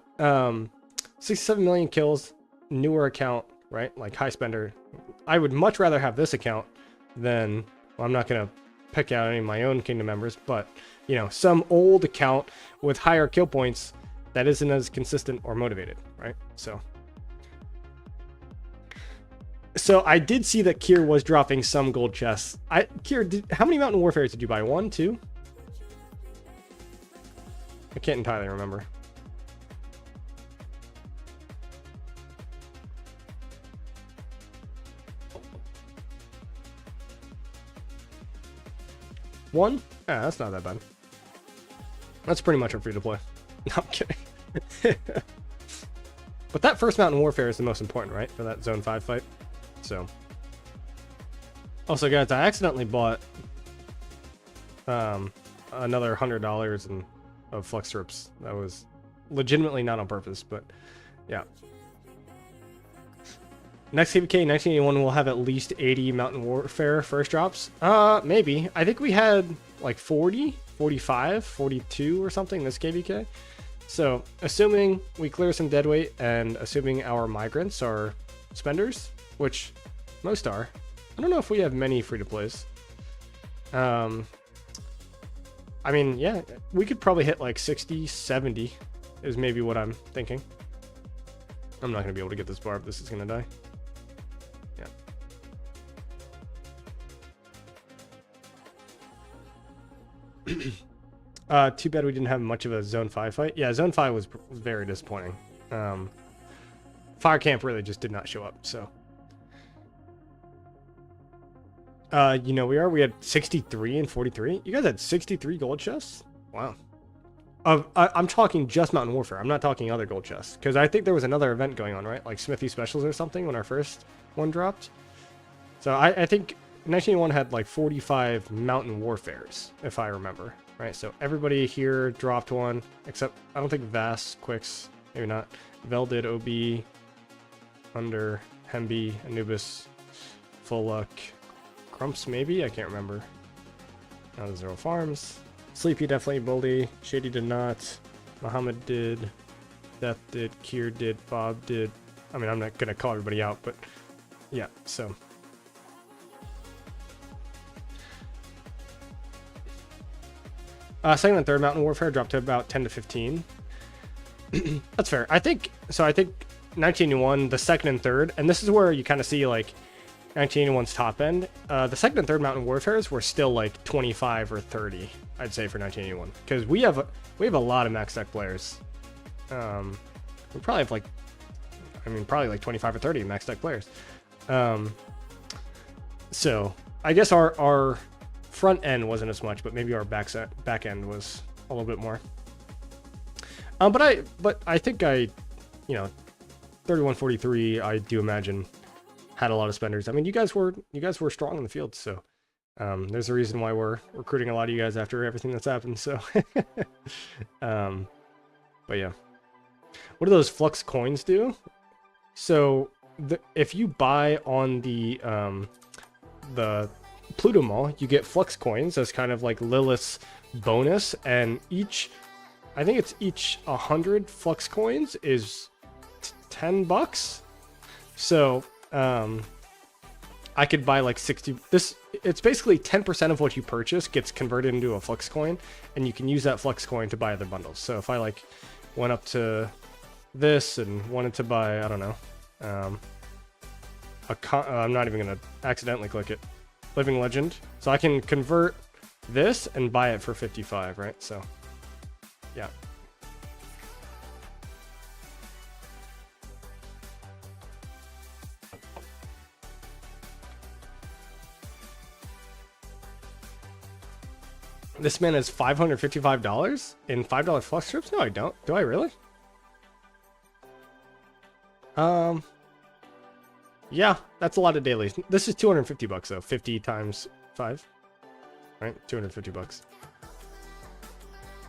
67 million kills, newer account, right? Like high spender. I would much rather have this account than, well, I'm not going to pick out any of my own kingdom members, but you know, some old account with higher kill points that isn't as consistent or motivated, right? So I did see that Kier was dropping some gold chests. Kier, how many Mountain Warfares did you buy? 1, 2? I can't entirely remember. One? Yeah, that's not that bad. That's pretty much a free to play. No, I'm kidding. But that first Mountain Warfare is the most important, right? For that Zone 5 fight. So. Also, guys, I accidentally bought another $100 of Flux Strips. That was legitimately not on purpose, but yeah. Next KVK 1981 will have at least 80 Mountain Warfare first drops. Maybe. I think we had like 40, 45, 42 or something this KVK. So, assuming we clear some deadweight and assuming our migrants are spenders, which most are. I don't know if we have many free-to-plays. I mean, yeah, we could probably hit like 60, 70 is maybe what I'm thinking. I'm not going to be able to get this Barb. This is going to die. Yeah. Too bad we didn't have much of a Zone 5 fight. Yeah, Zone 5 was very disappointing. Fire Camp really just did not show up, so. You know, we had 63 and 43. You guys had 63 gold chests? Wow. I'm talking just Mountain Warfare. I'm not talking other gold chests. Because I think there was another event going on, right? Like Smithy Specials or something when our first one dropped. So I think 1981 had like 45 Mountain Warfares, if I remember. Right, so everybody here dropped one, except I don't think Vass, Quicks, maybe not. Vel did, OB, Under, Hemby, Anubis, Full Luck, Crumps maybe? I can't remember. Now the Zero Farms. Sleepy definitely, Bully, Shady did not, Muhammad did, Death did, Kier did, Bob did. I mean, I'm not going to call everybody out, but yeah, so. Second and third Mountain Warfare dropped to about 10 to 15. That's fair. I think 1981, the second and third, and this is where you kind of see like 1981's top end. The second and third Mountain Warfares were still like 25 or 30, I'd say, for 1981, because we have a lot of max deck players. We probably have probably like 25 or 30 max deck players. So I guess our front end wasn't as much, but maybe our back end was a little bit more. But I think 3143, I do imagine, had a lot of spenders. I mean, you guys were strong in the field, so there's a reason why we're recruiting a lot of you guys after everything that's happened. So, but yeah, what do those flux coins do? So if you buy on the Pluto Mall, you get flux coins as kind of like Lilith's bonus, and I think it's each 100 flux coins is $10. So I could buy like 60. It's basically 10% of what you purchase gets converted into a flux coin, and you can use that flux coin to buy other bundles. So if I like went up to this and wanted to buy, I don't know, I'm not even gonna accidentally click it. Living Legend. So I can convert this and buy it for 55, right? So, yeah. This man has $555 in $5 flux strips? No, I don't. Do I really? Yeah, that's a lot of dailies. This is $250 though. 50 times 5, right? $250.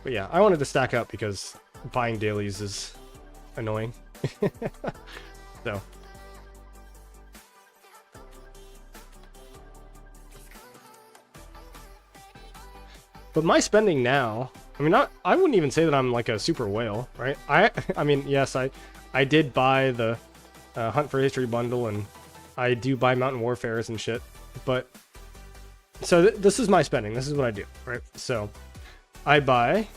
But yeah, I wanted to stack up because buying dailies is annoying. So. But my spending now, I mean, I wouldn't even say that I'm like a super whale, right? I mean, yes, I did buy the Hunt for History bundle, and I do buy Mountain Warfares and shit, but so this is my spending. This is what I do, right? So I buy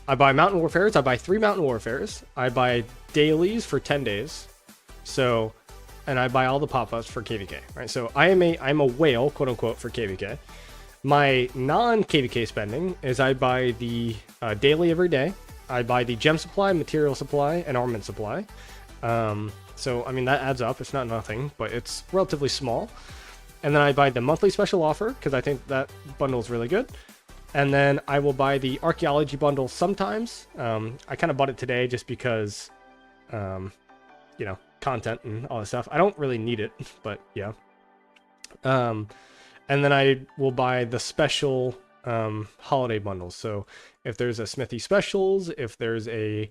Mountain Warfares. I buy 3 Mountain Warfares. I buy dailies for 10 days. So, and I buy all the pop-ups for KVK, right? So I'm a whale, quote unquote, for KVK. My non-KVK spending is I buy the daily every day. I buy the gem supply, material supply, and armament supply. So, I mean, that adds up. It's not nothing, but it's relatively small. And then I buy the monthly special offer, because I think that bundle is really good. And then I will buy the archaeology bundle sometimes. I kind of bought it today just because, you know, content and all that stuff. I don't really need it, but yeah. And then I will buy the special holiday bundles. So if there's a Smithy Specials, if there's a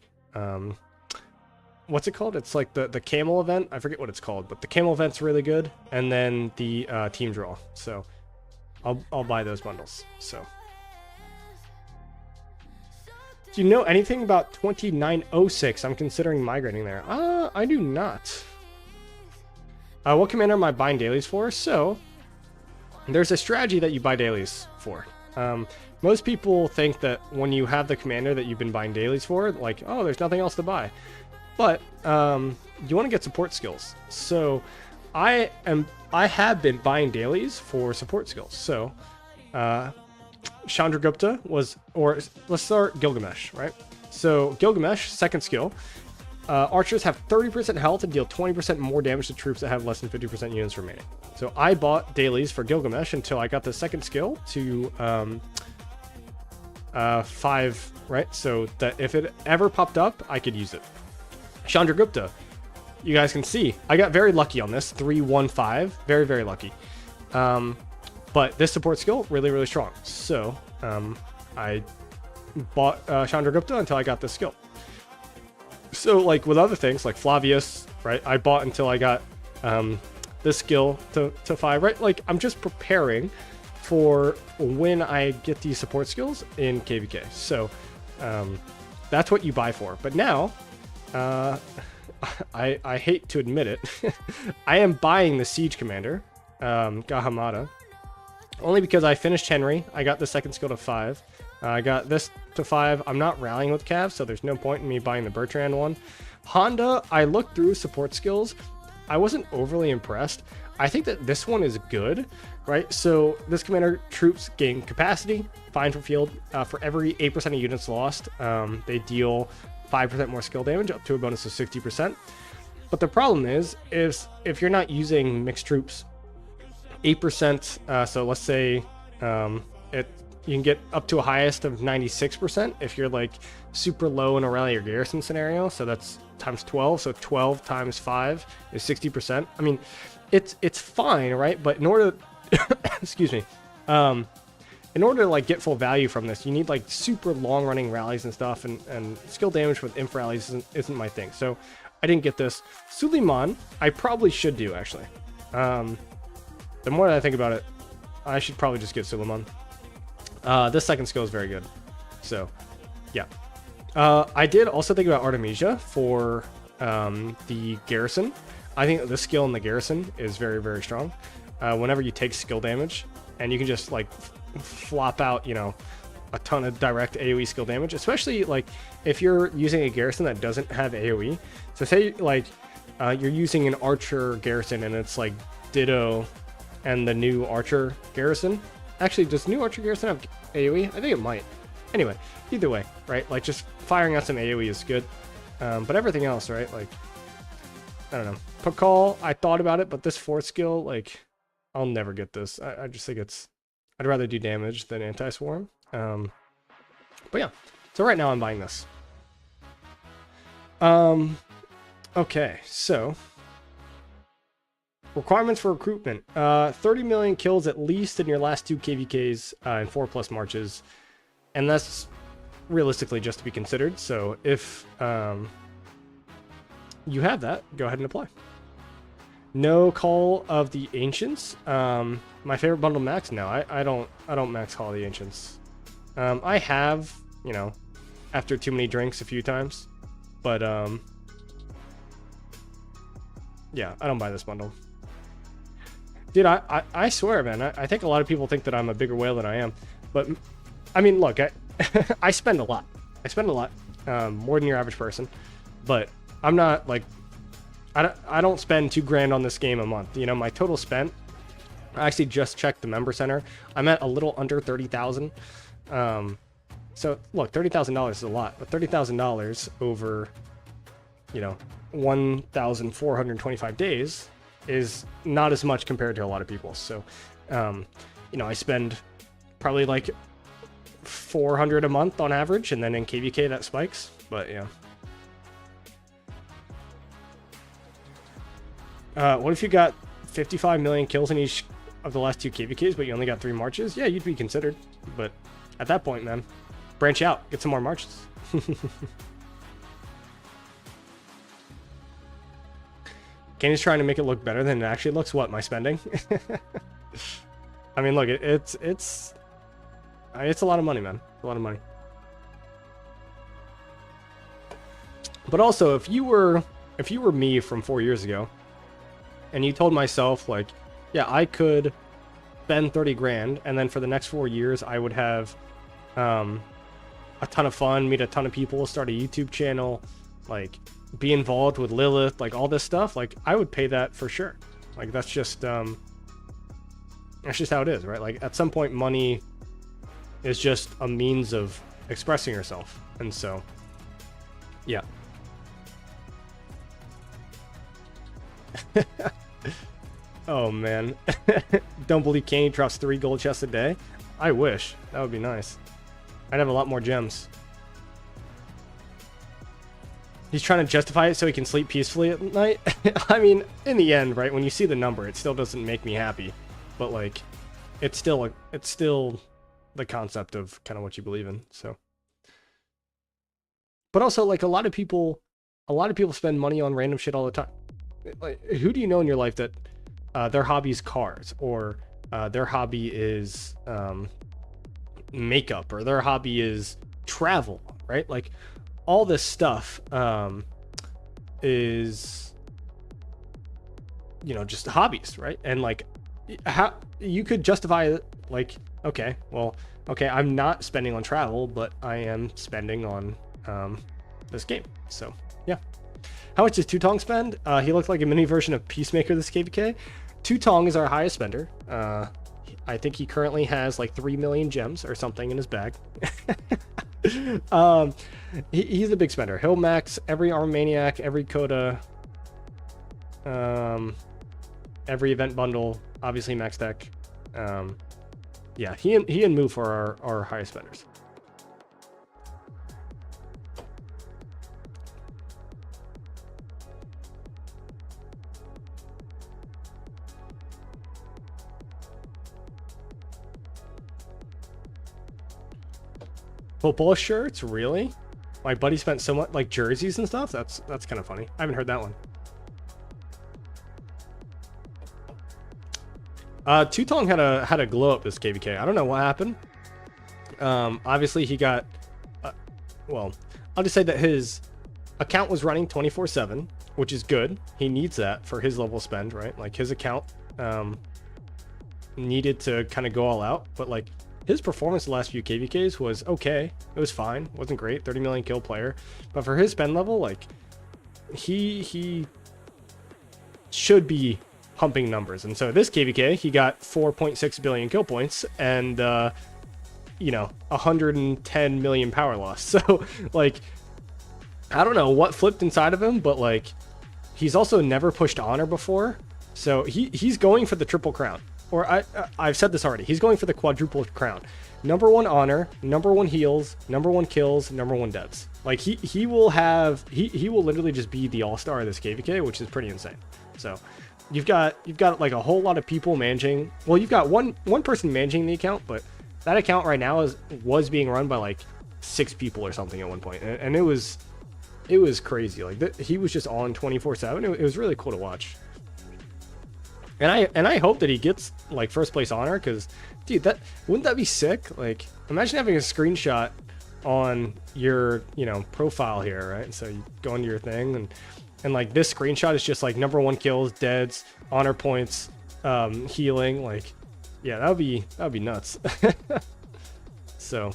what's it called? It's like the camel event. I forget what it's called, but the camel event's really good. And then the team draw. So I'll buy those bundles. So do you know anything about 2906? I'm considering migrating there. I do not. What commander am I buying dailies for? So there's a strategy that you buy dailies for. Most people think that when you have the commander that you've been buying dailies for, like, oh, there's nothing else to buy. But you want to get support skills. So I have been buying dailies for support skills. So Chandragupta was, or let's start Gilgamesh, right? So Gilgamesh, second skill. Archers have 30% health and deal 20% more damage to troops that have less than 50% units remaining. So I bought dailies for Gilgamesh until I got the second skill to 5, right? So that if it ever popped up, I could use it. Chandragupta, you guys can see, I got very lucky on this, 3-1-5, very, very lucky. But this support skill, really, really strong. So I bought Chandragupta until I got this skill. So like with other things like Flavius, right? I bought until I got this skill to 5, right? Like I'm just preparing for when I get these support skills in KVK. So that's what you buy for. But now, I hate to admit it, I am buying the Siege Commander, Gahamada, only because I finished Henry. I got the second skill to 5. I got this to 5. I'm not rallying with Cav, so there's no point in me buying the Bertrand one. Honda, I looked through support skills. I wasn't overly impressed. I think that this one is good, right? So this commander troops gain capacity, fine for field. For every 8% of units lost, they deal 5% more skill damage, up to a bonus of 60%. But the problem is if you're not using mixed troops, 8%, so let's say you can get up to a highest of 96% if you're like super low in a rally or garrison scenario. So that's times 12. So 12 times 5 is 60%. I mean, it's fine, right? But in order excuse me, in order to like get full value from this, you need like super long running rallies and stuff, and skill damage with inf rallies isn't my thing. So I didn't get this. Suleiman, I probably should do actually. The more that I think about it, I should probably just get Suleiman. This second skill is very good. So yeah. I did also think about Artemisia for the Garrison. I think this skill in the Garrison is very, very strong. Whenever you take skill damage, and you can just like flop out, you know, a ton of direct AoE skill damage, especially like if you're using a Garrison that doesn't have AoE. So say like you're using an Archer Garrison and it's like Ditto and the new Archer Garrison. Actually, does new Archer Garrison have AoE? I think it might. Anyway, either way, right? Like just firing out some AoE is good. But everything else, right? Like, I don't know. Pakal, I thought about it, but this fourth skill, like, I'll never get this. I just think I'd rather do damage than anti-swarm. But yeah, so right now I'm buying this. Okay, so requirements for recruitment. 30 million kills at least in your last 2 KVKs and 4+ marches. And that's realistically just to be considered. So if you have that, go ahead and apply. No Call of the Ancients. My favorite bundle max? No, I don't max Call of the Ancients. I have, you know, after too many drinks a few times. But yeah, I don't buy this bundle. Dude, I swear, man, I think a lot of people think that I'm a bigger whale than I am. But, I mean, look, I spend a lot. I spend a lot, more than your average person. But I'm not, like, I don't spend $2,000 on this game a month. You know, my total spent, I actually just checked the member center. I'm at a little under 30,000. So, look, $30,000 is a lot. But $30,000 over, you know, 1,425 days is not as much compared to a lot of people. So, you know, I spend probably like 400 a month on average, and then in KVK that spikes. But yeah. What if you got 55 million kills in each of the last 2 KVKs, but you only got 3 marches? Yeah, you'd be considered. But at that point, man, branch out, get some more marches. Kenny's trying to make it look better than it actually looks. What, my spending? I mean, look, it's a lot of money, man. A lot of money. But also, if you were me from 4 years ago, and you told myself, like, yeah, I could spend 30 grand, and then for the next 4 years, I would have a ton of fun, meet a ton of people, start a YouTube channel, like, be involved with Lilith, like, all this stuff, like, I would pay that for sure. Like that's just how it is, right? Like at some point, money is just a means of expressing yourself, and so, yeah. Oh man, don't believe Candy drops 3 gold chests a day. I wish. That would be nice. I'd have a lot more gems. He's trying to justify it so he can sleep peacefully at night. I mean, in the end, right, when you see the number, it still doesn't make me happy. But like, it's still the concept of kind of what you believe in. So, but also like a lot of people spend money on random shit all the time. Like, who do you know in your life that their hobby is cars, or their hobby is makeup, or their hobby is travel, right? Like all this stuff is, you know, just hobbies, right? And like how you could justify it, like, okay, well, okay, I'm not spending on travel, but I am spending on this game. So yeah. How much does Tutong spend? He looked like a mini version of Peacemaker this KVK. Tutong is our highest spender. I think he currently has like 3 million gems or something in his bag. He's a big spender. He'll max every Arm Maniac, every Coda, every event bundle, obviously max deck. Yeah, he and Move are our highest spenders. Football shirts, really? My buddy spent so much, like jerseys and stuff. That's kind of funny. I haven't heard that one. Tutong had a glow up this KVK. I don't know what happened. Obviously he got, well, I'll just say that his account was running 24/7, which is good. He needs that for his level spend, right? Like his account needed to kind of go all out, but like his performance the last few KVKs was okay. It was fine. It wasn't great. 30 million kill player. But for his spend level, like he should be pumping numbers. And so this KVK, he got 4.6 billion kill points and you know, 110 million power loss. So like, I don't know what flipped inside of him, but like he's also never pushed honor before. So he's going for the triple crown. Or I've said this already. He's going for the quadruple crown. Number 1 honor, number 1 heals, number 1 kills, number 1 deaths. Like he will literally just be the all-star of this KVK, which is pretty insane. So you've got like a whole lot of people managing. Well, you've got one person managing the account, but that account right now was being run by like 6 people or something at one point, and it was crazy. Like he was just on 24/7. It was really cool to watch. And I hope that he gets like first place honor, because dude, wouldn't that be sick? Like imagine having a screenshot on your, you know, profile here, right? So you go into your thing and like this screenshot is just like number 1 kills, deads, honor points, healing. Like yeah, that would be nuts. So,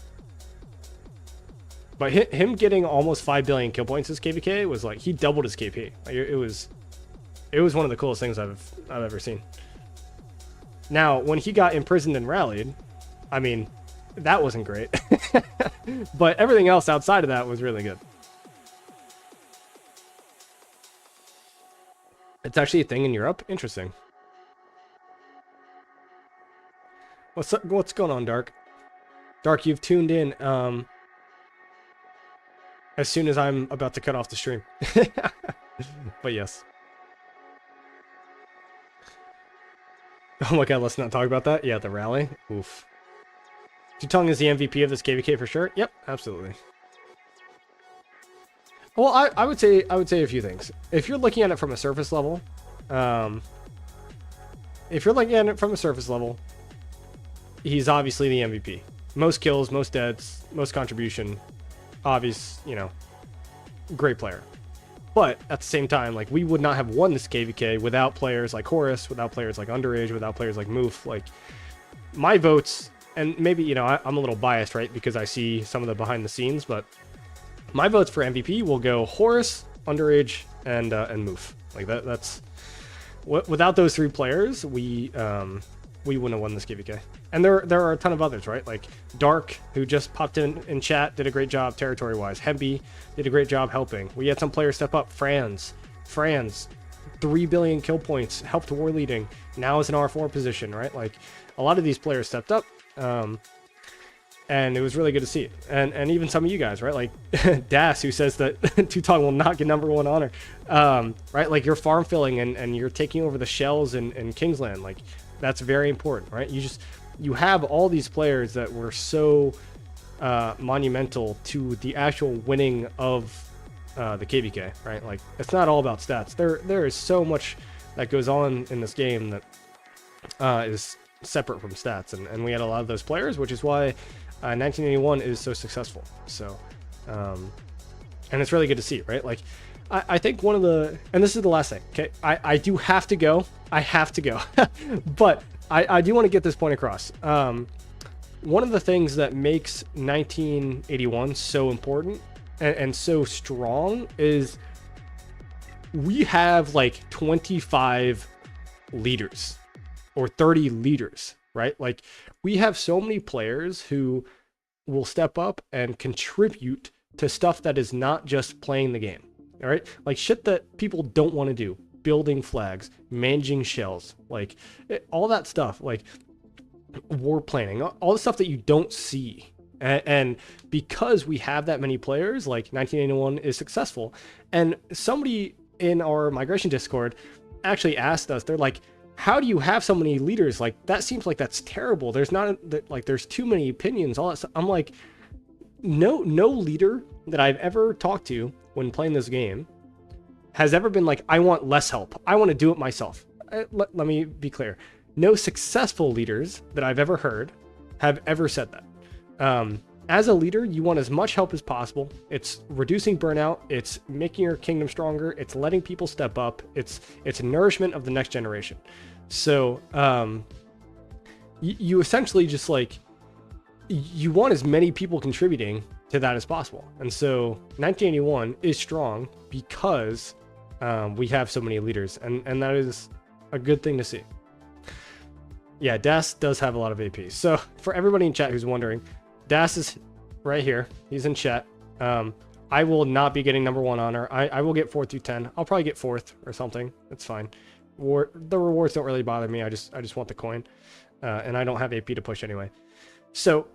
but him getting almost 5 billion kill points this KVK was like he doubled his KP. Like it was one of the coolest things I've ever seen. Now, when he got imprisoned and rallied, I mean, that wasn't great. But everything else outside of that was really good. It's actually a thing in Europe. Interesting. What's going on, Dark? Dark, you've tuned in as soon as I'm about to cut off the stream. But yes. Oh my god, let's not talk about that. Yeah, the rally. Oof. Tutong is the MVP of this KVK for sure. Yep, absolutely. Well, I would say a few things. If you're looking at it from a surface level, he's obviously the MVP. Most kills, most deaths, most contribution. Obvious, you know, great player. But at the same time, like we would not have won this KVK without players like Horus, without players like Underage, without players like Moof. Like my votes, and maybe, you know, I'm a little biased, right? Because I see some of the behind the scenes, but my votes for MVP will go Horus, Underage, and Moof. Like without those 3 players, we wouldn't have won this KVK. And there are a ton of others, right? Like Dark, who just popped in chat, did a great job territory-wise. Hemby did a great job helping. We had some players step up. Franz, 3 billion kill points, helped war leading. Now is an R4 position, right? Like a lot of these players stepped up. And it was really good to see. And even some of you guys, right? Like Das, who says that Tutong will not get #1 honor. Right? Like you're farm filling and you're taking over the shells in Kingsland. Like that's very important, right? You have all these players that were so monumental to the actual winning of the KVK, right? Like it's not all about stats. There is so much that goes on in this game that is separate from stats, and we had a lot of those players, which is why 1981 is so successful. So and it's really good to see, right? Like I think one of the, and this is the last thing, okay, I do have to go, but I do want to get this point across. One of the things that makes 1981 so important and so strong is we have like 25 leaders or 30 leaders, right? Like we have so many players who will step up and contribute to stuff that is not just playing the game. All right, like shit that people don't want to do, building flags, managing shells, like all that stuff, like war planning, all the stuff that you don't see. And because we have that many players, like 1981 is successful. And somebody in our migration Discord actually asked us, they're like, how do you have so many leaders? Like that seems like that's terrible. There's not like there's too many opinions, all that stuff. I'm like, no leader that I've ever talked to when playing this game has ever been like, I want less help, I want to do it myself. Let me be clear. No successful leaders that I've ever heard have ever said that. As a leader, you want as much help as possible. It's reducing burnout, it's making your kingdom stronger, it's letting people step up, it's nourishment of the next generation. So you essentially just like, you want as many people contributing to that as possible. And so 1981 is strong because we have so many leaders, and that is a good thing to see. Yeah, Das does have a lot of AP. So for everybody in chat who's wondering, Das is right here. He's in chat. I will not be getting #1 honor. I will get 4th through 10. I'll probably get 4th or something. It's fine. The rewards don't really bother me. I just want the coin, and I don't have AP to push anyway. So,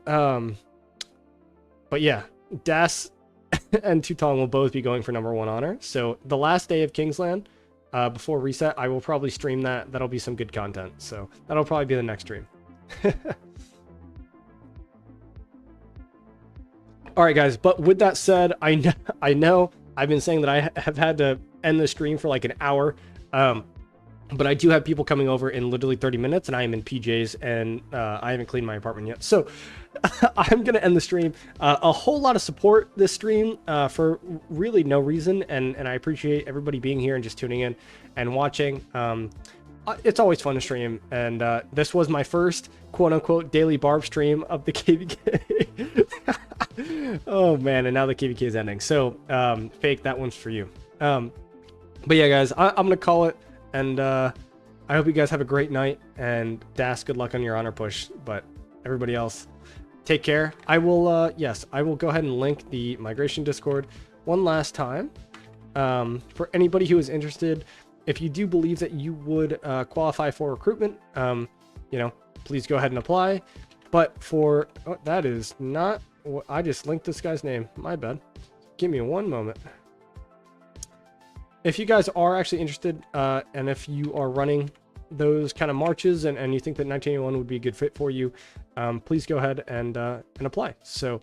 but yeah, Das and Tutong will both be going for #1 honor. So the last day of Kingsland, before reset, I will probably stream that. That'll be some good content. So that'll probably be the next stream. All right, guys. But with that said, I know I've been saying that I have had to end the stream for like an hour. But I do have people coming over in literally 30 minutes, and I am in PJs, and I haven't cleaned my apartment yet. So I'm going to end the stream. A whole lot of support this stream for really no reason, and I appreciate everybody being here and just tuning in and watching. It's always fun to stream, and this was my first quote-unquote daily Barb stream of the KVK. Oh, man, and now the KVK is ending. So, Fake, that one's for you. But yeah, guys, I'm going to call it. And I hope you guys have a great night, and Das, good luck on your honor push. But everybody else, take care. I will, yes, I will go ahead and link the migration Discord one last time. For anybody who is interested, if you do believe that you would qualify for recruitment, you know, please go ahead and apply. But for, oh, that is not, I just linked this guy's name. My bad. Give me one moment. If you guys are actually interested, and if you are running those kind of marches and you think that 1981 would be a good fit for you, please go ahead and apply. So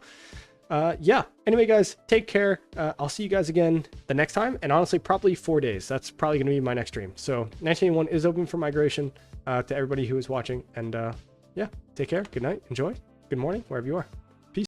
yeah, anyway, guys, take care. I'll see you guys again the next time, and honestly, probably 4 days. That's probably going to be my next stream. So 1981 is open for migration to everybody who is watching, and yeah, take care. Good night. Enjoy. Good morning, wherever you are.